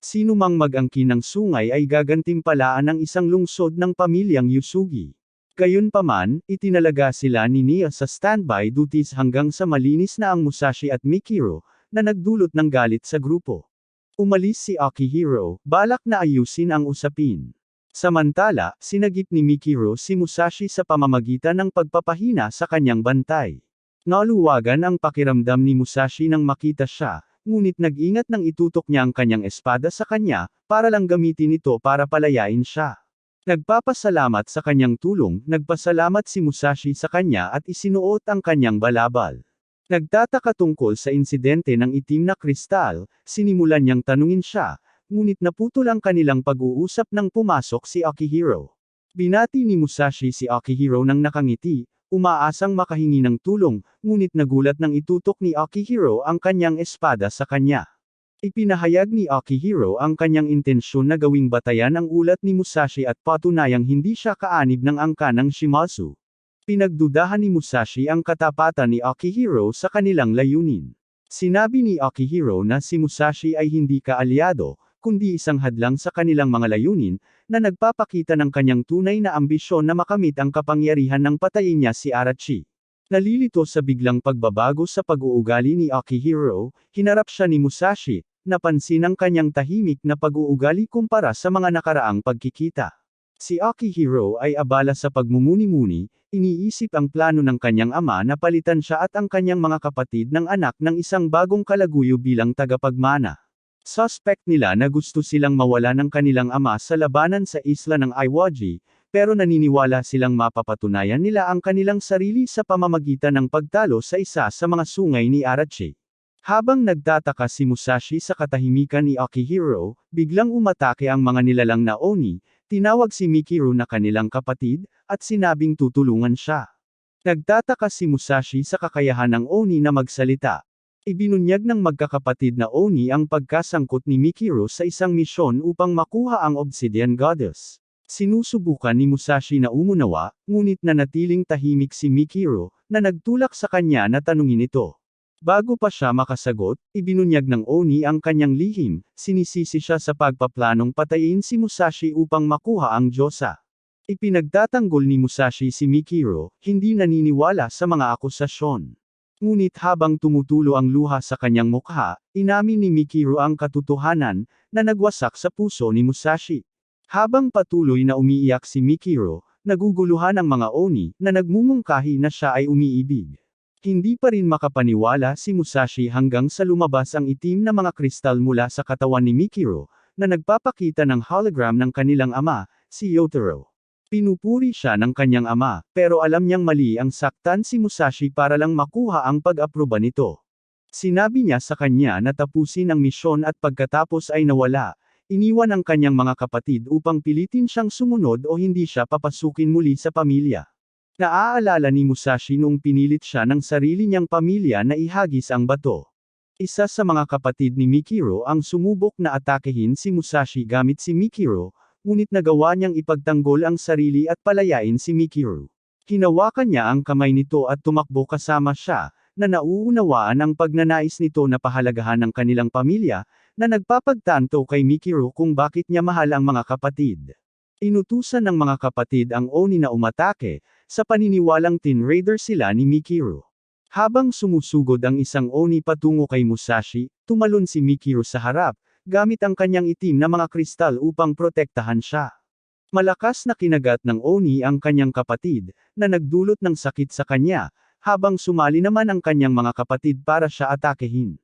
Sino mang mag-angkin ng sungay ay gagantimpalaan ng isang lungsod ng pamilyang Yusugi. Gayunpaman, itinalaga sila ni Nia sa standby duties hanggang sa malinis na ang Musashi at Mikiro, na nagdulot ng galit sa grupo. Umalis si Akihiro, balak na ayusin ang usapin. Samantala, sinagip ni Mikiro si Musashi sa pamamagitan ng pagpapahina sa kanyang bantay. Naluwagan ang pakiramdam ni Musashi nang makita siya, ngunit nag-ingat nang itutok niya ang kanyang espada sa kanya, para lang gamitin ito para palayain siya. Nagpapasalamat sa kanyang tulong, nagpasalamat si Musashi sa kanya at isinuot ang kanyang balabal. Nagtataka tungkol sa insidente ng itim na kristal, sinimulan niyang tanungin siya, ngunit naputol ang kanilang pag-uusap nang pumasok si Akihiro. Binati ni Musashi si Akihiro nang nakangiti, umaasang makahingi ng tulong, ngunit nagulat nang itutok ni Akihiro ang kanyang espada sa kanya. Ipinahayag ni Akihiro ang kanyang intensyon na gawing batayan ang ulat ni Musashi at patunayang hindi siya kaanib ng angka ng Shimazu. Pinagdudahan ni Musashi ang katapatan ni Akihiro sa kanilang layunin. Sinabi ni Akihiro na si Musashi ay hindi kaalyado, kundi isang hadlang sa kanilang mga layunin, na nagpapakita ng kanyang tunay na ambisyon na makamit ang kapangyarihan ng patayin niya si Arachi. Nalilito sa biglang pagbabago sa pag-uugali ni Akihiro, hinarap siya ni Musashi, napansin ang kanyang tahimik na pag-uugali kumpara sa mga nakaraang pagkikita. Si Akihiro ay abala sa pagmumuni-muni, iniisip ang plano ng kanyang ama na palitan siya at ang kanyang mga kapatid ng anak ng isang bagong kalaguyo bilang tagapagmana. Suspect nila na gusto silang mawala ng kanilang ama sa labanan sa isla ng Iwaji, pero naniniwala silang mapapatunayan nila ang kanilang sarili sa pamamagitan ng pagtalo sa isa sa mga sungay ni Arachi. Habang nagtataka si Musashi sa katahimikan ni Akihiro, biglang umatake ang mga nilalang na Oni, tinawag si Mikiro na kanilang kapatid, at sinabing tutulungan siya. Nagtataka si Musashi sa kakayahan ng Oni na magsalita. Ibinunyag ng magkakapatid na Oni ang pagkasangkot ni Mikiro sa isang misyon upang makuha ang Obsidian Goddess. Sinusubukan ni Musashi na umunawa, ngunit nanatiling tahimik si Mikiro, na nagtulak sa kanya na tanungin ito. Bago pa siya makasagot, ibinunyag ng Oni ang kanyang lihim, sinisisi siya sa pagpaplanong patayin si Musashi upang makuha ang Diyosa. Ipinagtatanggol ni Musashi si Mikiro, hindi naniniwala sa mga akusasyon. Ngunit habang tumutulo ang luha sa kanyang mukha, inamin ni Mikiro ang katotohanan, na nagwasak sa puso ni Musashi. Habang patuloy na umiiyak si Mikiro, naguguluhan ang mga Oni, na nagmumungkahi na siya ay umiibig. Hindi pa rin makapaniwala si Musashi hanggang sa lumabas ang itim na mga kristal mula sa katawan ni Mikiro, na nagpapakita ng hologram ng kanilang ama, si Yotaro. Pinupuri siya ng kanyang ama, pero alam niyang mali ang saktan si Musashi para lang makuha ang pag-aproba nito. Sinabi niya sa kanya na tapusin ang misyon at pagkatapos ay nawala, iniwan ang kanyang mga kapatid upang pilitin siyang sumunod o hindi siya papasukin muli sa pamilya. Naaalala ni Musashi noong pinilit siya ng sarili niyang pamilya na ihagis ang bato. Isa sa mga kapatid ni Mikiro ang sumubok na atakehin si Musashi gamit si Mikiro, ngunit nagawa niyang ipagtanggol ang sarili at palayain si Mikiro. Hinawakan niya ang kamay nito at tumakbo kasama siya, na nauunawaan ang pagnanais nito na pahalagahan ng kanilang pamilya, na nagpapagtanto kay Mikiro kung bakit niya mahal ang mga kapatid. Inutusan ng mga kapatid ang Oni na umatake, sa paniniwalang Tin Raider sila ni Mikiro. Habang sumusugod ang isang Oni patungo kay Musashi, tumalon si Mikiro sa harap, gamit ang kanyang itim na mga kristal upang protektahan siya. Malakas na kinagat ng Oni ang kanyang kapatid, na nagdulot ng sakit sa kanya, habang sumali naman ang kanyang mga kapatid para siya atakehin.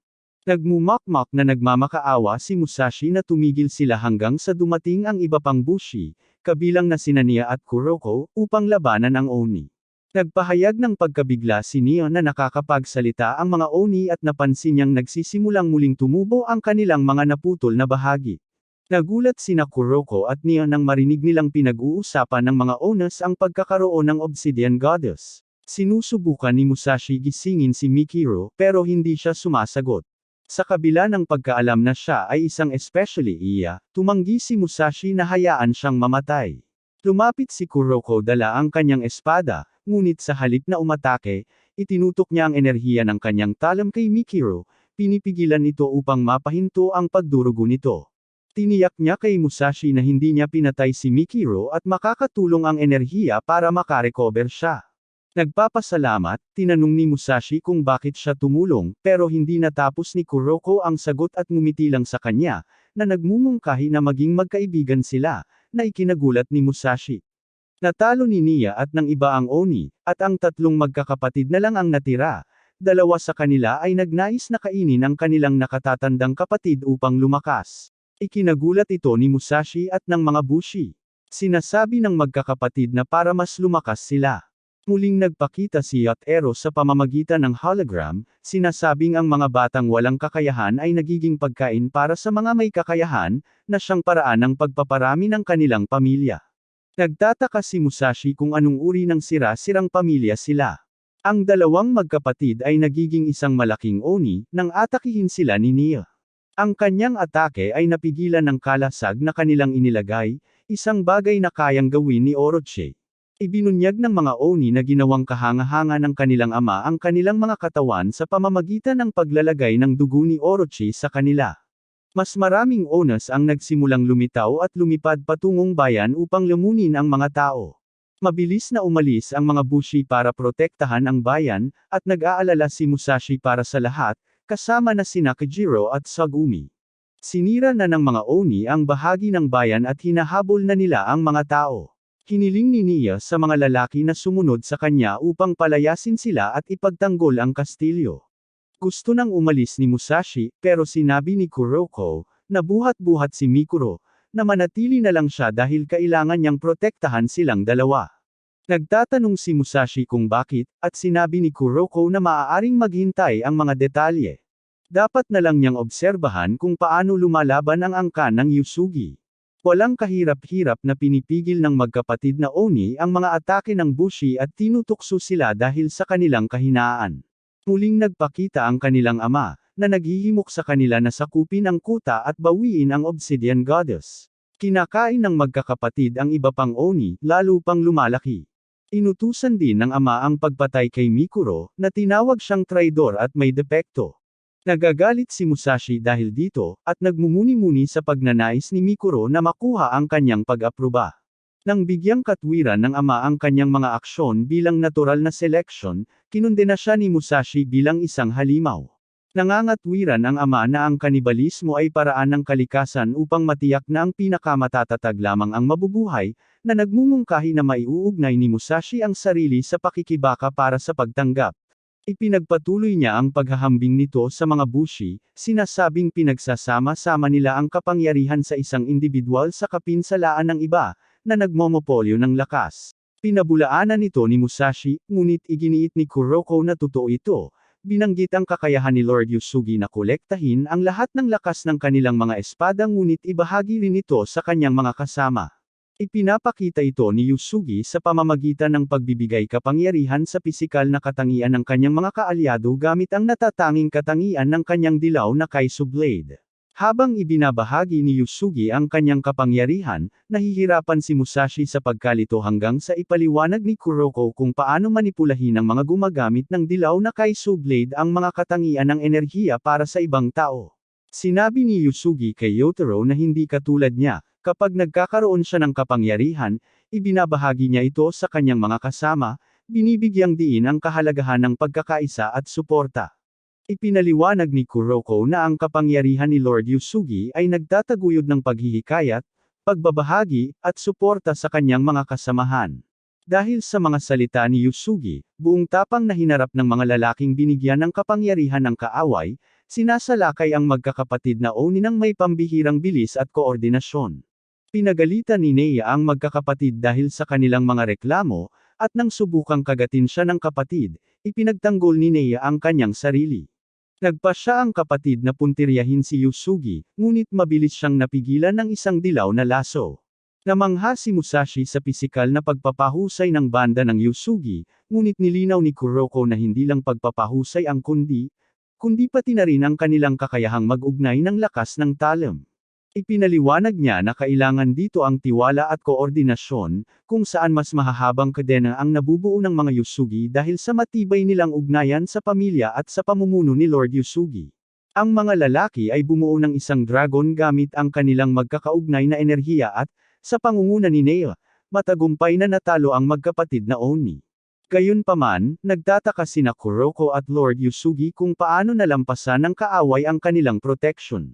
Nagmumakmak na nagmamakaawa si Musashi na tumigil sila hanggang sa dumating ang iba pang bushi, kabilang na sina Nia at Kuroko, upang labanan ang Oni. Nagpahayag ng pagkabigla si Nia na nakakapagsalita ang mga Oni at napansin niyang nagsisimulang muling tumubo ang kanilang mga naputol na bahagi. Nagulat sina Kuroko at Nia nang marinig nilang pinag-uusapan ng mga Onas ang pagkakaroon ng Obsidian Goddess. Sinusubukan ni Musashi gisingin si Mikiro, pero hindi siya sumasagot. Sa kabila ng pagkaalam na siya ay isang especially iya, tumanggi si Musashi na hayaan siyang mamatay. Lumapit si Kuroko dala ang kanyang espada, ngunit sa halip na umatake, itinutok niya ang enerhiya ng kanyang talam kay Mikiro, pinipigilan ito upang mapahinto ang pagdurugo nito. Tiniyak niya kay Musashi na hindi niya pinatay si Mikiro at makakatulong ang enerhiya para makarecover siya. Nagpapasalamat, tinanong ni Musashi kung bakit siya tumulong, pero hindi natapos ni Kuroko ang sagot at ngumiti lang sa kanya, na nagmumungkahi na maging magkaibigan sila, na ikinagulat ni Musashi. Natalo ni Nia at ng iba ang Oni, at ang tatlong magkakapatid na lang ang natira. Dalawa sa kanila ay nagnais na kainin ang kanilang nakatatandang kapatid upang lumakas. Ikinagulat ito ni Musashi at ng mga bushi. Sinasabi ng magkakapatid na para mas lumakas sila. Muling nagpakita si Yotaro sa pamamagitan ng hologram, sinasabing ang mga batang walang kakayahan ay nagiging pagkain para sa mga may kakayahan, na siyang paraan ng pagpaparami ng kanilang pamilya. Nagtataka si Musashi kung anong uri ng sira-sirang pamilya sila. Ang dalawang magkapatid ay nagiging isang malaking Oni, nang atakihin sila ni Nia. Ang kanyang atake ay napigilan ng kalasag na kanilang inilagay, isang bagay na kayang gawin ni Orochi. Ibinunyag ng mga Oni na ginawang kahanga-hanga ng kanilang ama ang kanilang mga katawan sa pamamagitan ng paglalagay ng dugo ni Orochi sa kanila. Mas maraming Onas ang nagsimulang lumitaw at lumipad patungong bayan upang lamunin ang mga tao. Mabilis na umalis ang mga bushi para protektahan ang bayan, at nag-aalala si Musashi para sa lahat, kasama na sina Kajiro at Sagumi. Sinira na ng mga Oni ang bahagi ng bayan at hinahabol na nila ang mga tao. Hiniling ni Nia sa mga lalaki na sumunod sa kanya upang palayasin sila at ipagtanggol ang kastilyo. Gusto nang umalis ni Musashi, pero sinabi ni Kuroko, na buhat-buhat si Mikuro, na manatili na lang siya dahil kailangan niyang protektahan silang dalawa. Nagtatanong si Musashi kung bakit, at sinabi ni Kuroko na maaaring maghintay ang mga detalye. Dapat na lang niyang obserbahan kung paano lumalaban ang angkan ng Yusugi. Walang kahirap-hirap na pinipigil ng magkapatid na Oni ang mga atake ng bushi at tinutukso sila dahil sa kanilang kahinaan. Muling nagpakita ang kanilang ama, na naghihimok sa kanila na sakupin ang kuta at bawiin ang Obsidian Goddess. Kinakain ng magkakapatid ang iba pang Oni, lalo pang lumalaki. Inutusan din ng ama ang pagpatay kay Mikuro, na tinawag siyang traidor at may depekto. Nagagalit si Musashi dahil dito, at nagmumuni-muni sa pagnanais ni Mikuro na makuha ang kanyang pag-aproba. Nang bigyang katwiran ng ama ang kanyang mga aksyon bilang natural na selection, kinundena siya ni Musashi bilang isang halimaw. Nangangatwiran ang ama na ang kanibalismo ay paraan ng kalikasan upang matiyak na ang pinakamatatatag lamang ang mabubuhay, na nagmumungkahi na maiuugnay ni Musashi ang sarili sa pakikibaka para sa pagtanggap. Ipinagpatuloy niya ang paghahambing nito sa mga bushi, sinasabing pinagsasama-sama nila ang kapangyarihan sa isang individual sa kapinsalaan ng iba, na nagmomopolyo ng lakas. Pinabulaanan nito ni Musashi, ngunit iginiit ni Kuroko na totoo ito. Binanggit ang kakayahan ni Lord Yusugi na kolektahin ang lahat ng lakas ng kanilang mga espada ngunit ibahagi rin ito sa kanyang mga kasama. Ipinapakita ito ni Yusugi sa pamamagitan ng pagbibigay kapangyarihan sa pisikal na katangian ng kanyang mga kaalyado gamit ang natatanging katangian ng kanyang dilaw na Kaiso Blade. Habang ibinabahagi ni Yusugi ang kanyang kapangyarihan, nahihirapan si Musashi sa pagkalito hanggang sa ipaliwanag ni Kuroko kung paano manipulahin ng mga gumagamit ng dilaw na Kaiso Blade ang mga katangian ng enerhiya para sa ibang tao. Sinabi ni Yusugi kay Yotaro na hindi katulad niya. Kapag nagkakaroon siya ng kapangyarihan, ibinabahagi niya ito sa kanyang mga kasama, binibigyang diin ang kahalagahan ng pagkakaisa at suporta. Ipinaliwanag ni Kuroko na ang kapangyarihan ni Lord Yusugi ay nagtataguyod ng paghihikayat, pagbabahagi, at suporta sa kanyang mga kasamahan. Dahil sa mga salita ni Yusugi, buong tapang na hinarap ng mga lalaking binigyan ng kapangyarihan ng kaaway, sinasalakay ang magkakapatid na Oni ng may pambihirang bilis at koordinasyon. Pinagalitan ni Nea ang magkakapatid dahil sa kanilang mga reklamo, at nang subukang kagatin siya ng kapatid, ipinagtanggol ni Nea ang kanyang sarili. Nagpa siya ang kapatid na puntiryahin si Yusugi, ngunit mabilis siyang napigilan ng isang dilaw na laso. Namangha si Musashi sa pisikal na pagpapahusay ng banda ng Yusugi, ngunit nilinaw ni Kuroko na hindi lang pagpapahusay ang kundi pati na rin ang kanilang kakayahang mag-ugnay ng lakas ng talim. Ipinaliwanag niya na kailangan dito ang tiwala at koordinasyon, kung saan mas mahahabang kadena ang nabubuo ng mga Yusugi dahil sa matibay nilang ugnayan sa pamilya at sa pamumuno ni Lord Yusugi. Ang mga lalaki ay bumuo ng isang dragon gamit ang kanilang magkakaugnay na enerhiya at, sa pangunguna ni Nea, matagumpay na natalo ang magkapatid na Oni. Gayunpaman, nagtataka sina Kuroko at Lord Yusugi kung paano nalampasan ng kaaway ang kanilang protection.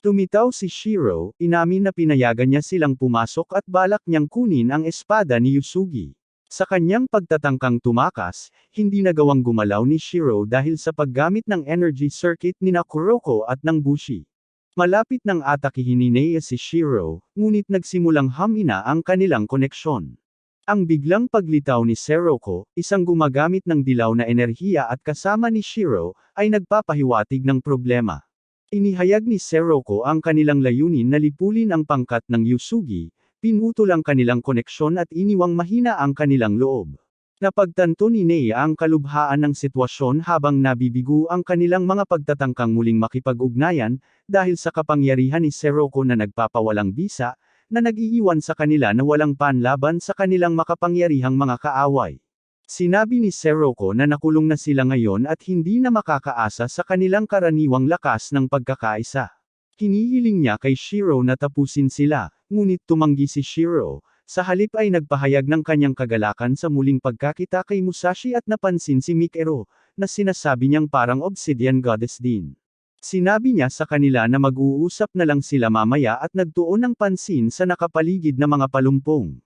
Tumitaw si Shiro, inamin na pinayagan niya silang pumasok at balak niyang kunin ang espada ni Yusugi. Sa kanyang pagtatangkang tumakas, hindi nagawang gumalaw ni Shiro dahil sa paggamit ng energy circuit ni Kuroko at ng Bushi. Malapit nang atakihin ni Nea si Shiro, ngunit nagsimulang hamina ang kanilang koneksyon. Ang biglang paglitaw ni Seroko, isang gumagamit ng dilaw na enerhiya at kasama ni Shiro, ay nagpapahiwatig ng problema. Inihayag ni Seroko ang kanilang layunin na lipulin ang pangkat ng Yusugi, pinutol ang kanilang koneksyon at iniwang mahina ang kanilang loob. Napagtanto ni Nea ang kalubhaan ng sitwasyon habang nabibigo ang kanilang mga pagtatangkang muling makipag-ugnayan, dahil sa kapangyarihan ni Seroko na nagpapawalang bisa, na nag-iiwan sa kanila na walang panlaban sa kanilang makapangyarihang mga kaaway. Sinabi ni Seroko na nakulong na sila ngayon at hindi na makakaasa sa kanilang karaniwang lakas ng pagkakaisa. Hinihiling niya kay Shiro na tapusin sila, ngunit tumanggi si Shiro, sa halip ay nagpahayag ng kanyang kagalakan sa muling pagkakita kay Musashi at napansin si Mikero, na sinasabi niyang parang obsidian goddess din. Sinabi niya sa kanila na mag-uusap na lang sila mamaya at nagtuon ng pansin sa nakapaligid na mga palumpong.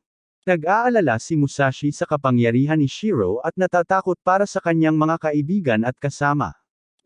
Nag-aalala si Musashi sa kapangyarihan ni Shiro at natatakot para sa kanyang mga kaibigan at kasama.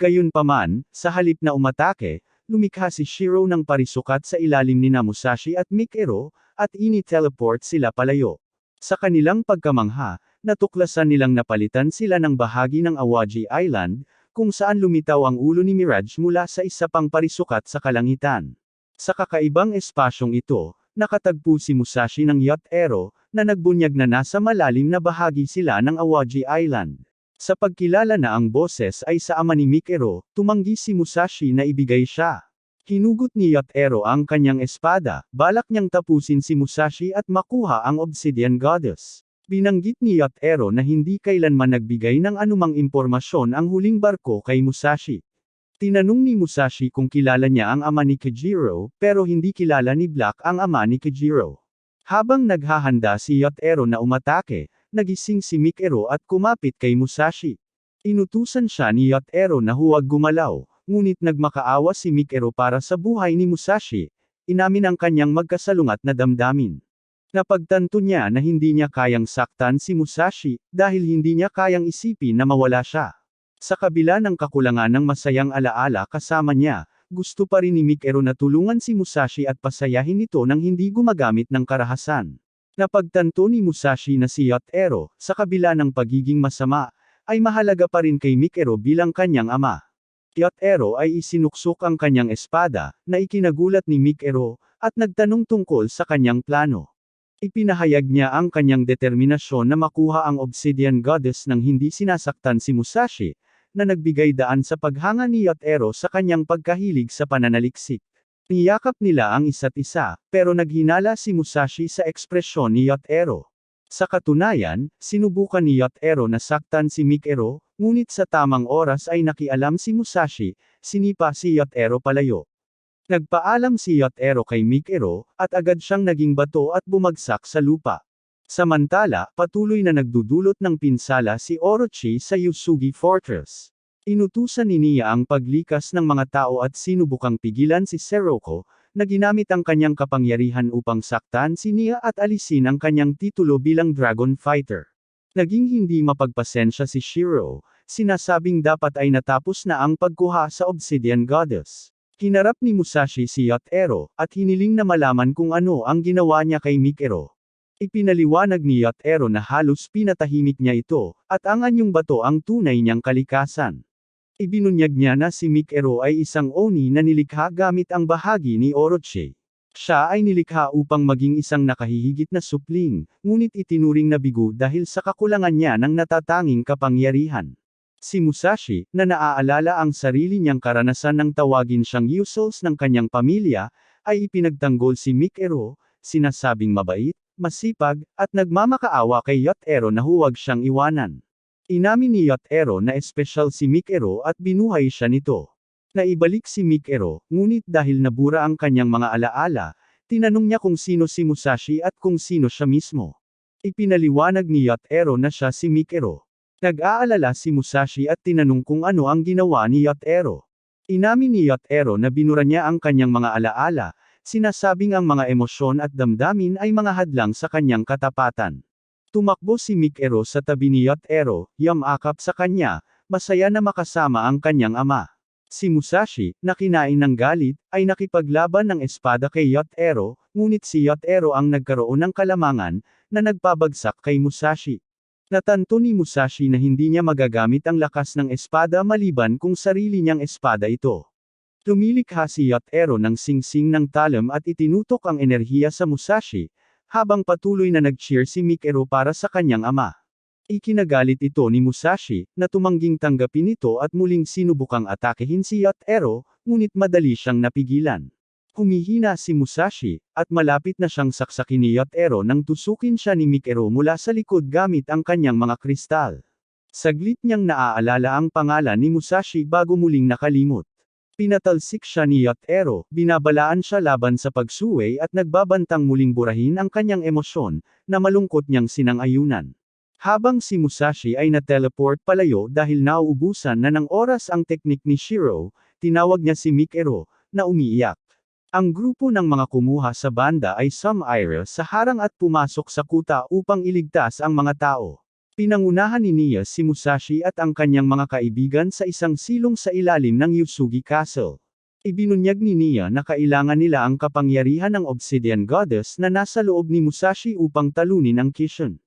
Gayunpaman, sa halip na umatake, lumikha si Shiro ng parisukat sa ilalim ni Musashi at Mikero, at ini-teleport sila palayo. Sa kanilang pagkamangha, natuklasan nilang napalitan sila ng bahagi ng Awaji Island, kung saan lumitaw ang ulo ni Mirage mula sa isa pang parisukat sa kalangitan. Sa kakaibang espasyong ito, nakatagpo si Musashi ng Yacht Ero, na nagbunyag na nasa malalim na bahagi sila ng Awaji Island. Sa pagkilala na ang boses ay sa ama ni Mikero, tumanggi si Musashi na ibigay siya. Hinugot ni Yacht Ero ang kanyang espada, balak niyang tapusin si Musashi at makuha ang Obsidian Goddess. Binanggit ni Yacht Ero na hindi kailanman nagbigay ng anumang impormasyon ang huling barko kay Musashi. Tinanong ni Musashi kung kilala niya ang ama ni Kajiro, pero hindi kilala ni Black ang ama ni Kajiro. Habang naghahanda si Yacht Ero na umatake, nagising si Mikero at kumapit kay Musashi. Inutusan siya ni Yacht Ero na huwag gumalaw, ngunit nagmakaawa si Mikero para sa buhay ni Musashi, inamin ang kanyang magkasalungat na damdamin. Napagtanto niya na hindi niya kayang saktan si Musashi, dahil hindi niya kayang isipin na mawala siya. Sa kabila ng kakulangan ng masayang alaala kasama niya, gusto pa rin ni Mikero na tulungan si Musashi at pasayahin ito nang hindi gumagamit ng karahasan. Napagtanto ni Musashi na si Yacht Ero, sa kabila ng pagiging masama, ay mahalaga pa rin kay Mikero bilang kanyang ama. Yacht Ero ay isinuksok ang kanyang espada, na ikinagulat ni Mikero, at nagtanong tungkol sa kanyang plano. Ipinahayag niya ang kanyang determinasyon na makuha ang Obsidian Goddess nang hindi sinasaktan si Musashi, na nagbigay daan sa paghanga ni Yacht Ero sa kanyang pagkahilig sa pananaliksik. Niyakap nila ang isa't isa, pero naghinala si Musashi sa ekspresyon ni Yacht Ero. Sa katunayan, sinubukan ni Yacht Ero na saktan si Mikero, ngunit sa tamang oras ay nakialam si Musashi, sinipa si Yacht Ero palayo. Nagpaalam si Yacht Ero kay Mikero, at agad siyang naging bato at bumagsak sa lupa. Samantala, patuloy na nagdudulot ng pinsala si Orochi sa Yusugi Fortress. Inutusan ni Nia ang paglikas ng mga tao at sinubukang pigilan si Seroko, na ginamit ang kanyang kapangyarihan upang saktan si Nia at alisin ang kanyang titulo bilang Dragon Fighter. Naging hindi mapagpasensya si Shiro, sinasabing dapat ay natapos na ang pagkuha sa Obsidian Goddess. Hinarap ni Musashi si Yacht Ero, at hiniling na malaman kung ano ang ginawa niya kay Mikero. Ipinaliwanag ni Yacht Ero na halos pinatahimik niya ito, at ang anyong bato ang tunay niyang kalikasan. Ibinunyag niya na si Mikero ay isang Oni na nilikha gamit ang bahagi ni Orochi. Siya ay nilikha upang maging isang nakahihigit na supling, ngunit itinuring na bigo dahil sa kakulangan niya ng natatanging kapangyarihan. Si Musashi, na naaalala ang sarili niyang karanasan ng tawagin siyang Usols ng kanyang pamilya, ay ipinagtanggol si Mikero, sinasabing mabait, masipag, at nagmamakaawa kay Yacht Ero na huwag siyang iwanan. Inamin ni Yacht Ero na espesyal si Mikero at binuhay siya nito. Naibalik si Mikero, ngunit dahil nabura ang kanyang mga alaala, tinanong niya kung sino si Musashi at kung sino siya mismo. Ipinaliwanag ni Yotaro na siya si Mikero. Nag-aalala si Musashi at tinanong kung ano ang ginawa ni Yotaro. Inamin ni Yotaro na binura niya ang kanyang mga alaala, sinasabing ang mga emosyon at damdamin ay mga hadlang sa kanyang katapatan. Tumakbo si Mikero sa tabi ni Yotaro, yamakap sa kanya, masaya na makasama ang kanyang ama. Si Musashi, na kinain ng galit, ay nakipaglaban ng espada kay Yotaro, ngunit si Yotaro ang nagkaroon ng kalamangan, na nagpabagsak kay Musashi. Natanto ni Musashi na hindi niya magagamit ang lakas ng espada maliban kung sarili niyang espada ito. Lumilikha si Yotaro ng singsing ng talam at itinutok ang enerhiya sa Musashi, habang patuloy na nag-cheer si Mikero para sa kanyang ama. Ikinagalit ito ni Musashi, na tumangging tanggapin ito at muling sinubukang atakehin si Yotaro, ngunit madali siyang napigilan. Humihina si Musashi, at malapit na siyang saksakin ni Yotaro nang tusukin siya ni Mikero mula sa likod gamit ang kanyang mga kristal. Saglit niyang naaalala ang pangalan ni Musashi bago muling nakalimot. Pinatalsik siya ni Yotaro, binabalaan siya laban sa pagsuway at nagbabantang muling burahin ang kanyang emosyon, na malungkot niyang sinang-ayunan. Habang si Musashi ay na-teleport palayo dahil nauubusan na ng oras ang teknik ni Shiro, tinawag niya si Mikero, na umiiyak. Ang grupo ng mga kumuha sa banda ay sumaira sa harang at pumasok sa kuta upang iligtas ang mga tao. Pinangunahan ni Nia si Musashi at ang kanyang mga kaibigan sa isang silong sa ilalim ng Yusugi Castle. Ibinunyag ni Nia na kailangan nila ang kapangyarihan ng Obsidian Goddess na nasa loob ni Musashi upang talunin ang Kishin.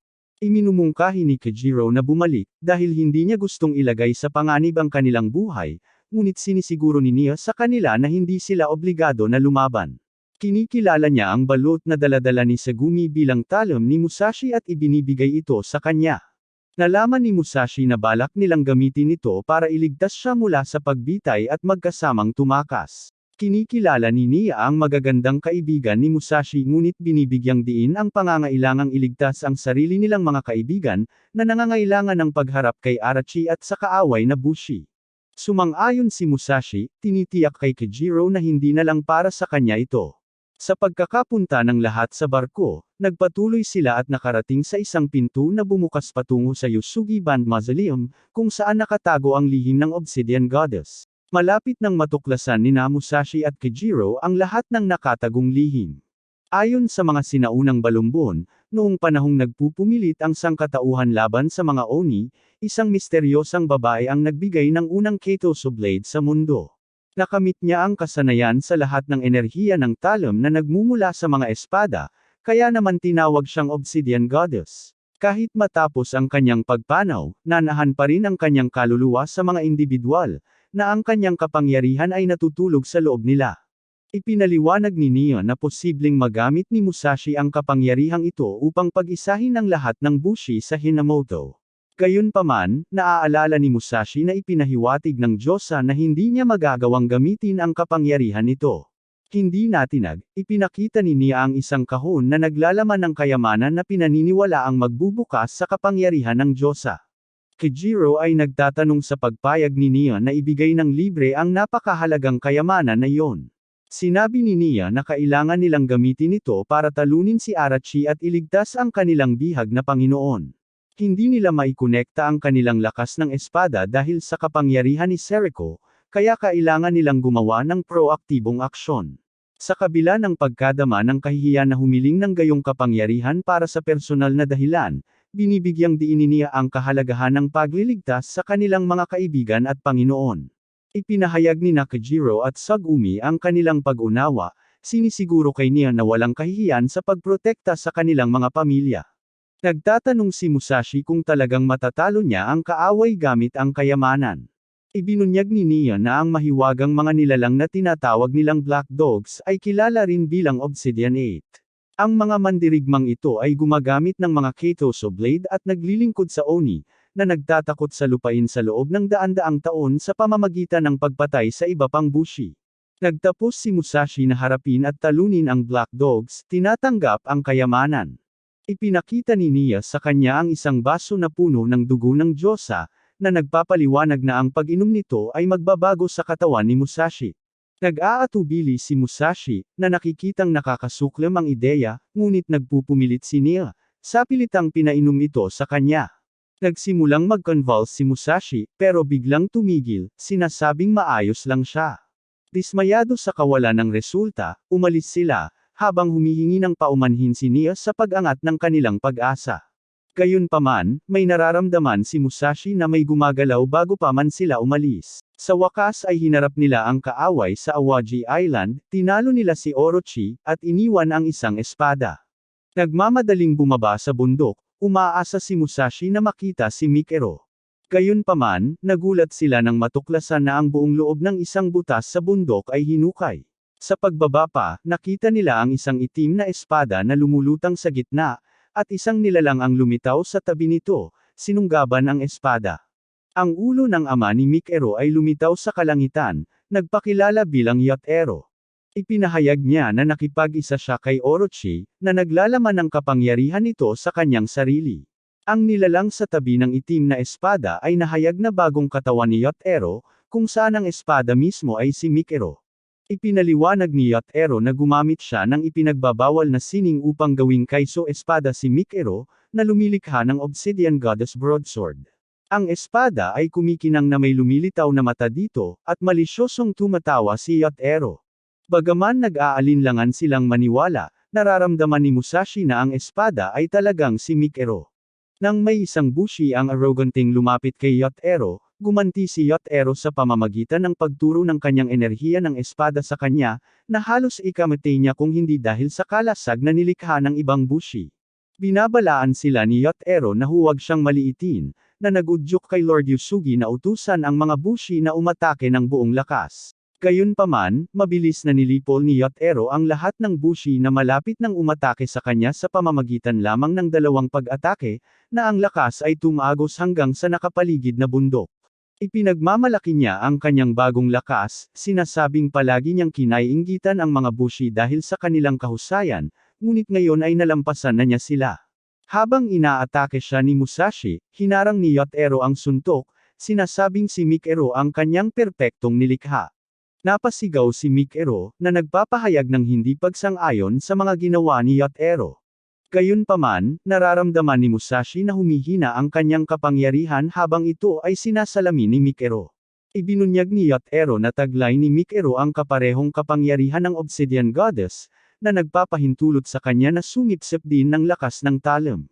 Iminumungkahi ni Kajiro na bumalik, dahil hindi niya gustong ilagay sa panganib ang kanilang buhay, ngunit sinisiguro ni Nia sa kanila na hindi sila obligado na lumaban. Kinikilala niya ang balot na daladala ni Segumi bilang talam ni Musashi at ibinibigay ito sa kanya. Nalaman ni Musashi na balak nilang gamitin ito para iligtas siya mula sa pagbitay at magkasamang tumakas. Kinikilala ni Nia ang magagandang kaibigan ni Musashi ngunit binibigyang diin ang pangangailangang iligtas ang sarili nilang mga kaibigan, na nangangailangan ng pagharap kay Arachi at sa kaaway na Bushi. Sumang-ayon si Musashi, tinitiyak kay Kajiro na hindi na lang para sa kanya ito. Sa pagkakapunta ng lahat sa barko, nagpatuloy sila at nakarating sa isang pinto na bumukas patungo sa Yusugi Band Mausoleum, kung saan nakatago ang lihim ng Obsidian Goddess. Malapit nang matuklasan ni Musashi at Kajiro ang lahat ng nakatagong lihim. Ayon sa mga sinaunang balumbon, noong panahong nagpupumilit ang sangkatauhan laban sa mga Oni, isang misteryosang babae ang nagbigay ng unang Keitoso Blade sa mundo. Nakamit niya ang kasanayan sa lahat ng enerhiya ng talam na nagmumula sa mga espada, kaya naman tinawag siyang Obsidian Goddess. Kahit matapos ang kanyang pagpanaw, nanahan pa rin ang kanyang kaluluwa sa mga individual, na ang kanyang kapangyarihan ay natutulog sa loob nila. Ipinaliwanag ni Nia na posibleng magamit ni Musashi ang kapangyarihang ito upang pag-isahin ang lahat ng Bushi sa Hinamoto. Gayunpaman, naaalala ni Musashi na ipinahiwatig ng Diyosa na hindi niya magagawang gamitin ang kapangyarihan ito. Hindi natinag, ipinakita ni Nia ang isang kahon na naglalaman ng kayamanan na pinaniniwala ang magbubukas sa kapangyarihan ng Diyosa. Kajiro ay nagtatanong sa pagpayag ni Nia na ibigay ng libre ang napakahalagang kayamanan na iyon. Sinabi ni Nia na kailangan nilang gamitin ito para talunin si Arachi at iligtas ang kanilang bihag na Panginoon. Hindi nila maikonekta ang kanilang lakas ng espada dahil sa kapangyarihan ni Seriko, kaya kailangan nilang gumawa ng proaktibong aksyon. Sa kabila ng pagkadama ng kahihiyan na humiling ng gayong kapangyarihan para sa personal na dahilan, binibigyang diin ni Nia ang kahalagahan ng pagliligtas sa kanilang mga kaibigan at Panginoon. Ipinahayag ni Kajiro at Sagumi ang kanilang pag-unawa, sinisiguro kay Nia na walang kahihiyan sa pagprotekta sa kanilang mga pamilya. Nagtatanong si Musashi kung talagang matatalo niya ang kaaway gamit ang kayamanan. Ibinunyag ni Nia na ang mahiwagang mga nilalang na tinatawag nilang Black Dogs ay kilala rin bilang Obsidian 8. Ang mga mandirigmang ito ay gumagamit ng mga Keitoso Blade at naglilingkod sa Oni, na nagtatakot sa lupain sa loob ng daan-daang taon sa pamamagitan ng pagpatay sa iba pang Bushi. Nagtapos si Musashi na harapin at talunin ang Black Dogs, tinatanggap ang kayamanan. Ipinakita ni Nia sa kanya ang isang baso na puno ng dugo ng Diyosa, na nagpapaliwanag na ang pag-inom nito ay magbabago sa katawan ni Musashi. Nag-aatubili si Musashi, na nakikitang nakakasuklam ang ideya, ngunit nagpupumilit si Nia, sa pilitang pinainom ito sa kanya. Nagsimulang mag-convulse si Musashi, pero biglang tumigil, sinasabing maayos lang siya. Dismayado sa kawalan ng resulta, umalis sila, habang humihingi ng paumanhin si Nia sa pag-angat ng kanilang pag-asa. Gayunpaman, may nararamdaman si Musashi na may gumagalaw bago pa man sila umalis. Sa wakas ay hinarap nila ang kaaway sa Awaji Island, tinalo nila si Orochi, at iniwan ang isang espada. Nagmamadaling bumaba sa bundok, umaasa si Musashi na makita si Mikero. Gayunpaman, nagulat sila nang matuklasan na ang buong loob ng isang butas sa bundok ay hinukay. Sa pagbaba pa, nakita nila ang isang itim na espada na lumulutang sa gitna, at isang nilalang ang lumitaw sa tabi nito, sinunggaban ang espada. Ang ulo ng ama ni Mikero ay lumitaw sa kalangitan, nagpakilala bilang Yotaro. Ipinahayag niya na nakipag-isa siya kay Orochi, na naglalaman ng kapangyarihan nito sa kanyang sarili. Ang nilalang sa tabi ng itim na espada ay nahayag na bagong katawan ni Yotaro, kung saan ang espada mismo ay si Mikero. Ipinaliwanag ni Yotaro na gumamit siya ng ipinagbabawal na sining upang gawing kaiso espada si Mikero, na lumilikha ng Obsidian Goddess Broadsword. Ang espada ay kumikinang na may lumilitaw na mata dito, at malisyosong tumatawa si Yotaro. Bagaman nag-aalinlangan silang maniwala, nararamdaman ni Musashi na ang espada ay talagang si Mikero. Nang may isang bushi ang arroganting lumapit kay Yotaro, gumanti si Yotaro sa pamamagitan ng pagturo ng kanyang enerhiya ng espada sa kanya, na halos ikamatay niya kung hindi dahil sa kalasag na nilikha ng ibang bushi. Binabalaan sila ni Yotaro na huwag siyang maliitin, na nagudyok kay Lord Yusugi na utusan ang mga bushi na umatake ng buong lakas. Gayunpaman, mabilis na nilipol ni Yotaro ang lahat ng bushi na malapit nang umatake sa kanya sa pamamagitan lamang ng dalawang pag-atake, na ang lakas ay tumagos hanggang sa nakapaligid na bundok. Ipinagmamalaki niya ang kanyang bagong lakas, sinasabing palagi niyang kinaiinggitan ang mga bushi dahil sa kanilang kahusayan, ngunit ngayon ay nalampasan na niya sila. Habang inaatake siya ni Musashi, hinarang ni Yotaro ang suntok, sinasabing si Mikero ang kanyang perpektong nilikha. Napasigaw si Mikero, na nagpapahayag ng hindi pagsang-ayon sa mga ginawa ni Yotaro. Gayunpaman, nararamdaman ni Musashi na humihina ang kanyang kapangyarihan habang ito ay sinasalamin ni Mikero. Ibinunyag ni Yotaro na taglay ni Mikero ang kaparehong kapangyarihan ng Obsidian Goddess, na nagpapahintulot sa kanya na sumipsip din ng lakas ng talim.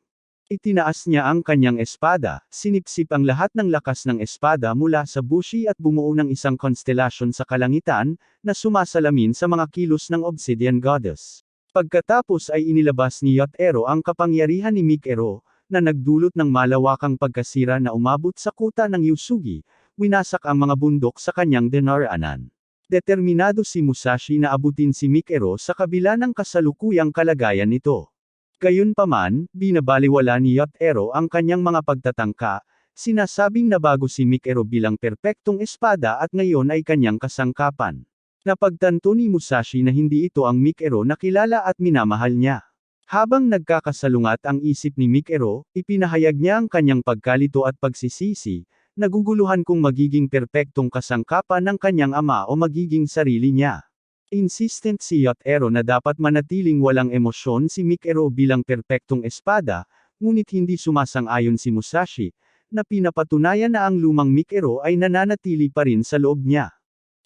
Itinaas niya ang kanyang espada, sinipsip ang lahat ng lakas ng espada mula sa bushi at bumuo ng isang konstelasyon sa kalangitan, na sumasalamin sa mga kilos ng Obsidian Goddess. Pagkatapos ay inilabas ni Yotaro ang kapangyarihan ni Mikero, na nagdulot ng malawakang pagkasira na umabot sa kuta ng Yusugi, winasak ang mga bundok sa kanyang dinaraanan. Determinado si Musashi na abutin si Mikero sa kabila ng kasalukuyang kalagayan nito. Gayunpaman, binabaliwala ni Yotaro ang kanyang mga pagtatangka, sinasabing nabago si Mikero bilang perpektong espada at ngayon ay kanyang kasangkapan. Napagtanto ni Musashi na hindi ito ang Mikero na kilala at minamahal niya. Habang nagkakasalungat ang isip ni Mikero, ipinahayag niya ang kanyang pagkalito at pagsisisi, naguguluhan kung magiging perpektong kasangkapan ng kanyang ama o magiging sarili niya. Insistent si Yotaro na dapat manatiling walang emosyon si Mikero bilang perpektong espada, ngunit hindi sumasang-ayon si Musashi, na pinapatunayan na ang lumang Mikero ay nananatili pa rin sa loob niya.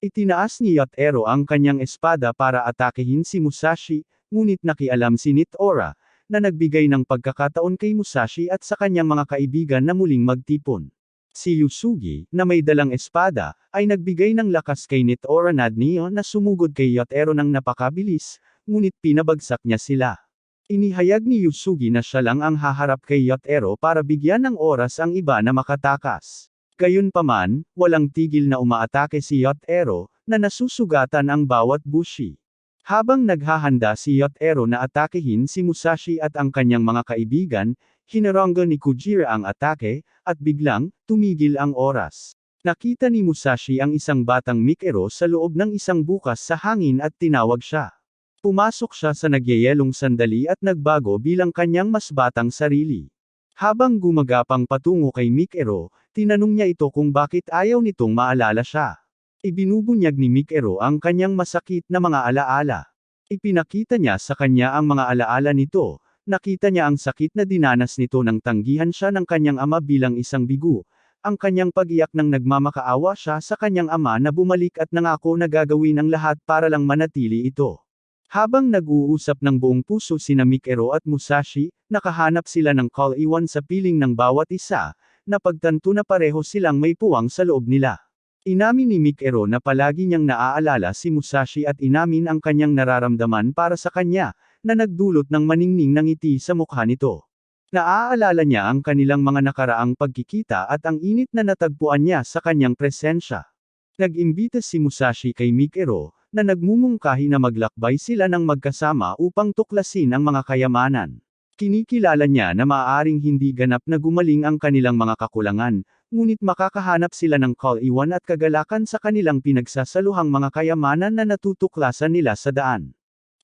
Itinaas ni Yotaro ang kanyang espada para atakehin si Musashi, ngunit nakialam si Nitora, na nagbigay ng pagkakataon kay Musashi at sa kanyang mga kaibigan na muling magtipon. Si Yusugi, na may dalang espada, ay nagbigay ng lakas kay Nitora Nadnio na sumugod kay Yotaro ng napakabilis, ngunit pinabagsak niya sila. Inihayag ni Yusugi na siya lang ang haharap kay Yotaro para bigyan ng oras ang iba na makatakas. Gayunpaman, walang tigil na umaatake si Yotaro, na nasusugatan ang bawat bushi. Habang naghahanda si Yotaro na atakehin si Musashi at ang kanyang mga kaibigan, hinaranggan ni Kujira ang atake, at biglang, tumigil ang oras. Nakita ni Musashi ang isang batang Mikero sa loob ng isang bukas sa hangin at tinawag siya. Pumasok siya sa nagyayelong sandali at nagbago bilang kanyang mas batang sarili. Habang gumagapang patungo kay Mikero, tinanong niya ito kung bakit ayaw nitong maalala siya. Ibinubunyag ni Mikero ang kanyang masakit na mga alaala. Ipinakita niya sa kanya ang mga alaala nito. Nakita niya ang sakit na dinanas nito nang tanggihan siya ng kanyang ama bilang isang bigu. Ang kanyang pag-iyak nang nagmamakaawa siya sa kanyang ama na bumalik at nangako na gagawin ang lahat para lang manatili ito. Habang nag-uusap ng buong puso sina Mikero at Musashi, nakahanap sila ng call-iwan sa piling ng bawat isa, napagtanto na pareho silang may puwang sa loob nila. Inamin ni Mikero na palagi niyang naaalala si Musashi at inamin ang kanyang nararamdaman para sa kanya, na nagdulot ng maningning na ngiti sa mukha nito. Naaalala niya ang kanilang mga nakaraang pagkikita at ang init na natagpuan niya sa kanyang presensya. Nag-imbita si Musashi kay Mikero, na nagmumungkahi na maglakbay sila ng magkasama upang tuklasin ang mga kayamanan. Kinikilala niya na maaaring hindi ganap na gumaling ang kanilang mga kakulangan, ngunit makakahanap sila ng call-iwan at kagalakan sa kanilang pinagsasaluhang mga kayamanan na natutuklasan nila sa daan.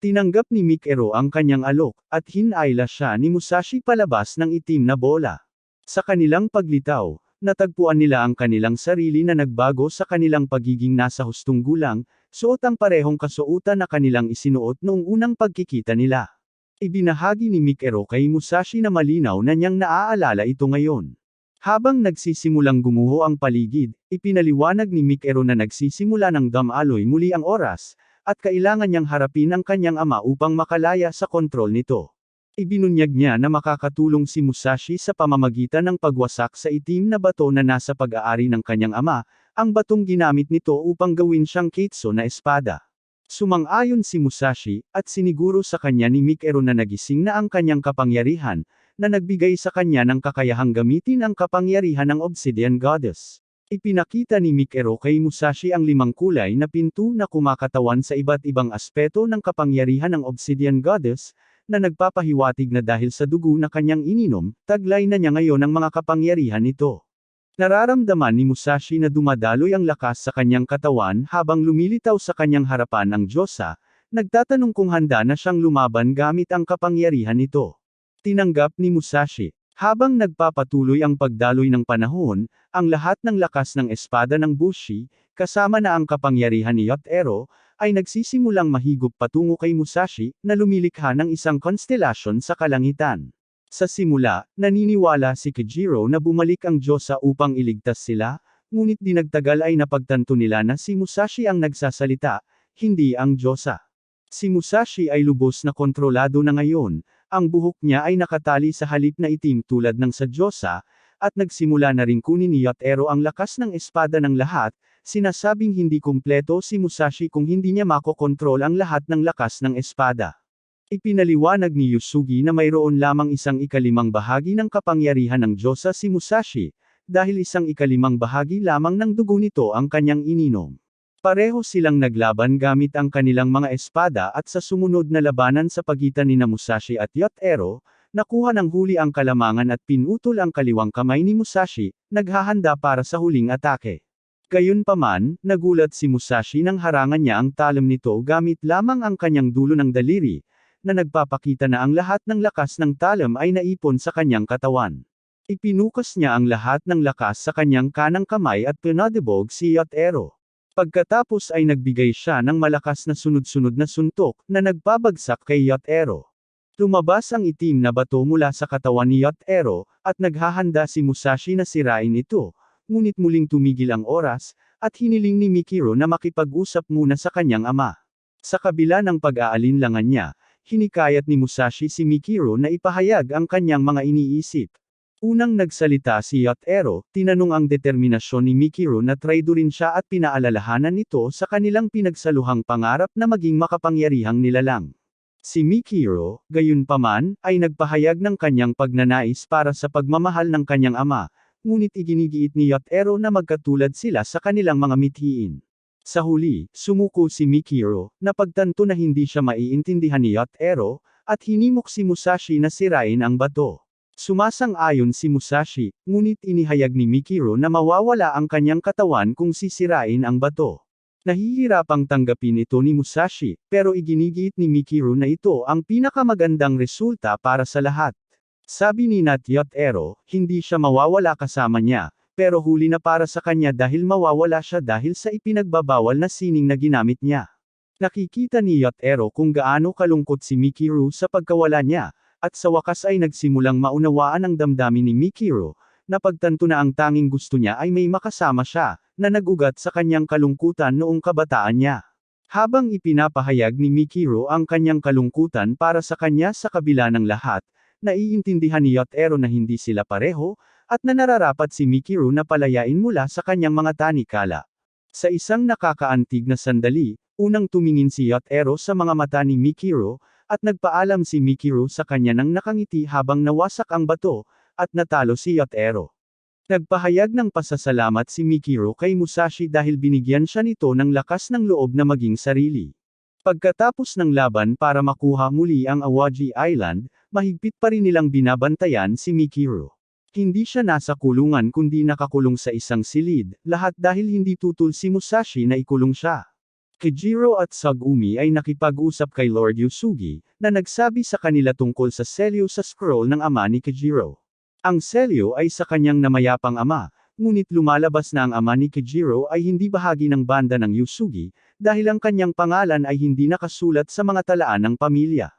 Tinanggap ni Mikero ang kanyang alok, at hinayla siya ni Musashi palabas ng itim na bola. Sa kanilang paglitaw, natagpuan nila ang kanilang sarili na nagbago sa kanilang pagiging nasa hustong gulang, suot ang parehong kasuotan na kanilang isinuot noong unang pagkikita nila. Ibinahagi ni Mikero kay Musashi na malinaw na niyang naaalala ito ngayon. Habang nagsisimulang gumuho ang paligid, ipinaliwanag ni Mikero na nagsisimula ng damaloy muli ang oras, at kailangan niyang harapin ang kanyang ama upang makalaya sa kontrol nito. Ibinunyag niya na makakatulong si Musashi sa pamamagitan ng pagwasak sa itim na bato na nasa pag-aari ng kanyang ama, ang batong ginamit nito upang gawin siyang Keitso na espada. Sumang-ayon si Musashi, at siniguro sa kanya ni Mikero na nagising na ang kanyang kapangyarihan, na nagbigay sa kanya ng kakayahang gamitin ang kapangyarihan ng Obsidian Goddess. Ipinakita ni Mikero kay Musashi ang 5 kulay na pinto na kumakatawan sa iba't ibang aspeto ng kapangyarihan ng Obsidian Goddess, na nagpapahiwatig na dahil sa dugo na kanyang ininom, taglay na niya ngayon ang mga kapangyarihan nito. Nararamdaman ni Musashi na dumadaloy ang lakas sa kanyang katawan habang lumilitaw sa kanyang harapan ang Diyosa, nagtatanong kung handa na siyang lumaban gamit ang kapangyarihan nito. Tinanggap ni Musashi. Habang nagpapatuloy ang pagdaloy ng panahon, ang lahat ng lakas ng espada ng Bushi, kasama na ang kapangyarihan ni Yotaro, ay nagsisimulang mahigop patungo kay Musashi, na lumilikha ng isang konstelasyon sa kalangitan. Sa simula, naniniwala si Kijiro na bumalik ang Diyosa upang iligtas sila, ngunit dinagtagal ay napagtanto nila na si Musashi ang nagsasalita, hindi ang Diyosa. Si Musashi ay lubos na kontrolado na ngayon, ang buhok niya ay nakatali sa halip na itim tulad ng sa Diyosa, at nagsimula na rin kunin ni Yotaro ang lakas ng espada ng lahat, sinasabing hindi kumpleto si Musashi kung hindi niya makokontrol ang lahat ng lakas ng espada. Ipinaliwanag ni Yusugi na mayroon lamang 1/5 bahagi ng kapangyarihan ng Diyosa si Musashi, dahil 1/5 bahagi lamang ng dugo nito ang kanyang ininom. Pareho silang naglaban gamit ang kanilang mga espada at sa sumunod na labanan sa pagitan ni Musashi at Yotaro, nakuha ng huli ang kalamangan at pinutol ang kaliwang kamay ni Musashi, naghahanda para sa huling atake. Gayunpaman, nagulat si Musashi nang harangan niya ang talam nito gamit lamang ang kanyang dulo ng daliri, na nagpapakita na ang lahat ng lakas ng talam ay naipon sa kanyang katawan. Ipinukas niya ang lahat ng lakas sa kanyang kanang kamay at pinadibog si Yotaro. Pagkatapos ay nagbigay siya ng malakas na sunod-sunod na suntok, na nagpabagsak kay Yotaro. Lumabas ang itim na bato mula sa katawan ni Yotaro, at naghahanda si Musashi na sirain ito, ngunit muling tumigil ang oras, at hiniling ni Mikero na makipag-usap muna sa kanyang ama. Sa kabila ng pag-aalinlangan niya, hinikayat ni Musashi si Mikero na ipahayag ang kanyang mga iniisip. Unang nagsalita si Yotaro, tinanong ang determinasyon ni Mikero na traidorin siya at pinaalalahanan ito sa kanilang pinagsaluhang pangarap na maging makapangyarihang nilalang. Si Mikero, gayunpaman, ay nagpahayag ng kanyang pagnanais para sa pagmamahal ng kanyang ama, ngunit iginigiit ni Yotaro na magkatulad sila sa kanilang mga mithiin. Sa huli, sumuko si Mikero, napagtanto na hindi siya maiintindihan ni Yotaro, at hinimok si Musashi na sirain ang bato. Sumasang-ayon si Musashi, ngunit inihayag ni Mikero na mawawala ang kanyang katawan kung sisirain ang bato. Nahihirapang tanggapin ito ni Musashi, pero iginigiit ni Mikero na ito ang pinakamagandang resulta para sa lahat. Sabi ni Yotaro, hindi siya mawawala kasama niya, pero huli na para sa kanya dahil mawawala siya dahil sa ipinagbabawal na sining na ginamit niya. Nakikita ni Yotaro kung gaano kalungkot si Mikiru sa pagkawala niya, at sa wakas ay nagsimulang maunawaan ang damdamin ni Mikiru, na pagtanto na ang tanging gusto niya ay may makasama siya, na nagugat sa kanyang kalungkutan noong kabataan niya. Habang ipinapahayag ni Mikiru ang kanyang kalungkutan para sa kanya sa kabila ng lahat, naiintindihan ni Yotaro na hindi sila pareho, at na nararapat si Mikiru na palayain mula sa kanyang mga tanikala. Sa isang nakakaantig na sandali, unang tumingin si Yotaro sa mga mata ni Mikiru, at nagpaalam si Mikiru sa kanya nang nakangiti habang nawasak ang bato, at natalo si Yotaro. Nagpahayag ng pasasalamat si Mikiru kay Musashi dahil binigyan siya nito ng lakas ng loob na maging sarili. Pagkatapos ng laban para makuha muli ang Awaji Island, mahigpit pa rin nilang binabantayan si Mikiru. Hindi siya nasa kulungan kundi nakakulong sa isang silid, lahat dahil hindi tutol si Musashi na ikulong siya. Kijiro at Sagumi ay nakipag-usap kay Lord Yusugi, na nagsabi sa kanila tungkol sa selyo sa scroll ng ama ni Kijiro. Ang selyo ay sa kanyang namayapang ama, ngunit lumalabas na ang ama ni Kijiro ay hindi bahagi ng banda ng Yusugi, dahil ang kanyang pangalan ay hindi nakasulat sa mga talaan ng pamilya.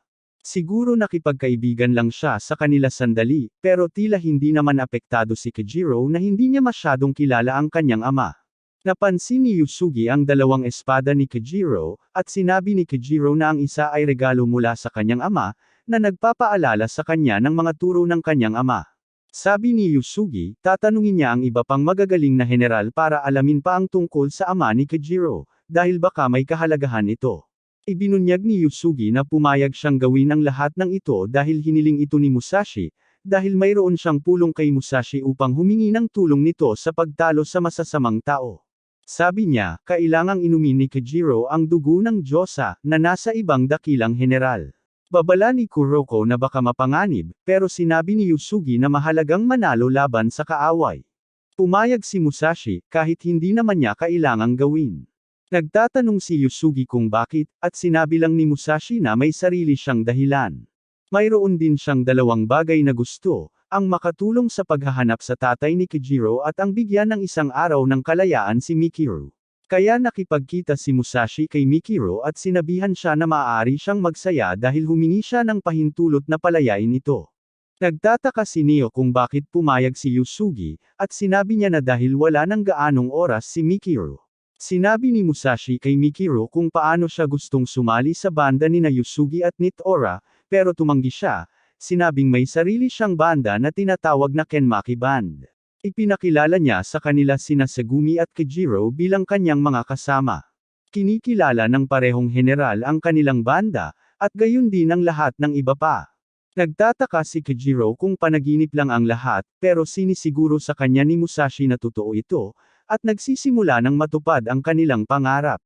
Siguro nakipagkaibigan lang siya sa kanila sandali, pero tila hindi naman apektado si Kijiro na hindi niya masyadong kilala ang kanyang ama. Napansin ni Yusugi ang dalawang espada ni Kijiro, at sinabi ni Kijiro na ang isa ay regalo mula sa kanyang ama, na nagpapaalala sa kanya ng mga turo ng kanyang ama. Sabi ni Yusugi, tatanungin niya ang iba pang magagaling na general para alamin pa ang tungkol sa ama ni Kijiro, dahil baka may kahalagahan ito. Ibinunyag ni Yusugi na pumayag siyang gawin ang lahat ng ito dahil hiniling ito ni Musashi, dahil mayroon siyang pulong kay Musashi upang humingi ng tulong nito sa pagtalo sa masasamang tao. Sabi niya, kailangang inumin ni Kijiro ang dugo ng Diyosa, na nasa ibang dakilang general. Babala ni Kuroko na baka mapanganib, pero sinabi ni Yusugi na mahalagang manalo laban sa kaaway. Pumayag si Musashi, kahit hindi naman niya kailangang gawin. Nagtatanong si Yusugi kung bakit, at sinabi lang ni Musashi na may sarili siyang dahilan. Mayroon din siyang dalawang bagay na gusto, ang makatulong sa paghahanap sa tatay ni Kijiro at ang bigyan ng isang araw ng kalayaan si Mikiru. Kaya nakipagkita si Musashi kay Mikiru at sinabihan siya na maaari siyang magsaya dahil humingi siya ng pahintulot na palayain ito. Nagtataka si Neo kung bakit pumayag si Yusugi, at sinabi niya na dahil wala nang gaanong oras si Mikiru. Sinabi ni Musashi kay Mikiru kung paano siya gustong sumali sa banda ni Yusugi at Nitora, pero tumanggi siya, sinabing may sarili siyang banda na tinatawag na Kenmaki Band. Ipinakilala niya sa kanila sina Sagumi at Kijiro bilang kanyang mga kasama. Kinikilala ng parehong general ang kanilang banda, at gayon din ang lahat ng iba pa. Nagtataka si Kijiro kung panaginip lang ang lahat, pero sinisiguro sa kanya ni Musashi na totoo ito, at nagsisimula ng matupad ang kanilang pangarap.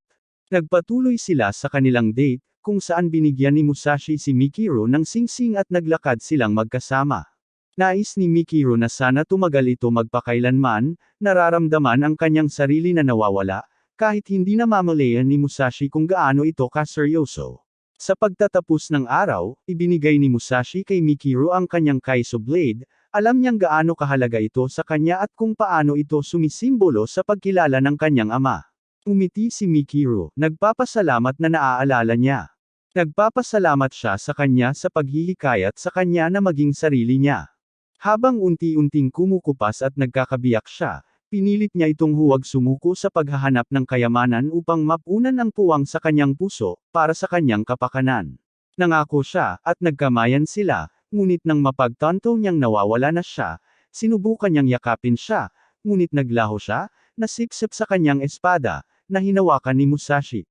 Nagpatuloy sila sa kanilang date, kung saan binigyan ni Musashi si Mikiru ng singsing at naglakad silang magkasama. Nais ni Mikiru na sana tumagal ito magpakailanman, nararamdaman ang kanyang sarili na nawawala, kahit hindi na mamalayan ni Musashi kung gaano ito kaseryoso. Sa pagtatapos ng araw, ibinigay ni Musashi kay Mikiru ang kanyang Kaiso Blade, alam niyang gaano kahalaga ito sa kanya at kung paano ito sumisimbolo sa pagkilala ng kanyang ama. Umiti si Mikiru, nagpapasalamat na naaalala niya. Nagpapasalamat siya sa kanya sa paghihikayat sa kanya na maging sarili niya. Habang unti-unting kumukupas at nagkakabiyak siya, pinilit niya itong huwag sumuko sa paghahanap ng kayamanan upang mapunan ang puwang sa kanyang puso, para sa kanyang kapakanan. Nangako siya, at nagkamayan sila, ngunit nang mapagtanto niyang nawawala na siya, sinubukan niyang yakapin siya, ngunit naglaho siya, nasipsip sa kanyang espada, na hinawakan ni Musashi.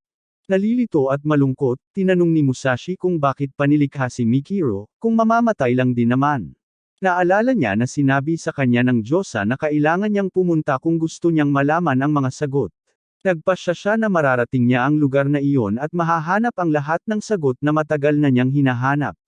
Nalilito at malungkot, tinanong ni Musashi kung bakit panilikha si Mikiru, kung mamamatay lang din naman. Naalala niya na sinabi sa kanya ng Diyosa na kailangan niyang pumunta kung gusto niyang malaman ang mga sagot. Nagpasya siya na mararating niya ang lugar na iyon at mahahanap ang lahat ng sagot na matagal na niyang hinahanap.